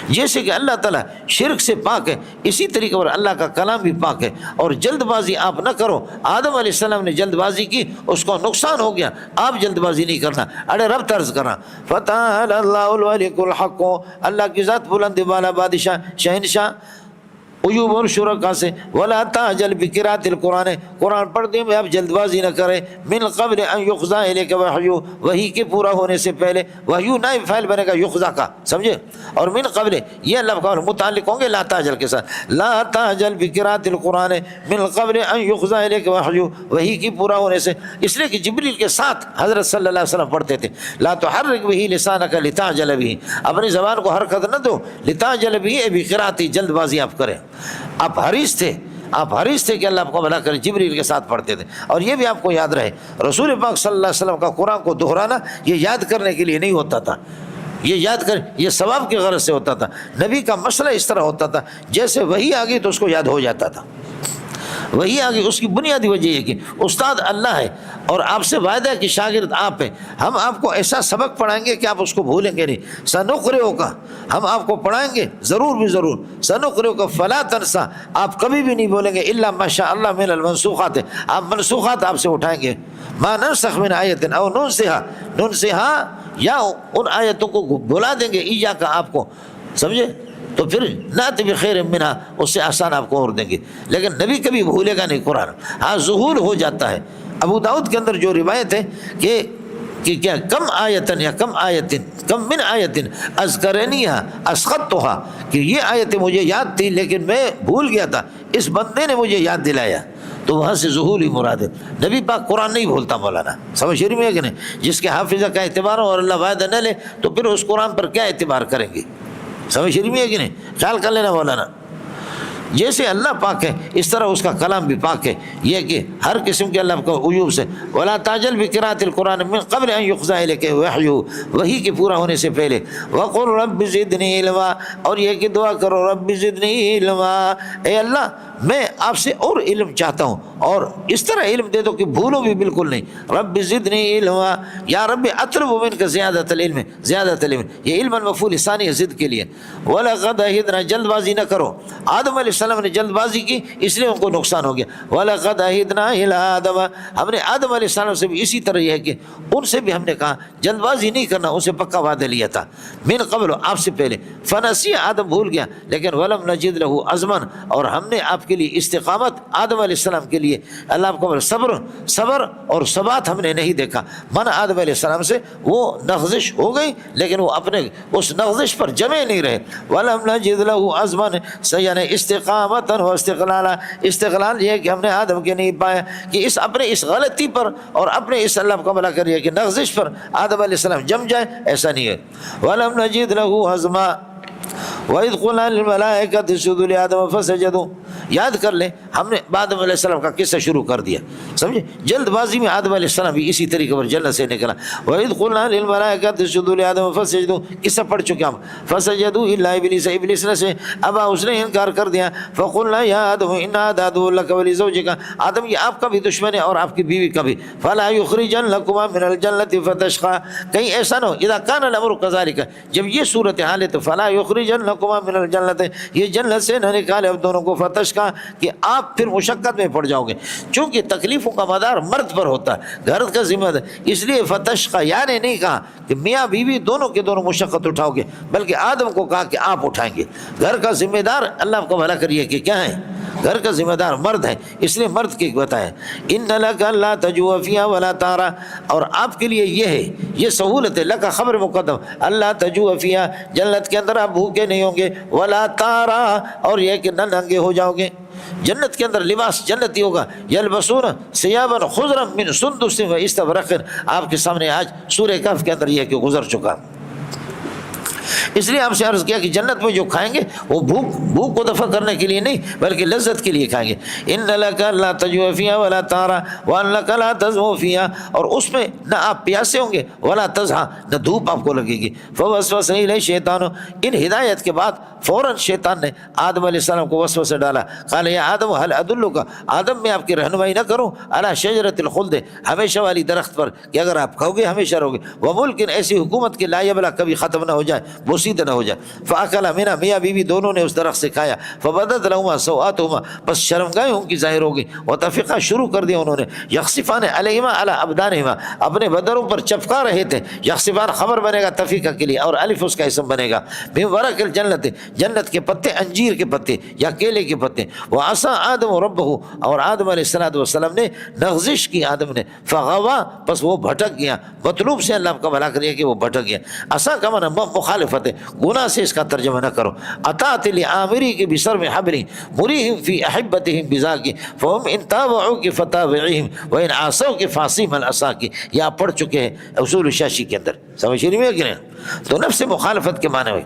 جیسے کہ اللہ تعالیٰ شرک سے پاک ہے، اسی طریقے پر اللہ کا کلام بھی پاک ہے، اور جلد بازی آپ نہ کرو۔ آدم علیہ السلام نے جلد بازی کی، اس کو نقصان ہو گیا، آپ جلد بازی نہیں کرنا، اڑے رب طرز کرنا۔ فتعال اللہ الملک الحق، اللہ کی ذات بلند بالا بادشاہ شہنشاہ عیوب اور شرکا سے۔ ولا تعجل بقراءۃ القرآن، قرآن پڑھنے میں آپ جلد بازی نہ کریں، من قبل ان یقضی الیک وحی، وحی کے پورا ہونے سے پہلے، وحی نائب فاعل بنے گا یقضی کا، سمجھے، اور من قبل یہ اللہ کا متعلق ہوں گے لا تعجل کے ساتھ، لا تعجل بقراءۃ القرآن من قبل ان یقضی الیک وحی، وحی کی پورا ہونے سے، اس لیے کہ جبریل کے ساتھ حضرت صلی اللہ علیہ وسلم پڑھتے تھے۔ لا تحرک به لسانک لتعجل به، اپنی زبان کو حرکت نہ دو، لتعجل به بقراءۃ، جلد بازی آپ کریں۔ آپ حریص تھے کہ اللہ آپ کو بھلا کرے، جبریل کے ساتھ پڑھتے تھے۔ اور یہ بھی آپ کو یاد رہے، رسول پاک صلی اللہ علیہ وسلم کا قرآن کو دہرانا یہ یاد کرنے کے لیے نہیں ہوتا تھا، یہ ثواب کی غرض سے ہوتا تھا۔ نبی کا مسئلہ اس طرح ہوتا تھا جیسے وہی آ گئی تو اس کو یاد ہو جاتا تھا، وہی آگے۔ اس کی بنیادی وجہ یہ کہ استاد اللہ ہے اور آپ سے وعدہ ہے کہ شاگرد آپ ہیں، ہم آپ کو ایسا سبق پڑھائیں گے کہ آپ اس کو بھولیں گے نہیں۔ سنقرئک، ہم آپ کو پڑھائیں گے ضرور بھی ضرور، سنقرئک فلا تنسى، آپ کبھی بھی نہیں بولیں گے، الا ما شاء اللہ من المنسوخات، آپ منسوخات آپ سے اٹھائیں گے۔ ما ننسخ من آیت او ننسها، یا ان آیتوں کو بھلا دیں گے، ایاک آپ کو، سمجھے، تو پھر نات بخیر منہا، اس سے آسان آپ کو اور دیں گے۔ لیکن نبی کبھی بھولے گا نہیں قرآن، ہاں ظہور ہو جاتا ہے۔ ابو داؤد کے اندر جو روایت ہے کہ کیا کم آیتن یا کم آیتن کم من آیتن اذکرنیہا اسخطتھا، کہ یہ آیتیں مجھے یاد تھی لیکن میں بھول گیا تھا، اس بندے نے مجھے یاد دلایا، تو وہاں سے ظہور ہی مراد ہے۔ نبی پاک قرآن نہیں بھولتا مولانا، سمجھ شریف میں ہے کہ نہیں؟ جس کے حافظہ کا اعتبار ہو اور اللہ وعدہ نہ لے تو پھر اس قرآن پر کیا اعتبار کریں گے؟ سمجھ شریف میں ہے کہ نہیں؟ خیال کر لینا مولانا، جیسے اللہ پاک ہے اس طرح اس کا کلام بھی پاک ہے، یہ کہ ہر قسم کے اللہ کا عیوب سے۔ ولا تعجل بقراءۃ القرآن من قبل ان یقضی الیک وحی، وحی کے پورا ہونے سے پہلے۔ وقل رب زدنی علما، اور یہ کہ دعا کرو رب زدنی علما، اے اللہ میں آپ سے اور علم چاہتا ہوں، اور اس طرح علم دے دو کہ بھولو بھی بالکل نہیں۔ رب زدنی علما، یا رب اطلب منک زیادۃ العلم، یہ علم مفعول ثانی ہے ضد کے لیے۔ ولقد عہدنا، جلد بازی نہ کرو، آدم علیہ السلام نے جلد بازی کی اس لیے ان کو نقصان ہو گیا. وَلَقَدْ عَهِدْنَا إِلَىٰ آدَمَ ہم نے آدم علیہ السلام سے بھی اسی طرح یہ ہے کہ ان سے بھی ہم نے کہا جلد بازی نہیں کرنا, ان سے پکا وعدہ لیا تھا. من قبل آپ سے پہلے. فنسی آدم بھول گیا لیکن ولم نجد له عزما اور ہم نے آپ کے لیے استقامت آدم علیہ السلام کے لیے اللہ آپ کو صبر اور ثبات ہم نے نہیں دیکھا. من آدم علیہ السلام سے وہ نغزش ہو گئی لیکن وہ اپنے اس نغزش پر جمے نہیں رہے. ولم نجد له عزما یعنی استقامت و استقلال یہ ہے کہ ہم نے آدم کے نہیں پایا کہ اپنے اس غلطی پر اور اپنے اس اللہ کا بھلا کریے کہ نغزش پر آدم علیہ السلام جم جائے, ایسا نہیں ہے. ولم نجد له عزما وَإِذْ قُلْنَا لِلْمَلَائِكَةِ اسْجُدُوا لِآدَمَ فَسَجَدُوا. یاد کر لیں ہم نے آدم علیہ السلام کا قصہ شروع کر دیا, سمجھے. جلد بازی میں آدم علیہ السلام بھی اسی طریقے پر جنت سے نکلا. وَإِذْ قُلْنَا لِلْمَلَائِكَةِ اسْجُدُوا لِآدَمَ فَسَجَدُوا قصہ پڑھ چکے ہم. فَسَجَدُوا إِلَّا إِبْلِيسَ ابلیس نے سے ابا اس نے انکار کر دیا. فَقُلْنَا يَا آدَمُ إِنَّ هَٰذَا عَدُوٌّ لَكَ وَلِزَوْجِكَ آدم یہ آپ کا بھی دشمن ہے اور آپ کی بیوی کا بھی. فَلَا يُخْرِجَنَّكُمَا مِنَ الْجَنَّةِ فَتَشْقَىٰ کہیں ایسا نہ ہو اذا كَانَ الْأَمْرُ كَذَٰلِكَ جب یہ صورتحال ہے تو فَلَا يُخْرِجَنَّكُمَا مِنَ الْجَنَّةِ یہ جنت سے نہ نکالے اب دونوں کو. فتشقىٰ کہ آپ پھر مشقت میں پڑ جاؤ گے چونکہ تکلیفوں کا مدار مرد پر ہوتا ہے, گھر کا ذمہ دار, اس لیے فتشقىٰ یعنی نہیں کہا کہ میاں بیوی دونوں کے دونوں مشقت اٹھاؤ گے بلکہ آدم کو کہا کہ آپ اٹھائیں گے. گھر کا ذمہ دار اللہ کو بھلا کریے کہ کیا ہے, گھر کا ذمہ دار مرد ہے اس لیے مرد کی بتایا. ان لک اللہ تجوع فیہا ولا تارا اور آپ کے لیے یہ ہے یہ سہولت ہے. لک خبر مقدم اللہ تجوع فیہا جنت کے اندر آپ بھوکے نہیں ہوں گے. ولا تارا اور یہ کہ نہ ننگے ہو جاؤ گے. جنت کے اندر لباس جنتی ہوگا. یلبسون ثیابا خضرا من سندس و استبرق آپ کے سامنے آج سورہ کہف کے اندر یہ کہ گزر چکا. اس لیے آپ سے عرض کیا کہ جنت میں جو کھائیں گے وہ بھوک کو دفع کرنے کے لیے نہیں بلکہ لذت کے لیے کھائیں گے. ان لک لا تجوع فیہا ولا تارا وان لک لا تضحى فیہا اور اس میں نہ آپ پیاسے ہوں گے ولا تضحى نہ دھوپ آپ کو لگے گی. فوسوس الیہ شیطان ان ہدایت کے بعد فوراً شیطان نے آدم علیہ السلام کو وسوسہ ڈالا. قال یا آدم هل ادلک آدم میں آپ کی رہنمائی نہ کروں علی شجرۃ الخلد ہمیشہ والی درخت پر کہ اگر آپ کھاؤ گے ہمیشہ رہو گے. وملک ایسی حکومت کہ لا یبلا کبھی ختم نہ ہو جائے بوسیدہ نہ ہو جائے. فاکل منها میاں بیوی دونوں نے اس درخت سے کھایا. فبدت لهما سوآتهما بس شرمگاہیں ان کی ظاہر ہو گئی. وطفقا شروع کر دیا انہوں نے یخصفان علیہما علی ابدانہما اپنے بدنوں پر چپکا رہے تھے. یخصفان خبر بنے گا تفیقہ کے لیے اور الف اس کا اسم بنے گا. من ورق الجنت جنت کے پتے انجیر کے پتے یا کیلے کے پتے. وعصى آدم ربہ اور آدم علیہ السلام نے نغزش کی آدم نے. فغوا پس وہ بھٹک گیا. مطلوب سے اللہ کا بھلا کریے کہ وہ بھٹک گیا. عصا کا معنی مخالفت ہے, گناہ سے اس کا ترجمہ نہ کرو. اطاعت لآمری کے بسر میں حبری مریہم فی احبتہم بذاکی فہم ان تابعوک فتابعہم وان عصوک فاصیم العصا کی یہ آپ پڑھ چکے ہیں اصول شاشی کے اندر. سمجھ رہی ہے کہ نہیں؟ تو نفس مخالفت کے معنی ہوئی.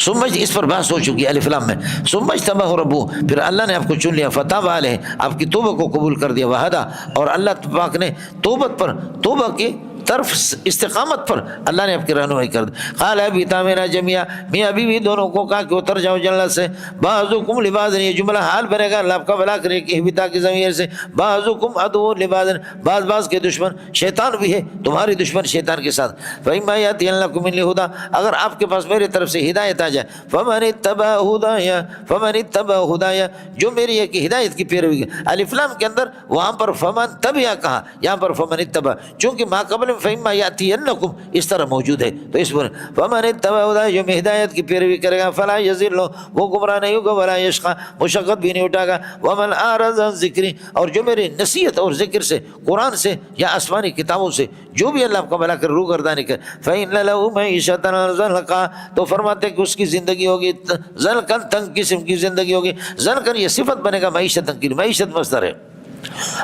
سمجھ اس پر بحث ہو چکی الف لام میں. سمجھ تبہ ربو پھر اللہ نے آپ کو چن لیا. فتح علیہ آپ کی توبہ کو قبول کر دیا. وحدہ اور اللہ پاک نے توبہ کی طرف استقامت پر اللہ نے آپ کی رہنمائی کر دی. قال ابیتا میرا جميعا میاں بیوی دونوں کو کہا کہ اتر جاؤ جنت سے. بعضکم لبعض یہ جملہ حال بنے گا اللہ آپ کا بھلا کرے کہ ابیتا کی ضمیر سے. بعضکم عدو لبعض بعض کے دشمن شیطان بھی ہے تمہاری دشمن شیطان کے ساتھ. فإما يأتينكم مني هدى اگر آپ کے پاس میرے طرف سے ہدایت آ جائے. فمن اتبع هدايا جو میری ہے کہ ہدایت کی پیروی کی. الف لام کے اندر وہاں پر فمن تبع کہا یہاں پر فمن اتبع چونکہ ما قبل فإما يأتينكم اس طرح موجود ہے تو اس پر فمن اتبع هدايا جو ہدایت کی پیروی کرے گا فلا يضل وہ گمراہ نہیں ہوگا ولا يشقى مشقت بھی نہیں اٹھائے گا. ومن اعرض عن ذکری اور جو میری نصیحت اور ذکر سے قرآن سے یا آسمانی کتابوں سے جو بھی اللہ کو بھلا کر روگردانی کر فإن له معيشة ضنكا تو فرماتے کہ اس کی زندگی ہوگی ضنکا تنگ قسم کی زندگی ہوگی. ضنکا یہ صفت بنے گا معیشت کی معیشت مصدر ہے.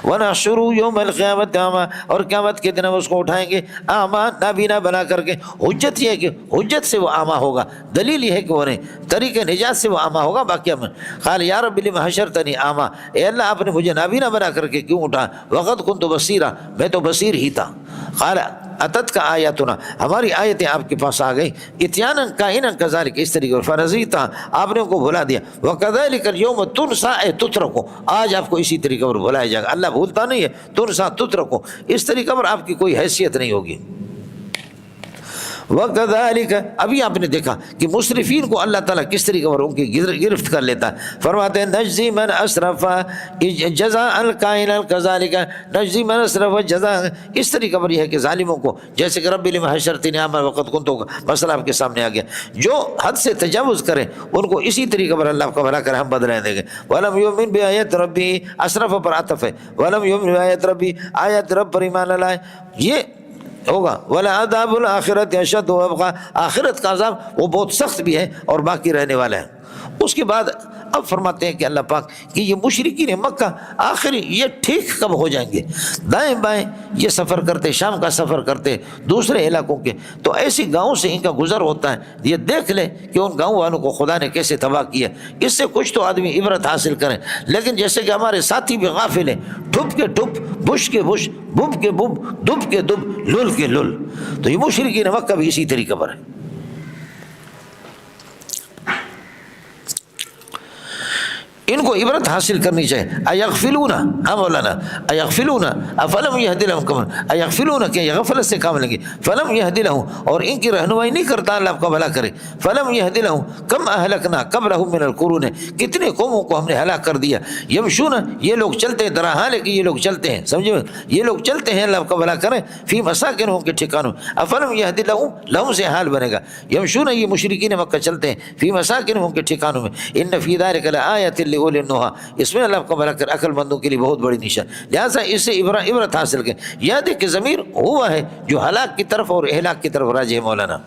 وَنَحْشُرُ يَوْمَ الْقِيَامَةِ أَعْمَىٰ اور قیامت کے دن ہم اس کو اٹھائیں گے اعمیٰ نابینا بنا کر کے. حجت یہ ہے کہ حجت سے وہ اعمیٰ ہوگا, دلیل یہ ہے کہ وہ نہیں طریق نجات سے وہ اعمیٰ ہوگا. باقی ہم قال یا رب لم حشرتنی اعمیٰ اے اللہ آپ نے مجھے نابینا بنا کر کے کیوں اٹھا. وقد كنت بصیرا میں تو بصیر ہی تھا. قال اتت کا آیاتنا ہماری آیتیں آپ کے پاس آ گئی. اتیانا کائنا کذالک اس طریقے اور فرضیتا آپ نے ان کو بھلا دیا. وکذالک اليوم تنسى تترکو آج آپ کو اسی طریقے پر بھلایا جائے گا. اللہ بھولتا نہیں ہے. تنسى تترکو اس طریقے پر آپ کی کوئی حیثیت نہیں ہوگی. وَكَذَلِكَ ابھی آپ نے دیکھا کہ مسرفین کو اللہ تعالیٰ کس طریقے پر ان کی گرفت کر لیتا ہے. فرماتے ہیں نجزی من اسرف جزاء الکائن کذالک نجزی من اسرف جزاء. اس طریقے پر یہ ہے کہ ظالموں کو جیسے کہ رب لم حشرتنی اعمی وقد کنت مسئلہ آپ کے سامنے آ گیا, جو حد سے تجاوز کریں ان کو اسی طریقے پر اللہ کا بھلا کرے ہم بدلیں دیں گے. وَلَمْ يُؤْمِنْ بِآيَاتِ رَبِّهِ اسرف پر عطف ہے, وَلَمْ يُؤْمِنْ بِآيَاتِ رَبِّهِ آیات رب پر ایمان لائے یہ ہوگا. وَلَعَذَابُ الْآخِرَةِ أَشَدُّ وَأَبْقَىٰ, آخرت کا عذاب وہ بہت سخت بھی ہے اور باقی رہنے والا ہے. اس کے بعد اب فرماتے ہیں کہ اللہ پاک کہ یہ مشرکین مکہ آخر یہ ٹھیک کب ہو جائیں گے؟ دائیں بائیں یہ سفر کرتے, شام کا سفر کرتے دوسرے علاقوں کے, تو ایسی گاؤں سے ان کا گزر ہوتا ہے. یہ دیکھ لیں کہ ان گاؤں والوں کو خدا نے کیسے تباہ کیا, اس سے کچھ تو آدمی عبرت حاصل کریں. لیکن جیسے کہ ہمارے ساتھی بھی غافل ہیں, ٹھپ کے ٹھپ, بش کے بش, بب کے بب, دب کے دب, لل کے لل. تو یہ مشرکین مکہ بھی اسی طریقے پر ہے. ان کو عبرت حاصل کرنی چاہیے. ایغفلون, ہاں مولانا, ایغفلون افلم یہد لہم کم, ایغفلون کہ یہ غفلت سے کام لیں گے. فلم یہد لہم, اور ان کی رہنمائی نہیں کرتا اللہ آپ کا بھلا کرے. فلم یہد لہم کم اہلکنا قبلہم من القرون, کتنے قوموں کو ہم نے ہلاک کر دیا. یمشون, یہ لوگ چلتے ہیں, درا حال ہے کہ یہ لوگ چلتے ہیں, سمجھے, یہ لوگ چلتے ہیں, اللہ آپ کا بھلا کرے. فی مساکنہم کے ٹھکانوں, افلم یہد لہم, لہم سے حال بنے گا. یمشون یہ مشرکین مکہ چلتے ہیں, فی مساکنہم کے ٹھکانوں میں. ان فی ذلک لآیۃ اس میں اللہ کا بھلا کر عقل مندوں کے لیے بہت بڑی نشان. لہٰذا اس سے عبرت حاصل کریں. یاد ہے کہ ضمیر ہوا ہے جو ہلاک کی طرف اور اہلاک کی طرف راجع ہے مولانا.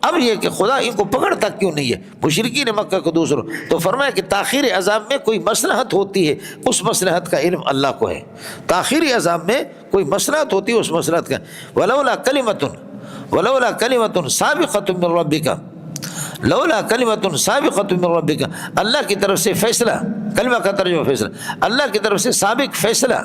اب یہ کہ خدا ان کو پکڑتا کیوں نہیں ہے مشرکین مکہ کو دوسروں, تو فرمایا کہ تاخیر عذاب میں کوئی مصلحت ہوتی ہے, اس مصلحت کا علم اللہ کو ہے. تاخیر عذاب میں کوئی مصلحت ہوتی ہے, اس مصلحت کا. ولولا کلمۃ سابقۃ من ربک, لولا کلمۃ سابقۃ من ربک, اللہ کی طرف سے فیصلہ, کلمہ کا ترجمہ فیصلہ, اللہ کی طرف سے سابق فیصلہ.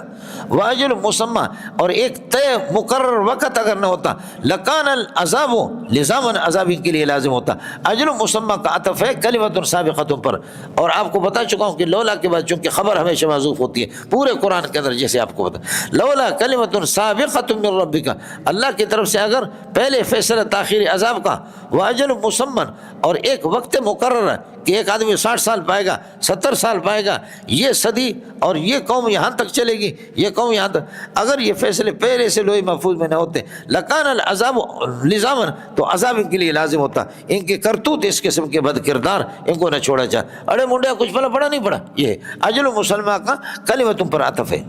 واجل مسمى, اور ایک طے مقرر وقت اگر نہ ہوتا, لکان العذاب لزاما, عذاب کے لیے لازم ہوتا. اجل مسمى کا عطف ہے کلمۃ سابقۃ پر, اور آپ کو بتا چکا ہوں کہ لولا کے بعد چونکہ خبر ہمیشہ معذوف ہوتی ہے پورے قرآن کے اندر, جیسے آپ کو بتا لولا کلمۃ سابقۃ من ربک, اللہ کی طرف سے اگر پہلے فیصلہ تاخیر عذاب کا, واجل مسمى, اور ایک وقت مقرر کہ ایک آدمی 60 سال پائے گا, 70 سال پائے گا, یہ صدی اور یہ قوم یہاں تک چلے گی, یہ قوم یہاں تک, اگر یہ فیصلے پہلے سے لوح محفوظ میں نہ ہوتے, لکان العذاب لزاما, تو عذاب ان کے لیے لازم ہوتا. ان کے کرتوت اس قسم کے بد کردار ان کو نہ چھوڑا جائے. اڑے منڈیا کچھ پڑا نہیں پڑا, یہ اجل مسلمہ کا کلمۃ پر عطف ہے,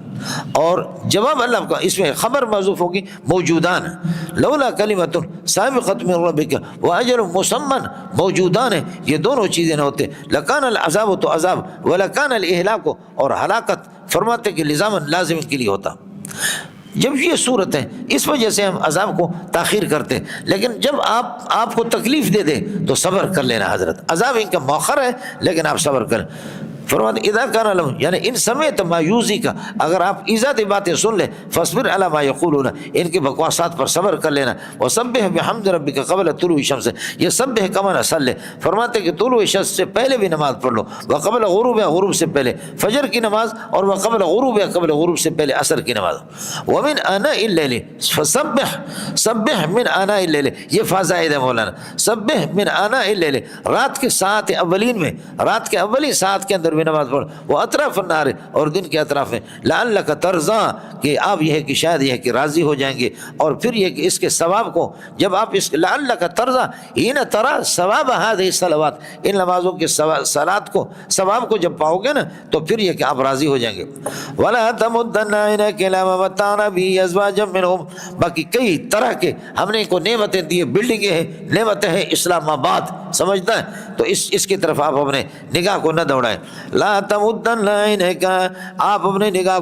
اور جواب اللہ کا اس میں خبر محذوف ہوگی موجودان. لولا کلمۃ سابقۃ من ربک واجل مسمى موجودان, یہ دونوں چیزیں نہ ہوتے. لکان العذاب, تو عذاب, ولکان الاہلاک, اور ہلاکت فرماتے کہ لزاماً لازم کے لیے ہوتا. جب یہ صورت ہے اس وجہ سے ہم عذاب کو تاخیر کرتے, لیکن جب آپ کو تکلیف دے دے تو صبر کر لینا حضرت. عذاب ان کا مؤخر ہے لیکن آپ صبر کریں. فرماتے اذا کان لهم, یعنی ان سمیت ما یوزی کا, اگر آپ ایزاتی باتیں سن لیں, فاصبر علی ما یقولون, ان کی بکواسات پر صبر کر لینا. وسبح بحمد ربک قبل طلوع الشمس, یہ سبح کما نصلی, فرماتے کہ طلوع الشمس سے پہلے بھی نماز پڑھ لو, وقبل غروب, غروب سے پہلے فجر کی نماز, اور وقبل غروب, قبل غروب سے پہلے عصر کی نماز. ومن آناء اللیل فسبح, سبح من آناء اللیل, یہ فضائل ہے مولانا. سبح من آناء اللیل, رات کے ساعت اولین میں, رات کے اولی ساعت کے اندر بھی نماز پڑھ, وہ اطراف النار, اور دن کے اطراف میں, لعلک ترضی, کہ آپ یہ ہے کہ شاید یہ ہے کہ راضی ہو جائیں گے. اور پھر یہ کہ اس کے ثواب کو جب آپ اس لعلک ترضی حین ترى ثواب هذه الصلوات, ان نمازوں کے صلات کو ثواب کو جب پاؤ گے نا تو پھر یہ کہ آپ راضی ہو جائیں گے. ولا تمدن عینک الی ما متعنا به ازواجا منهم, باقی کئی طرح کے ہم نے ان کو نعمتیں دی, بلڈنگیں ہیں, نعمتیں ہیں, اسلام آباد, سمجھتا ہے, تو اس کی طرف آپ اپنے نگاہ کو نہ دوڑائیں. لا تمدن عینک, آپ اپنے نگاہ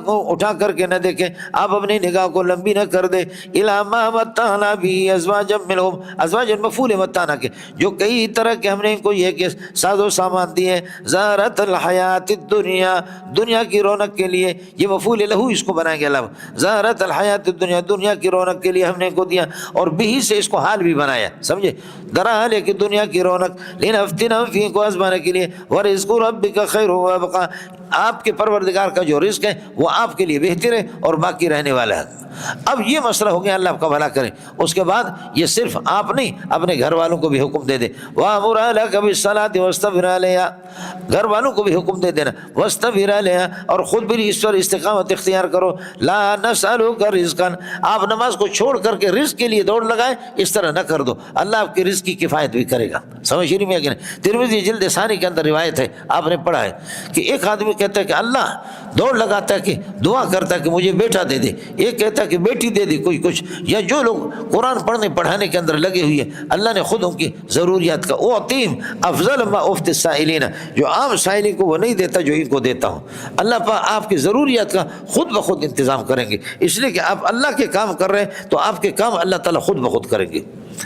کو اٹھا کر کے نہ دیکھیں, آپ اپنی نگاہ کو لمبی نہ کر دے. الی ما متعنا به ازواجا منهم, ازواج مفعول متعنا کے, جو کئی طرح کے ہم نے ان کو یہ کہ ساز و سامان دیے. زہرۃ الحیات الدنیا, دنیا کی رونق کے لیے, یہ مفعول لہو اس کو بنائیں گے اللہ. زہرۃ الحیات الدنیا, دنیا کی رونق کے لیے ہم نے ان کو دیا, اور بھی سے اس کو حال بھی بنایا, سمجھے, درحال ہے کہ دنیا کی رونق, لنفتنہم فیہ, کو آزمانے کے لیے. ورزق ربک خیر و ابقی, آپ کے پروردگار کا جو رزق ہے وہ آپ کے لیے بہتر ہے اور باقی رہنے والا ہے۔ اب یہ مسئلہ ہو گیا، اللہ آپ کا بھلا کرے۔ اس کے بعد یہ صرف آپ نہیں، اپنے گھر والوں کو بھی حکم دے دے، وَأْمُرْ أَهْلَكَ بِالصَّلَاةِ وَاصْطَبِرْ عَلَيْهَا، گھر والوں کو بھی حکم دے دینا، وَاصْطَبِرْ عَلَيْهَا، اور خود بھی اس پر استقامت اختیار کرو۔ لَا نَسْأَلُكَ رِزْقًا، آپ نماز کو چھوڑ کر کے رزق کے لیے دوڑ لگائیں، اس طرح نہ کر دو، اللہ آپ کے رزق کی کفایت بھی کرے گا۔ سمجھ رہی میں کہ نہیں؟ ترمذی جلد ثانی کے اندر روایت ہے، آپ نے پڑھا ہے کہ ایک آدمی کہتا ہے کہ اللہ دوڑ لگاتا ہے کہ دعا کرتا ہے کہ مجھے بیٹا دے دے، ایک کہتا ہے کہ بیٹی دے دے کوئی کچھ، یا جو لوگ قرآن پڑھنے پڑھانے کے اندر لگے ہوئے ہیں اللہ نے خود ان کی ضروریات کا اعطیم افضل ما افت السائلین، جو عام سائلین کو وہ نہیں دیتا جو ان کو دیتا ہوں، اللہ پاک آپ کی ضروریات کا خود بخود انتظام کریں گے، اس لیے کہ آپ اللہ کے کام کر رہے ہیں تو آپ کے کام اللہ تعالیٰ خود بخود کریں گے۔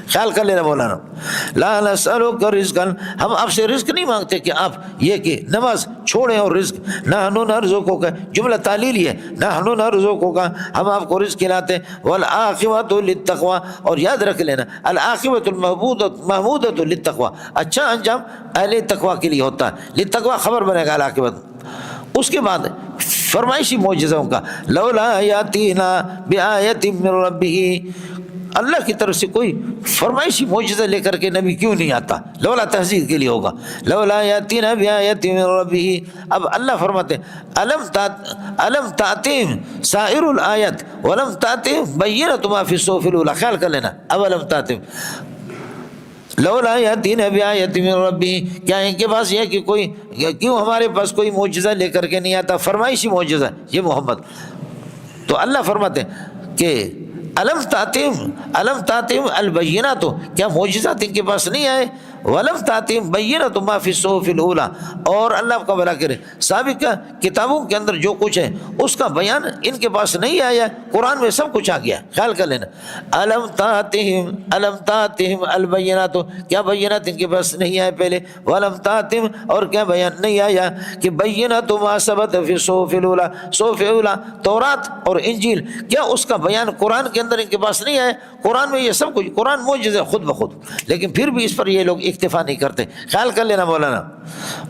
خیال کر لینا مولانا، لا نسألک رزقا، ہم آپ سے رزق نہیں مانگتے کہ آپ یہ کہ نماز چھوڑیں اور رزق، نحن نرزقک، جملہ تعلیلی ہے، نحن نرزقک، ہم آپ کو رزق کھلاتے ہیں، والعاقبۃ للتقوی، اور یاد رکھ لینا العاقبۃ المحمودۃ للتقوی، اچھا انجام اہل تقوی کے لیے ہوتا ہے، للتقوی خبر بنے گا العاقبۃ۔ اس کے بعد فرمائشی معجزوں کا، لولا یاتینا بآیۃ من ربہ، اللہ کی طرف سے کوئی فرمائشی معجزہ لے کر کے نبی کیوں نہیں آتا؟ لولا تحذیر کے لیے ہوگا، لولا یاتینا بآیۃ من ربہ۔ اب اللہ فرماتے الم تاتہم سائر الآیت ولم تاتہم بینۃ ما فی الصحف الاولی، خیال کر لینا، اولم تاتہم لولا یاتینا بآیۃ من ربہ، کیا ان کے پاس یہ کہ کوئی، کیوں ہمارے پاس کوئی معجزہ لے کر کے نہیں آتا؟ فرمائشی معجزہ یہ محمد۔ تو اللہ فرماتے ہیں کہ الم تاتہم البینات، کیا معجزات ان کے پاس نہیں آئے؟ ولم تاتہم بینۃ ما فی الصحف الاولی، اور اللہ کا بھلا کرے سابقہ کتابوں کے اندر جو کچھ ہے اس کا بیان ان کے پاس نہیں آیا، قرآن میں سب کچھ آ گیا۔ خیال کر لینا، الم تاتہم البینات، کیا بینات ان کے پاس نہیں آئے پہلے؟ ولم تاتہم، اور کیا بیان نہیں آیا کہ بینۃ ما ثبت فی الصحف الاولی، صحف اولی تورات اور انجیل، کیا اس کا بیان قرآن کے اندر ان کے پاس نہیں آئے؟ قرآن میں یہ سب کچھ، قرآن معجزہ خود بخود، لیکن پھر بھی اس پر یہ لوگ اکتفا نہیں کرتے۔ خیال کر لینا مولانا،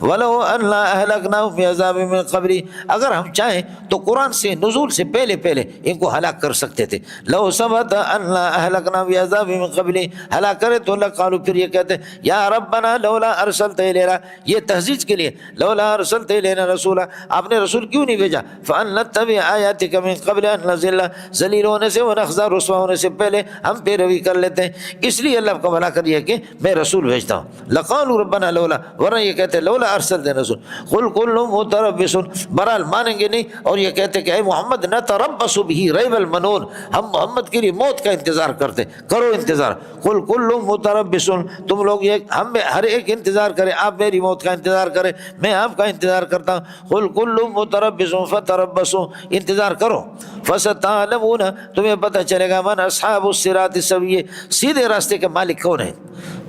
وَلَوْ أَنَّا أَهْلَكْنَاهُمْ بِعَذَابٍ مِّن قَبْلِ، اگر ہم چاہیں تو قرآن سے نزول سے پہلے ان کو ہلاک کر سکتے تھے۔ لَوْ سَبَتَ أَنَّا أَهْلَكْنَاهُمْ بِعَذَابٍ مِّن قَبْلِ، ہلاک کرے تو لَقَالُوا، پھر یہ کہتے ہیں یا ربنا لولا ارسلت الینا، یہ تہذیب کے لیے، لولا ارسلت الینا رسولا، آپ نے رسول کیوں نہیں بھیجا؟ فَأَنَّتَّبِعَ آیَاتِكَ مِن قَبْلِ أَن نَّذِلَّ، ذلیل ہونے سے ونخزى، رسوا ہونے سے پہلے ہم پیروی کر لیتے ہیں، اس لیے اللہ کو بھلا کریے کہ میں رسول بھیجتا ہوں۔ لقالوا ربنا لولا، ورنہ یہ کہتے لولا ارسلت رسول، قل كل متربص، برحال مانیں گے نہیں، اور یہ کہتے کہ اے محمد نتربص به ریب المنون، ہم محمد کے لیے موت کا انتظار کرتے، کرو انتظار۔ قل كل متربص، تم لوگ یہ ہم میں ہر ایک انتظار کرے، آپ میری موت کا انتظار کرے، میں آپ کا انتظار کرتا ہوں۔ قل كل متربص فتربصوا، انتظار کرو، فستعلمون، تمہیں پتہ چلے گا من اصحاب الصراط السوی، سیدھے راستے کا مالک کون ہے،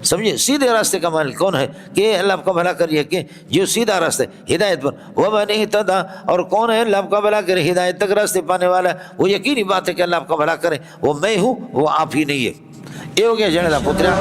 سمجھے، سیدھے راستے کا مالک کون ہے، کہ اللہ آپ کا بھلا کریے کہ جو سیدھا راستہ ہدایت پر، ومن اہتدی، اور کون ہے اللہ آپ کا بھلا کرے ہدایت تک راستے پانے والا ہے، وہ یقینی بات ہے کہ اللہ آپ کا بھلا کرے، وہ میں ہوں وہ آپ ہی نہیں ہے۔ یہ ہو گیا جنرل پترا